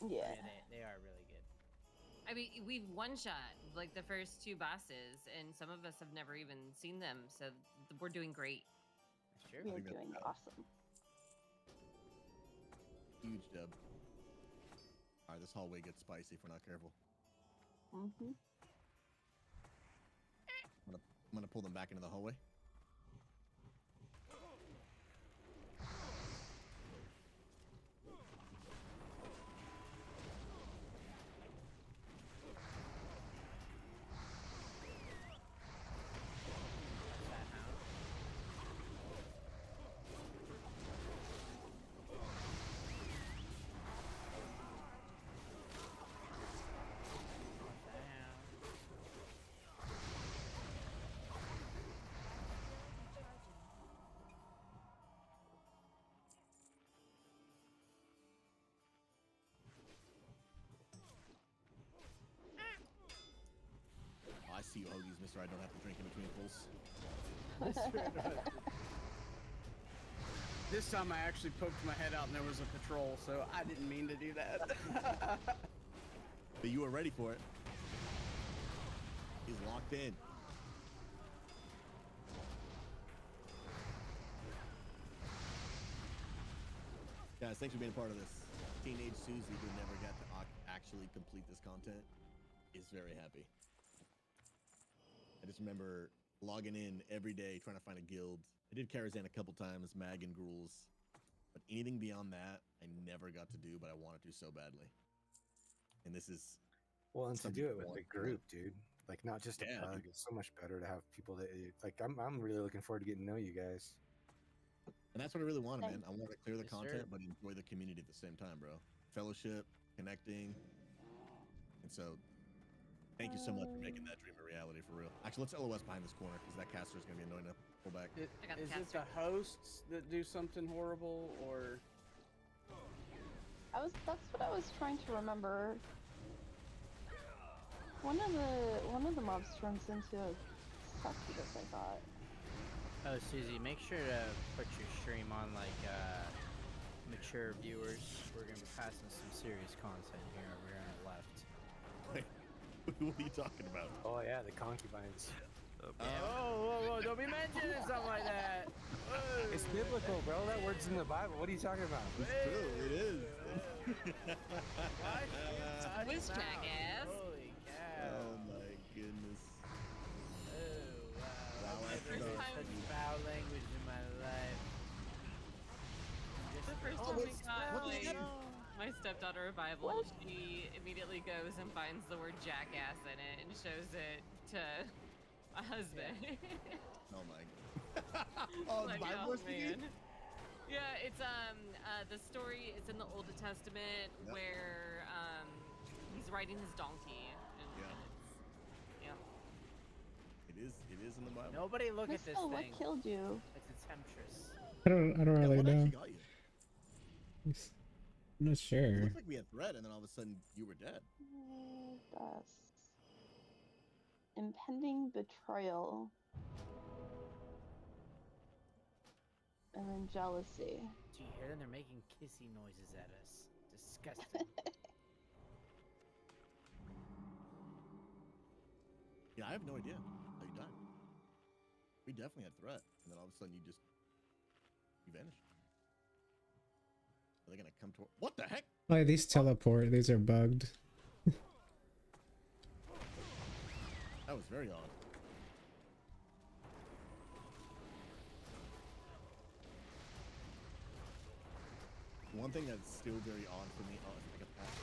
Yeah. They are really good. I mean, we've one-shot like the first 2 bosses, and some of us have never even seen them, so we're doing great. That's true. We're doing awesome. Huge dub. Alright, this hallway gets spicy if we're not careful. Mm-hmm. I'm gonna pull them back into the hallway. I see you, Hoagies, mister. I don't have to drink in between pulls. This time I actually poked my head out and there was a patrol, so I didn't mean to do that. But you were ready for it. He's locked in. Guys, thanks for being a part of this. Teenage Susie, who never got to actually complete this content, is very happy. I just remember logging in every day trying to find a guild. I did Karazhan a couple times, Mag and Gruels, but anything beyond that, I never got to do, but I wanted to so badly. And this is well, and to do it with a group, dude. Like not just a pug. Dude. It's so much better to have people that like. I'm really looking forward to getting to know you guys. And that's what I really wanted, man. I wanted to clear the content, but enjoy the community at the same time, bro. Fellowship, connecting. And so, thank you so much for making that dream a reality, for real. Actually, let's LOS behind this corner, because that caster is going to be annoying to pull back. Is it the hosts that do something horrible, or? That's what I was trying to remember. One of the mobs turns into a succubus, I thought. Oh, Susie, make sure to put your stream on like mature viewers. We're gonna be passing some serious content here over here on the left. Wait, what are you talking about? Oh yeah, the concubines. Whoa, don't be mentioning something like that. Whoa. It's biblical, bro. That word's in the Bible. What are you talking about? It's true. It is. Whiz jackass. Holy cow. Oh my goodness. Wow, I've never heard such foul language in my life. The first time we got like, my stepdaughter a Bible, she immediately goes and finds the word jackass in it and shows it to my husband. Oh my god. Like, Bible man. Yeah, it's the story is in the Old Testament where he's riding his donkey. And It is in the Bible. Nobody look at this Crystal, thing. what killed you? It's a temptress. I don't really what know. actually got you? I'm not It sure. looked like we had threat, and then all of a sudden you were dead. Thus. Impending betrayal. And then jealousy. Do you hear them? They're making kissy noises at us. Disgusting. Yeah, I have no idea how you died. We definitely had threat, and then all of a sudden you vanished. Are they gonna come toward? What the heck? Oh, yeah, these teleport. These are bugged. That was very odd. One thing that's still very odd for me, it's like a path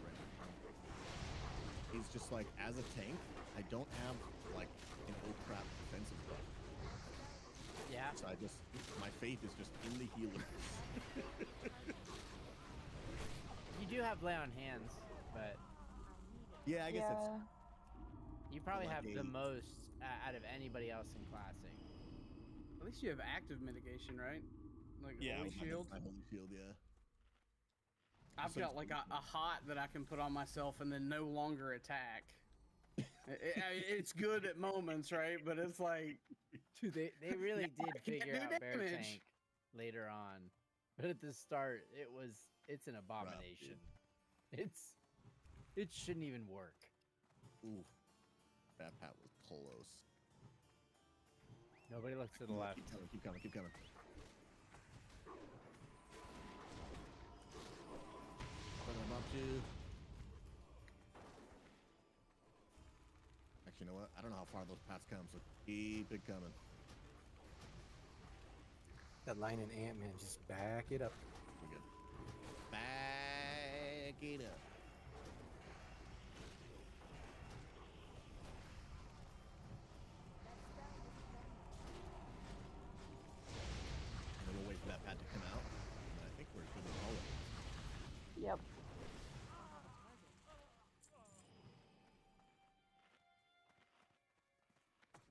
right now. Is just like, as a tank, I don't have like an oh crap defensive buff. Yeah. So my faith is just in the healers. You do have lay on hands, but yeah, I guess that's. You probably like have the most out of anybody else in Classic. At least you have active mitigation, right? Like Yeah, Holy Shield. my Holy Shield, yeah. I've got like a hot that I can put on myself and then no longer attack. It's good at moments, right? But it's like, dude, they really did I can't figure do out Bear damage. Tank later on, but at the start, it's an abomination. It shouldn't even work. Ooh, that Pat was polos. Nobody looks to the left. Keep coming, keep coming. I'm up to. Actually, you know what? I don't know how far those paths come, so keep it coming. That line in Ant-Man, just back it up. We're good. Back it up. And then we'll wait for that pad to come out. And I think we're good to call it. Yep.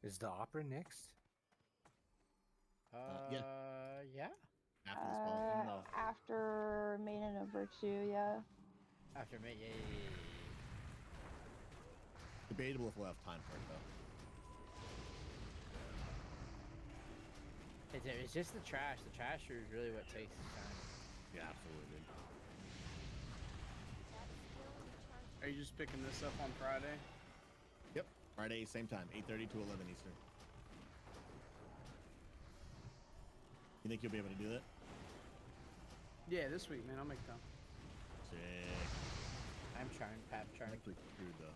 Is the opera next? Yeah. Yeah. After this ball. No. After Maiden of Virtue, yeah. After me, yeah. Debatable if we'll have time for it though. It's just the trash. The trasher is really what takes the time. Yeah, absolutely. Are you just picking this up on Friday? Yep, Friday, same time, 8:30 to 11 Eastern. You think you'll be able to do that? Yeah, this week, man. I'll make time. Sick. I'm trying, Pat. Trying. That's pretty crude though.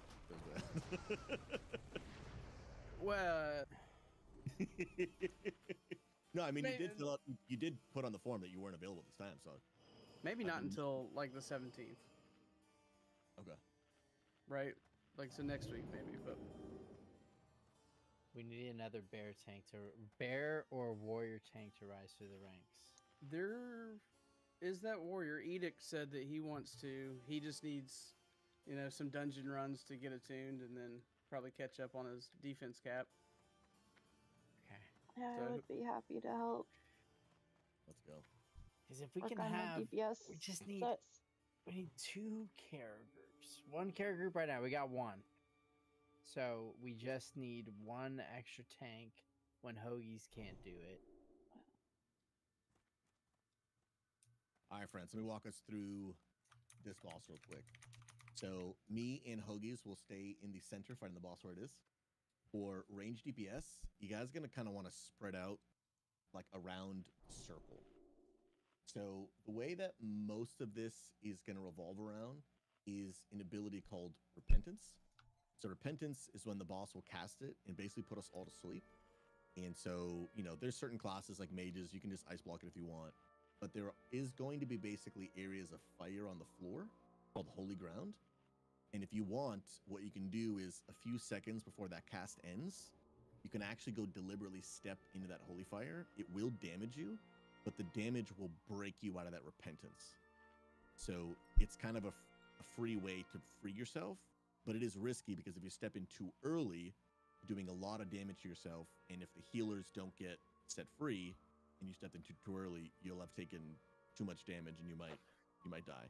Well. No, I mean Man. you did fill out. You did put on the form that you weren't available this time, so. Maybe not until like the 17th. Okay. Right? Like so next week maybe, but We need another bear or warrior tank to rise through the ranks. there is that warrior. Edict said that he wants to. He just needs, you know, some dungeon runs to get attuned and then probably catch up on his defense cap. Okay. Yeah, So- I would be happy to help. Let's go. Because if we Work can on my have, DPS we just need, sets. we need 2 care groups. 1 care group right now. We got 1. So we just need 1 extra tank when Hoagies can't do it. All right, friends, let me walk us through this boss real quick. So me and Hoagies will stay in the center fighting the boss where it is. For range DPS, you guys are going to kind of want to spread out like around the circle. So the way that most of this is going to revolve around is an ability called Repentance. So Repentance is when the boss will cast it and basically put us all to sleep. And so, you know, there's certain classes like mages, you can just ice block it if you want. But there is going to be basically areas of fire on the floor called holy ground. And if you want, what you can do is a few seconds before that cast ends, you can actually go deliberately step into that holy fire. It will damage you, but the damage will break you out of that repentance. So it's kind of a free way to free yourself, but it is risky because if you step in too early, you're doing a lot of damage to yourself. And if the healers don't get set free and you stepped in too early, you'll have taken too much damage and you might die.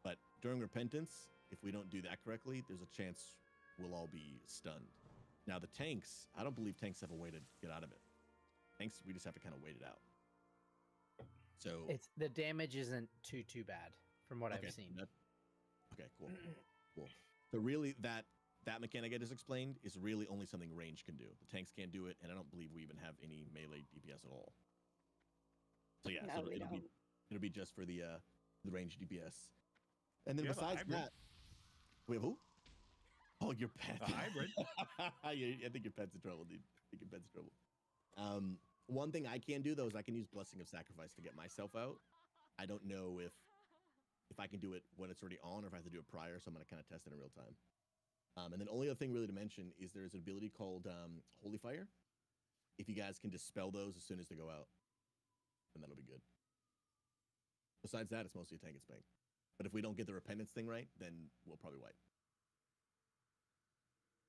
But during repentance, if we don't do that correctly, there's a chance we'll all be stunned. Now the tanks, I don't believe tanks have a way to get out of it. Tanks, we just have to kind of wait it out. So It's the damage isn't too bad from what I've seen. Okay, cool. Cool. So really that mechanic I just explained is really only something range can do. The tanks can't do it, and I don't believe we even have any melee DPS at all. So yeah, No, so we it'll be just for the range DPS. And then You have a besides hybrid. that, we have who? Oh, your pet. A hybrid. I think your pet's in trouble, dude. I think your pet's in trouble. One thing I can do though is I can use Blessing of Sacrifice to get myself out. I don't know if I can do it when it's already on or if I have to do it prior, so I'm gonna kind of test it in real time. And then only other thing really to mention is there's an ability called Holy Fire. If you guys can dispel those as soon as they go out, then that'll be good. Besides that, it's mostly a tank and spank. But if we don't get the repentance thing right, then we'll probably wipe.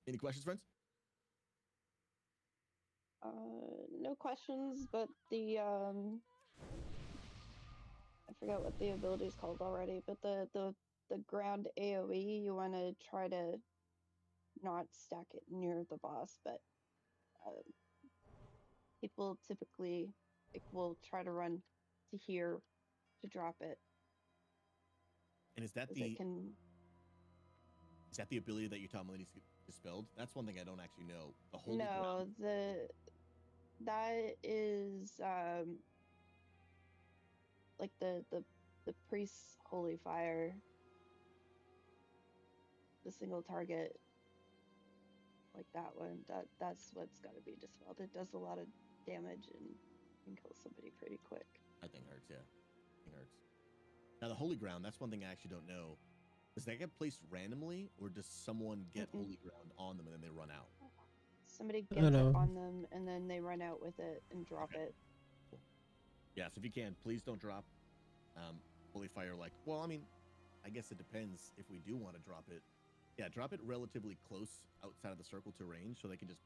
Any questions, friends? No questions, but the I forgot what the ability is called already, but the ground AoE, you want to try to not stack it near the boss, but people typically will try to run to here to drop it. And is that 'cause the it can is that the ability that you taught me needs to get dispelled? That's one thing I don't actually know. The holy no ground. that is like the priest's holy fire, the single target, like that one. That's what's got to be dispelled. It does a lot of damage and can kill somebody pretty quick. That thing hurts, yeah. That thing hurts. Now the holy ground, that's one thing I actually don't know. Does that get placed randomly, or does someone get holy ground on them and then they run out? Somebody I gets don't it know. on them and then they run out with it and drop it. Cool. Yeah, so if you can, please don't drop holy fire. Like, well, I mean, I guess it depends if we do want to drop it. Yeah, drop it relatively close outside of the circle to range so they can just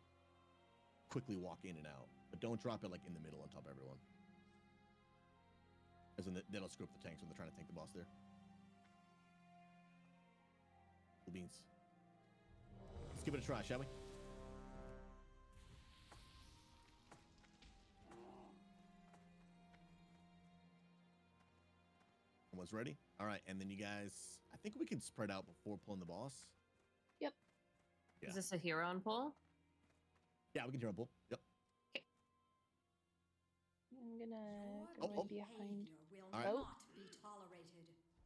quickly walk in and out. But don't drop it like in the middle on top of everyone. As in, that'll screw up the tanks when they're trying to tank the boss there. The beans. Let's give it a try, shall we? And everyone's ready. All right, and then you guys, I think we can spread out before pulling the boss. Yep. Yeah. Is this a hero on pull? Yeah, we can hero pull. Yep. I'm gonna go in behind. All right.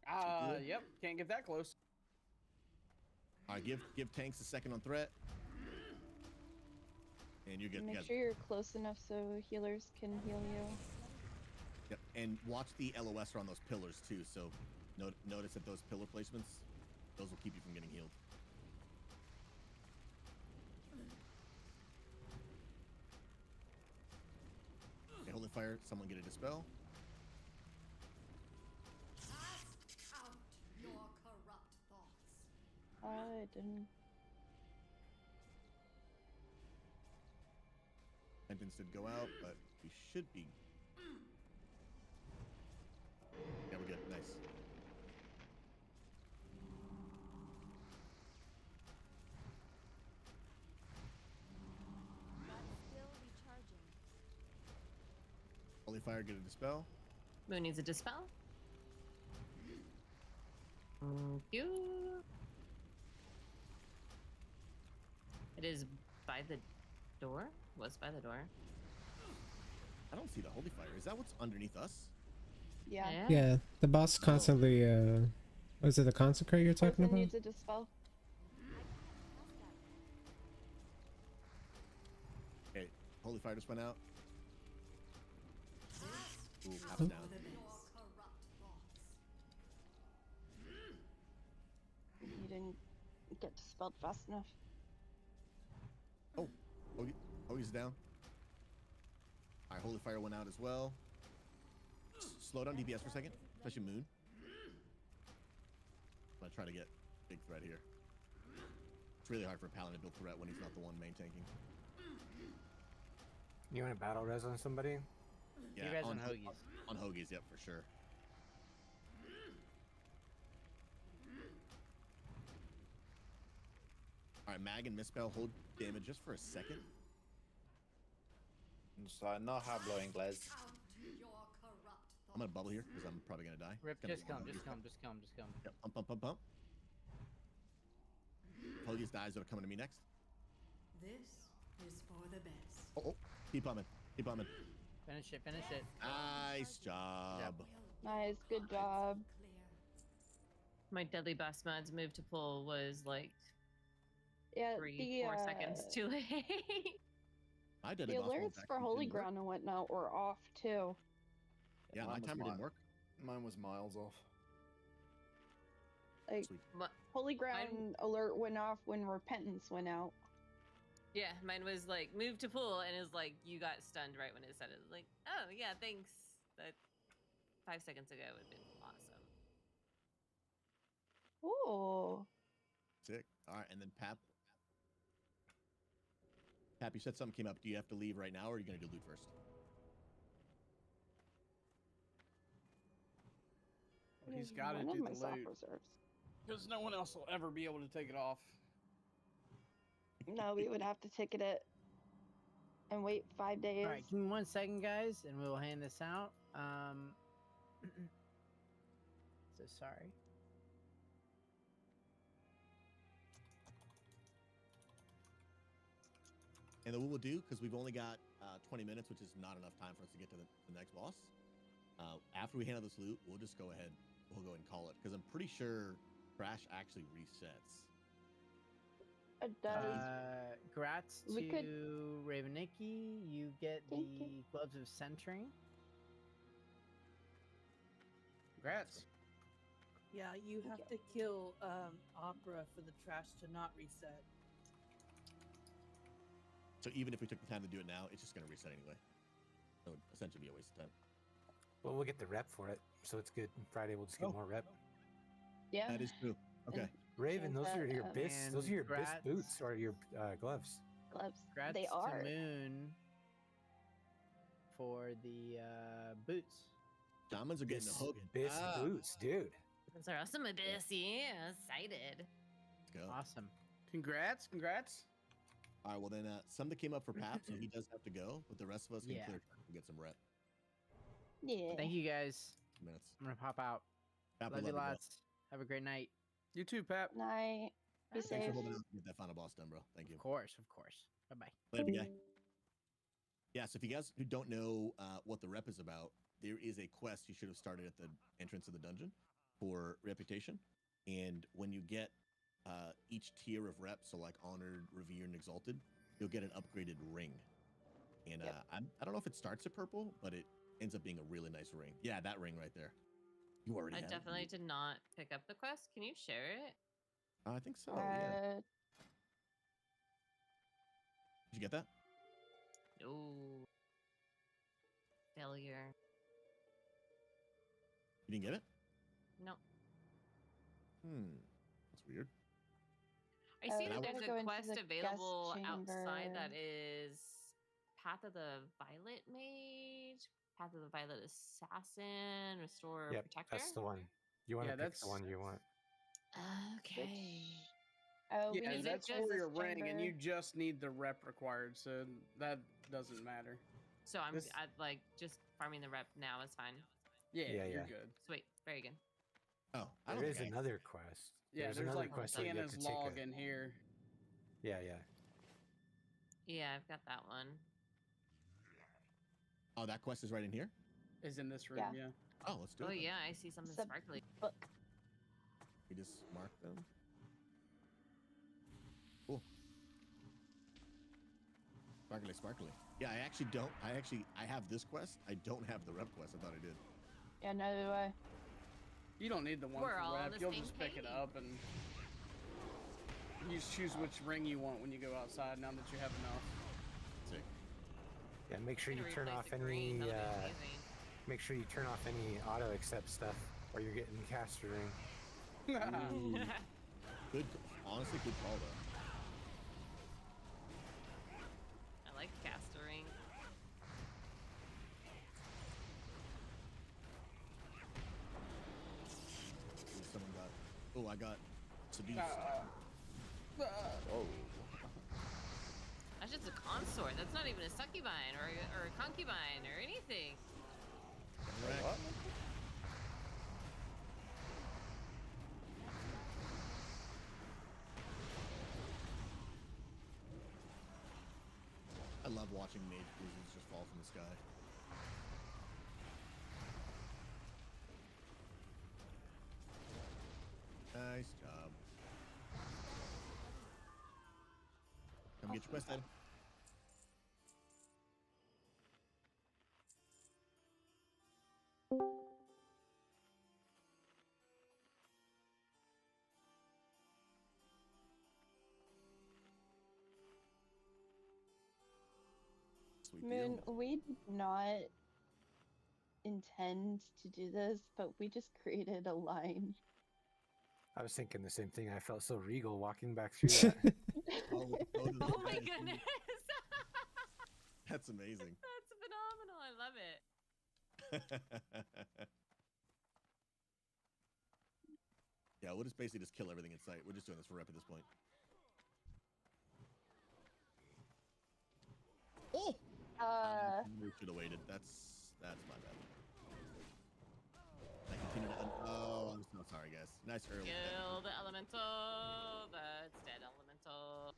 Oh. Yep. Can't get that close. All right, give tanks a second on threat. And you're good. Make sure you're close enough so healers can heal you. Yep, and watch the LOS around those pillars too. So notice that those pillar placements, those will keep you from getting healed. Okay, holy fire, someone get a dispel. I didn't. Sentence did go out, but we should be. Yeah, we're good. Nice. Still recharging. Holy fire, get a dispel. Moon needs a dispel. Thank you. It is by the door? Was by the door. I don't see the holy fire. Is that what's underneath us? Yeah. Yeah, the boss constantly. Was it the consecrate you're talking Person about? needs a dispel. Okay, holy fire just went out. Ooh, half down. You didn't get dispelled fast enough. Oh, Hoagie's down. All right, holy fire went out as well. Slow down DPS for a second, especially Moon. I'm gonna try to get big threat here. It's really hard for a paladin to build threat when he's not the one main tanking. You want to battle res on somebody? Yeah, res on Hoagies. On Hoagies, yep, for sure. All right, Mag and Misspell hold damage just for a second. So no hablo inglés. I'm gonna bubble here because I'm probably gonna die. Rip, Gonna just come. Yep, pump. Hoagie's dies that are coming to me next. This is for the best. Oh, keep pumping. Finish it. Nice job. Nice, good job. My deadly boss mod's move to pull was like Yeah, 3-4 seconds too late. I did the alerts for Holy Ground and whatnot were off too. Yeah, my timer didn't work. Mine was miles off. Like Sweet. Holy Ground alert went off when Repentance went out. Yeah, mine was like move to pull, and it was like you got stunned right when it said it. Like, oh yeah, thanks. That 5 seconds ago would have been awesome. Ooh. Sick. All right, and then Pap. Pap, you said something came up. Do you have to leave right now, or are you gonna do loot first? He's got to One of do my the soft loot reserves. because no one else will ever be able to take it off. No, we would have to ticket it and wait 5 days. All right, give me 1 second, guys, and we'll hand this out. So sorry. And then what we'll do, because we've only got 20 minutes, which is not enough time for us to get to the next boss. After we handle this loot, we'll just go ahead. We'll go ahead and call it, because I'm pretty sure Crash actually resets. It does. Grats to Ravenicki. You get the Gloves of Centering. Congrats. Yeah, you have to kill Opera for the trash to not reset. So even if we took the time to do it now, it's just going to reset anyway. So it would essentially be a waste of time. Well, we'll get the rep for it, so it's good. Friday we'll just get more rep. Yeah. That is true. Okay. Raven, those are your bis. And Those are your bis grats. boots or your gloves. Gloves. Grats They are. to Moon for the boots. Shamans are getting Bis- a hook. bis boots, dude. Those are awesome, Abyss. Yeah, excited. Let's go. Awesome. Congrats. All right, well then, some that came up for Pap, so he does have to go, but the rest of us can Yeah. clear and get some rep. Yeah. Thank you, guys. Minutes. I'm gonna pop out. Papa, Love you bro. lots. Have a great night. You too, Pap. Night. Be Thanks safe. for holding out to get that final boss done, bro. Thank you. Of course, of course. Bye bye. Later, guy. Yeah, so if you guys who don't know what the rep is about, there is a quest you should have started at the entrance of the dungeon for reputation. And when you get each tier of rep, so like honored, revered, and exalted, you'll get an upgraded ring. And I don't know if it starts at purple, but it ends up being a really nice ring. Yeah, that ring right there. You already I have definitely it. did not pick up the quest. Can you share it? I think so, yeah. Did you get that? No. Failure. You didn't get it? No. That's weird. I see you that gotta there's go a into quest the available guest outside that chamber. is Path of the Violet Mage, Path of the Violet Assassin, Restore Yep, Protector. that's the one. You want Yeah, to pick that's- the one you want. Okay. Oh, we yeah, need that's to for this your ring, and chamber. you just need the rep required, so that doesn't matter. So I'm This- like just farming the rep now is fine. Yeah, Yeah, you're yeah. good. Sweet, very good. Oh, There is another quest. Yeah, there's another like quest that you have Tana's to take log a- in here. Yeah, yeah. Yeah, I've got that one. Oh, that quest is right in here? Is in this room, yeah. Oh, let's do Oh it. then. yeah, I see something Sub- sparkly. We just mark them. Cool. Sparkly, sparkly. Yeah, I have this quest. I don't have the rep quest. I thought I did. Yeah, neither do I. You don't need the one We're for all on rep. the You'll same just pick it page. up and you just choose which ring you want when you go outside. Now that you have enough. Sick. Yeah, make sure you Gonna turn replace off the green, any. that'll be amazing. Make sure you turn off any auto accept stuff, or you're getting caster ring. Ooh. Good. Honestly, good call though. I like castering. Someone got. Oh, I got seduced. Oh. That's just a consort. That's not even a succubine or a concubine or anything. What? I love watching mage cruisers just fall from the sky. Nice job. Come get your quest item. Sweet Moon, deal. we did not intend to do this, but we just created a line. I was thinking the same thing. I felt so regal walking back through that. Oh my goodness. That's amazing. That's phenomenal. I love it. Yeah, we'll just basically just kill everything in sight. We're just doing this for rep at this point. Oh! We should have waited. That's my bad. I continue to. Oh, I'm so sorry, guys. Nice early. Kill the elemental. That's dead elemental.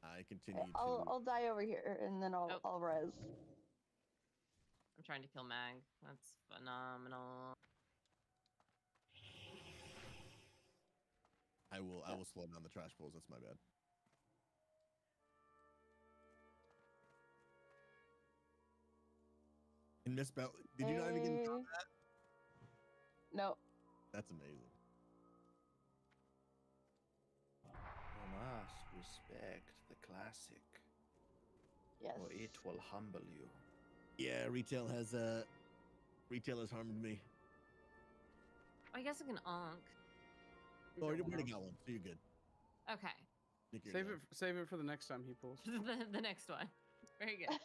I continue to. I'll die over here and then I'll res. I'm trying to kill Mag. That's phenomenal. I will slow down the trash pulls. That's my bad. And Miss Bell, did you not even get in combat? No. That's amazing. You must respect the classic. Yes. Or it will humble you. Yeah, retail has harmed me. I guess I can onk. Oh, you already got one, so you're good. Okay. Nick, you're Save good. save it for the next time he pulls. the next one. Very good.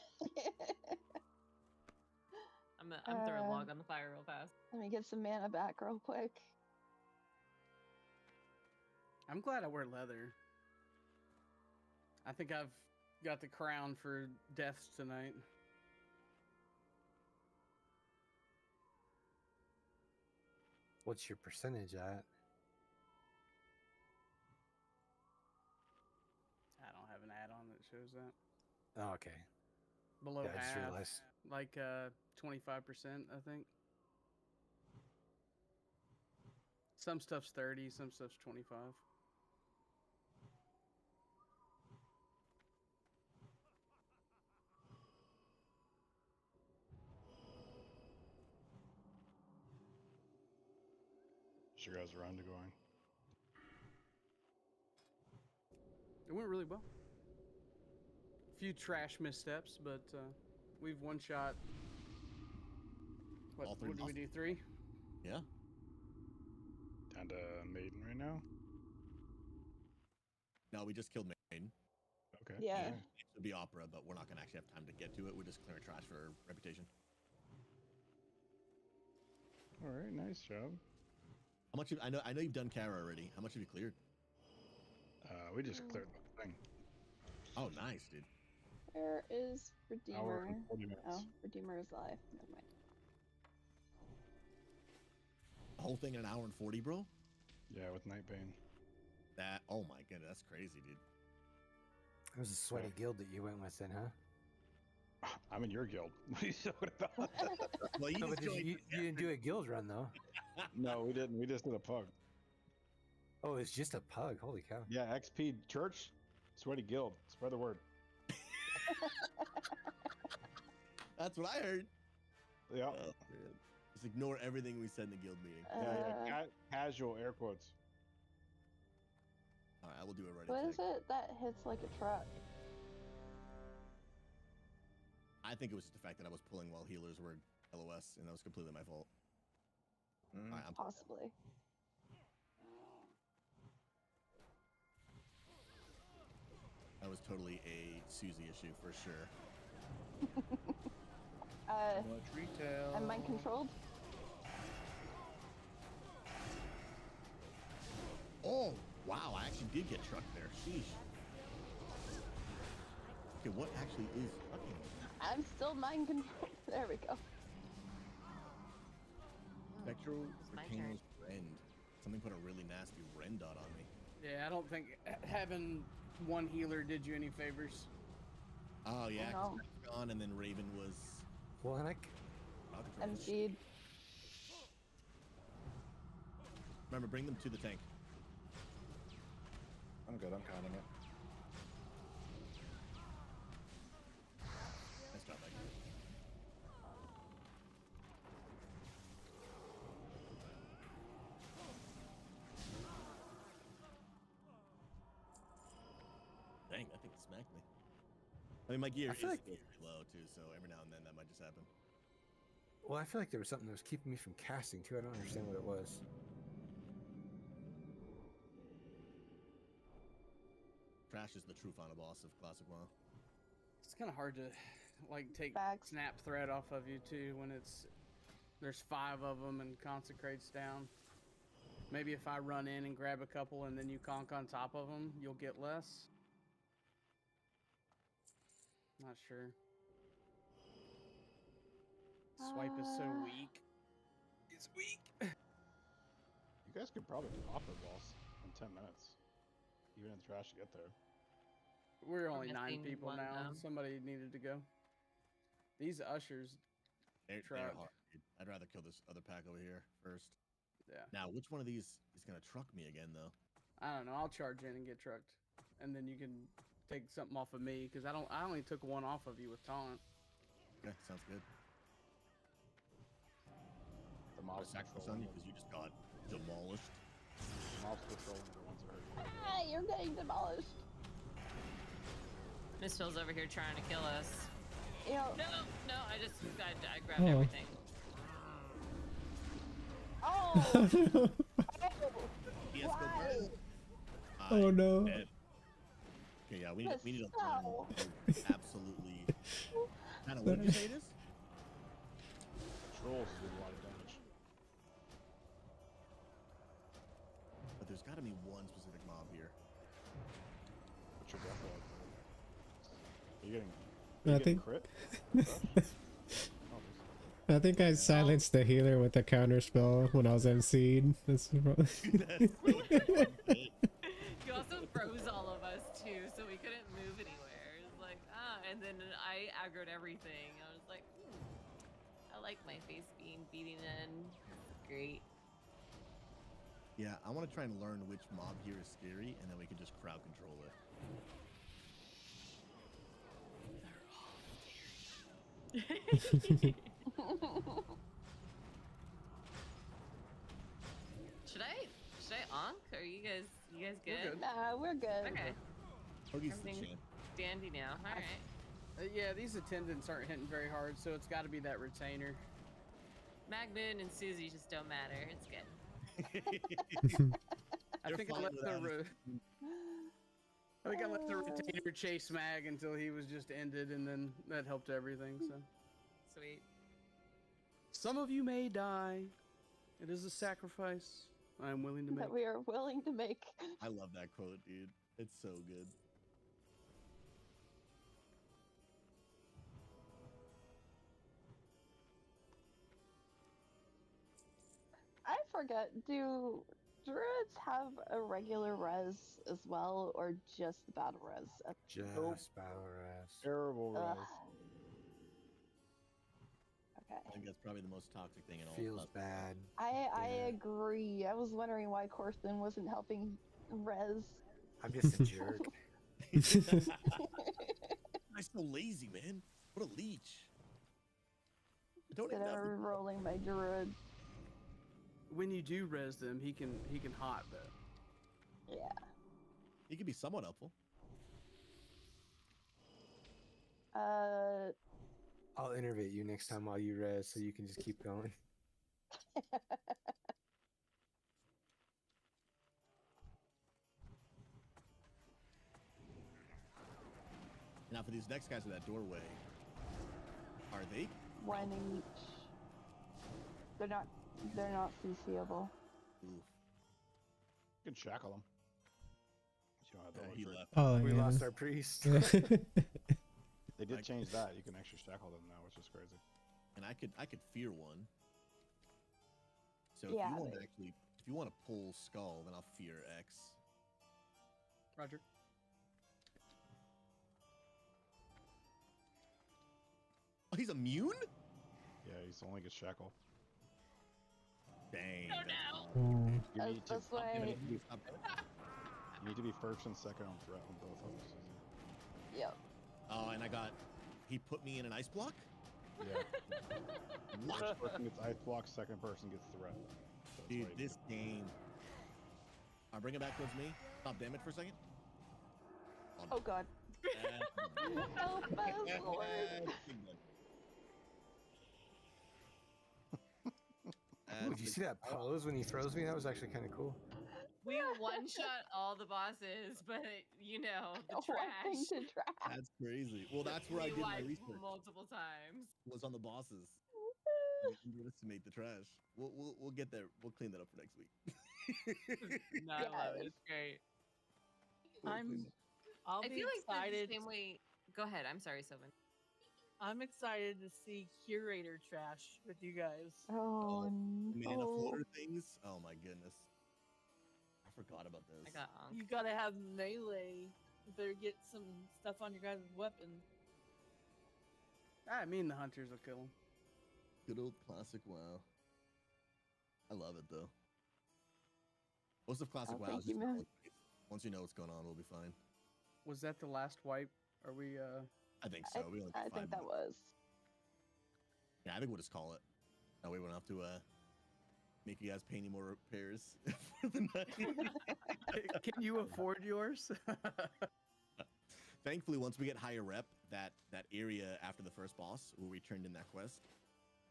I'm throwing a log on the fire real fast. Let me get some mana back real quick. I'm glad I wear leather. I think I've got the crown for deaths tonight. What's your percentage at? I don't have an add-on that shows that. Oh, okay. Below Yeah, I just half, realized. like 25%, I think. Some stuff's 30, some stuff's 25. How's your guys' round going? It went really well. A few trash missteps, but we've one shot. What, All three what do we bosses? do? 3? Yeah. Down to Maiden right now. No, we just killed Maiden. Okay. Yeah. nice. It should be Opera, but we're not gonna actually have time to get to it. We're just clearing trash for reputation. All right, nice job. How much? I know you've done Kara already. How much have you cleared? We just cleared the whole thing. Oh, nice, dude. Where is Hour Redeemer? and 40 minutes. Oh, Redeemer is live. Never mind. The whole thing in an hour and 40, bro. Yeah, with Nightbane. That. Oh my goodness, that's crazy, dude. It was a sweaty guild that you went with, then, huh? I'm in your guild. What are you talking about? Well, you No, just but you didn't do a guild run, though. No, we didn't. We just did a pug. Oh, it's just a pug. Holy cow. Yeah, XP Church, Sweaty Guild. Spread the word. That's what I heard. Yeah. Oh, man. Just ignore everything we said in the guild meeting. Yeah. Casual air quotes. All right, I will do it right. What is it that hits like a truck? I think it was just the fact that I was pulling while healers were LOS, and that was completely my fault. All right, Possibly. that was totally a Susie issue for sure. Much retail. I'm mind controlled. Oh, wow, I actually did get trucked there. Sheesh. Okay, what actually is trucking? I'm still mind controlled. There we go. Spectral my Volcano's Rend. Something put a really nasty Rend dot on me. Yeah, I don't think having one healer did you any favors. Oh, yeah, Oh, 'cause Matt's gone, and then Raven was... Flanic? MC'd. Remember, bring them to the tank. I'm good. I'm counting it. Nice job, Mike. Dang, that thing smacked me. I mean, my gear is feel like- still pretty low, too, so every now and then that might just happen. Well, I feel like there was something that was keeping me from casting, too. I don't understand what it was. Trash is the true final boss of Classic WoW. It's kind of hard to like take snap thread off of you too when there's 5 of them and consecrates down. Maybe if I run in and grab a couple and then you conk on top of them, you'll get less. Not sure. Swipe is so weak. It's weak. You guys could probably do Opera Boss in 10 minutes. Even in trash to get there. We're only 9 missing people one, now. Somebody needed to go. These ushers. They're truck. hard, dude. I'd rather kill this other pack over here first. Yeah. Now, which one of these is going to truck me again, though? I don't know. I'll charge in and get trucked, and then you can take something off of me because I only took one off of you with taunt. Okay, sounds good. The I'm mob's gonna sacrifice on controlling you because you just got demolished. The mob's controlling the ones that are here. Ah, you're getting demolished. Miss Phil's over here trying to kill us. Ew. No, I grabbed Oh. everything. Oh! Yes, Why? Oh, no. Okay, yeah, we need a plan. No. Absolutely. Kind of, what did you say it is? Trolls do a lot of damage. But there's got to be one specific mob here. But you're definitely. Are you getting? No, Are I you getting think- crit? I think I silenced the healer with the counter spell when I was MC'd. That's probably... You also froze all of us too, so we couldn't move anywhere. It was like, and then I aggroed everything. I was like, I like my face being beaten in. Great. Yeah, I want to try and learn which mob here is scary, and then we can just crowd control it. Should I onk? Are you guys good? Nah, we're good. Okay. Hoagie's the Everything's champ. dandy now. All right. Yeah, these attendants aren't hitting very hard, so it's got to be that retainer. Magmoon and Susie just don't matter. It's good. I think I let the retainer chase Mag until he was just ended, and then that helped everything. So Sweet. some of you may die. It is a sacrifice I am willing to make. That we are willing to make. I love that quote, dude. It's so good. I forget, do druids have a regular res as well, or just the battle res? Just battle res. Terrible res. Okay. I think that's probably the most toxic thing in all. Feels bad. I agree. I was wondering why Corson wasn't helping res. I'm just a jerk. I'm so lazy, man. What a leech. Don't Instead of rolling my druid. When you do res them, he can hot though. Yeah. He can be somewhat helpful. I'll innervate you next time while you res, so you can just keep going. Now for these next guys in that doorway, are they? One each. They're not CCable. Oof. You can shackle them. You don't have to he look left. Oh, We yeah. lost our priest. They did change that. You can actually shackle them now, which is crazy. And I could fear one. So Yeah, if you want to if you want to pull skull, then I'll fear X. Roger. Oh, he's immune? Yeah, he's only gets shackle. Dang. Mm. You need to, That's why. you need to be first and second on threat on both of them. Yep. Oh, and he put me in an ice block? Yeah. First person gets ice block, second person gets threat. That's Dude, why you this game. I'll bring it back towards me. Stop damage for a second. Oh god. Help us, Lord. Ooh, did you see that pose when he throws me? That was actually kind of cool. We one-shot all the bosses, but you know, the One thing trash. to trash. That's crazy. Well, that's where I We did my wiped research. multiple times. Was on the bosses. We underestimate the trash. We'll get there. We'll clean that up for next week. No, I love it. It's great. I'll I be feel like excited. they're the same way. Go ahead. I'm sorry, Sylvan. I'm excited to see curator trash with you guys. Oh, Mana no. floater things. Oh my goodness. I forgot about this. I got on. You gotta have melee. You better get some stuff on your guys' weapon. I mean, the hunters will kill him. Good old classic WoW. I love it though. Most of classic Oh, WoW thank is just you, man. knowledge base. Once you know what's going on, we'll be fine. Was that the last wipe? Are we? I think so. We only I got 5 think that minutes. was. Yeah, I think we'll just call it. That way we don't have to make you guys pay any more repairs for the night. Can you afford yours? Thankfully, once we get higher rep, that area after the first boss where we turned in that quest,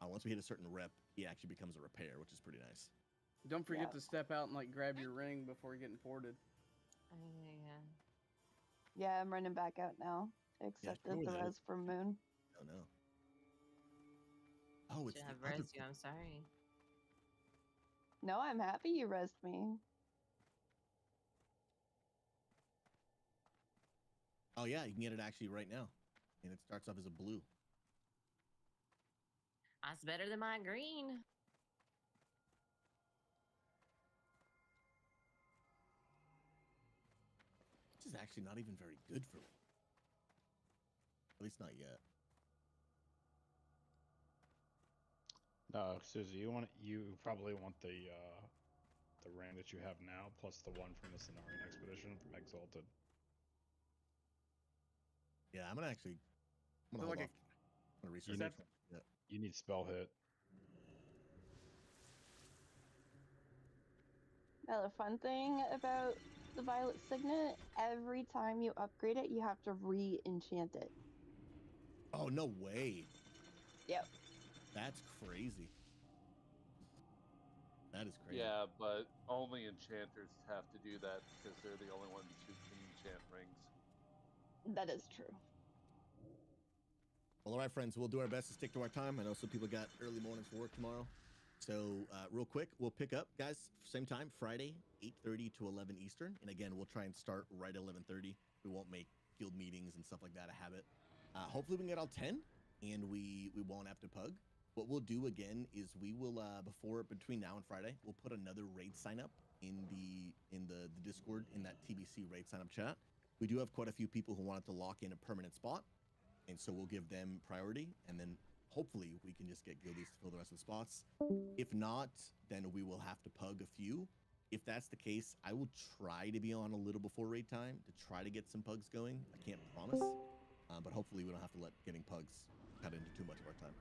once we hit a certain rep, he actually becomes a repair, which is pretty nice. Don't forget Yeah. to step out and like grab your ring before getting ported. Yeah. Yeah, I'm running back out now. Accepted sure, the that- res from Moon. Oh no. Oh, it's Should the have other res you. I'm sorry. No, I'm happy you resed me. Oh yeah, you can get it actually right now, and it starts off as a blue. That's better than my green. This is actually not even very good for me. At least not yet. No, Susie, you probably want the ring that you have now plus the one from the Cenarian expedition from Exalted. Yeah, I'm gonna actually. I'm gonna So hold like off. I'm gonna research You need, it. Yeah. you need spell hit. Now, the fun thing about the Violet Signet, every time you upgrade it, you have to re-enchant it. Oh, no way. Yep. That's crazy. That is crazy. Yeah, but only enchanters have to do that because they're the only ones who can enchant rings. That is true. Well, all right, friends, we'll do our best to stick to our time. I know some people got early mornings for work tomorrow. So real quick, we'll pick up, guys, same time, Friday, 8:30 to 11 Eastern. And again, we'll try and start right at 11:30. We won't make guild meetings and stuff like that a habit. Hopefully we can get all 10 and we won't have to pug. What we'll do again is we will, between now and Friday, we'll put another raid sign up in the Discord, in that TBC raid sign up chat. We do have quite a few people who wanted to lock in a permanent spot. And so we'll give them priority, and then hopefully we can just get guildies to fill the rest of the spots. If not, then we will have to pug a few. If that's the case, I will try to be on a little before raid time to try to get some pugs going. I can't promise, but hopefully we don't have to let getting pugs cut into too much of our time.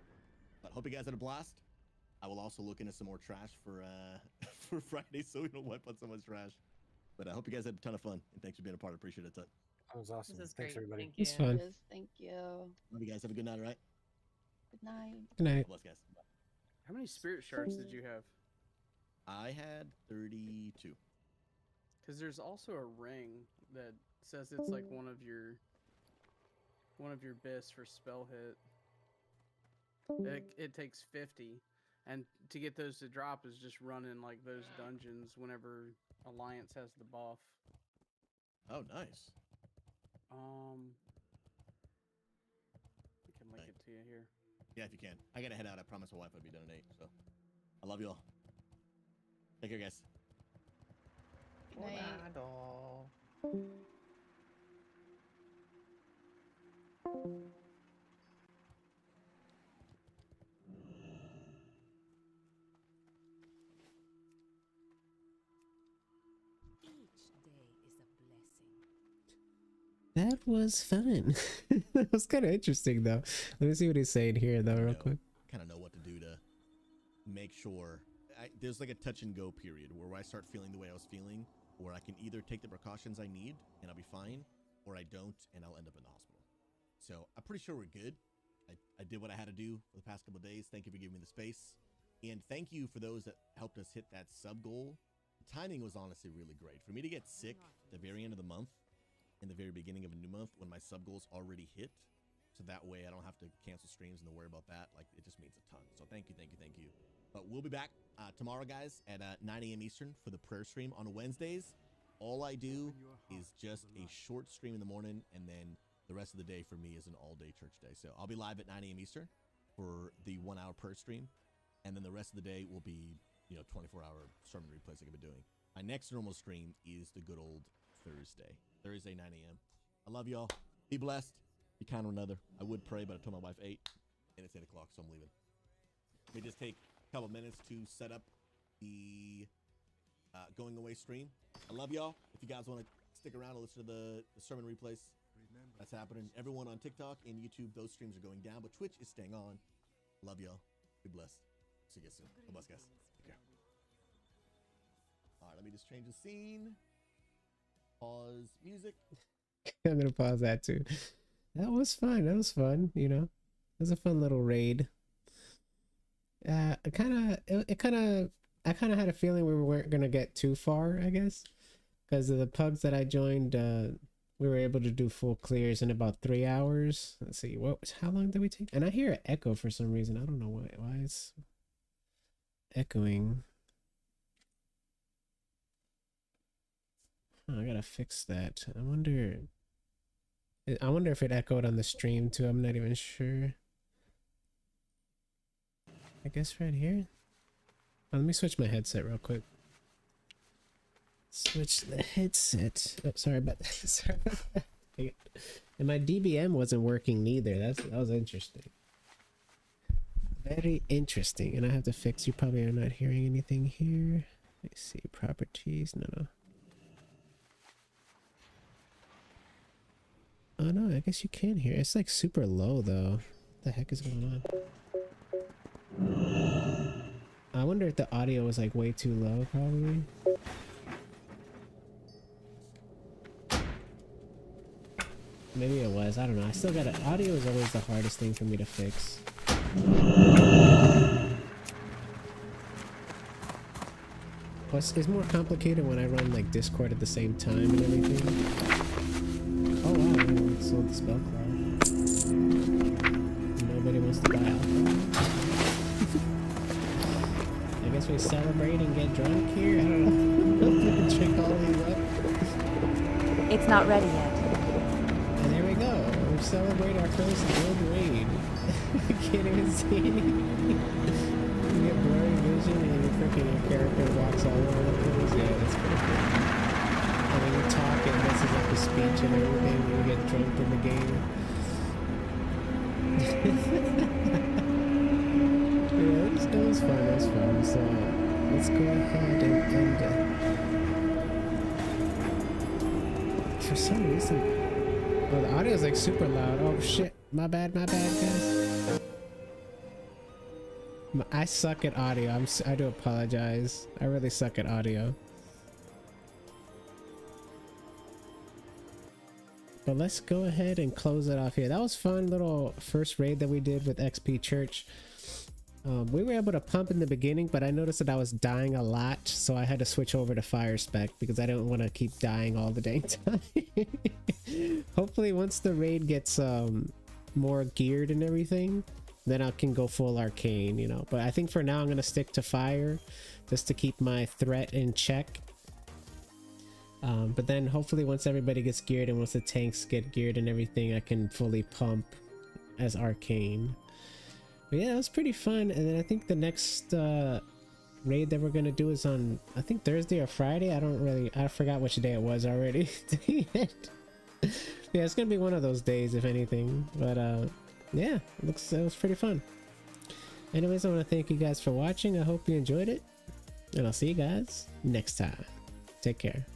But hope you guys had a blast. I will also look into some more trash for for Friday, so we don't wipe out so much trash. But I hope you guys had a ton of fun, and thanks for being a part. I appreciate it. That was awesome. This is Thanks, great. everybody. Thank you. It's fun. Yes, thank you. Love you guys. Have a good night, all right? Good night. Good night. Bless, guys. Bye. How many spirit shards did you have? I had 32. Because there's also a ring that says it's like one of your best for spell hit. It takes 50, and to get those to drop is just running like those dungeons whenever Alliance has the buff. Oh, nice. I can link it to you here. Yeah, if you can. I gotta head out. I promise my wife I'd be done at 8. So I love you all. Take care, guys. Good night. Each day is a blessing. That was fun. That was kind of interesting, though. Let me see what he's saying here, though, real quick. Kind of know what to do to make sure. There's like a touch and go period where I start feeling the way I was feeling, where I can either take the precautions I need and I'll be fine, or I don't and I'll end up in the hospital. So I'm pretty sure we're good. I did what I had to do for the past couple of days. Thank you for giving me the space. And thank you for those that helped us hit that sub goal. The timing was honestly really great. For me to get sick at the very end of the month, in the very beginning of a new month, when my sub goal's already hit, so that way I don't have to cancel streams and worry about that. Like, it just means a ton. So thank you, thank you, thank you. But we'll be back tomorrow, guys, at 9 a.m. Eastern for the prayer stream on Wednesdays. All I do is just a short stream in the morning, and then the rest of the day for me is an all-day church day. So I'll be live at 9 a.m. Eastern for the 1-hour prayer stream, and then the rest of the day will be, 24-hour sermon replays like I've been doing. My next normal stream is the good old Thursday 9 a.m. I love y'all. Be blessed. Be kind to one another. I would pray, but I told my wife 8, and it's 8 o'clock, so I'm leaving. Let me just take a couple minutes to set up the going away stream. I love y'all. If you guys want to stick around and listen to the sermon replays, that's happening. Everyone on TikTok and YouTube, those streams are going down, but Twitch is staying on. Love y'all. Be blessed. See you guys soon. God bless, guys. Take care. All right, let me just change the scene. Pause music. I'm gonna pause that too. That was fun. That was fun. It was a fun little raid. I kind of had a feeling we weren't gonna get too far, I guess, because of the pugs that I joined. We were able to do full clears in about 3 hours. Let's see, how long did we take? And I hear an echo for some reason. I don't know why it's echoing. I gotta fix that. I wonder if it echoed on the stream too. I'm not even sure. I guess right here. Oh, let me switch my headset real quick. Switch the headset. Oh, sorry about that. Sorry about that. And my DBM wasn't working neither. That was interesting. Very interesting. And I have to fix. You probably are not hearing anything here. Let's see. Properties. No. Oh no, I guess you can hear. It's like super low though. What the heck is going on? I wonder if the audio was like way too low, probably. Maybe it was. I don't know. I still got it. Audio is always the hardest thing for me to fix. Plus, it's more complicated when I run like Discord at the same time and everything. Oh wow, I sold the spell cloud. Nobody wants to buy alcohol. I guess we celebrate and get drunk here. I don't know. Drink all these up. It's not ready yet. And there we go. We celebrate our first guild raid. Can't even see anything. You get blurry vision and your character walks all over the place. Yeah, that's pretty cool. And then you talk and messes up the speech and everything when you get drunk in the game. Yeah, that was fun. That was fun. So let's go ahead and end it. For some reason. Oh, the audio is like super loud. Oh shit. My bad, guys. I suck at audio. I do apologize. I really suck at audio. But let's go ahead and close it off here. That was fun little first raid that we did with XP Church. We were able to pump in the beginning, but I noticed that I was dying a lot, so I had to switch over to Fire Spec because I didn't want to keep dying all the dang time. Hopefully once the raid gets more geared and everything, then I can go full arcane, you know. But I think for now I'm gonna stick to fire just to keep my threat in check. But then hopefully once everybody gets geared and once the tanks get geared and everything, I can fully pump as arcane. But yeah, it was pretty fun. And then I think the next raid that we're gonna do is on, I think Thursday or Friday. I forgot which day it was already. Yeah, it's gonna be one of those days if anything. But yeah, it was pretty fun. Anyways, I want to thank you guys for watching. I hope you enjoyed it, and I'll see you guys next time. Take care.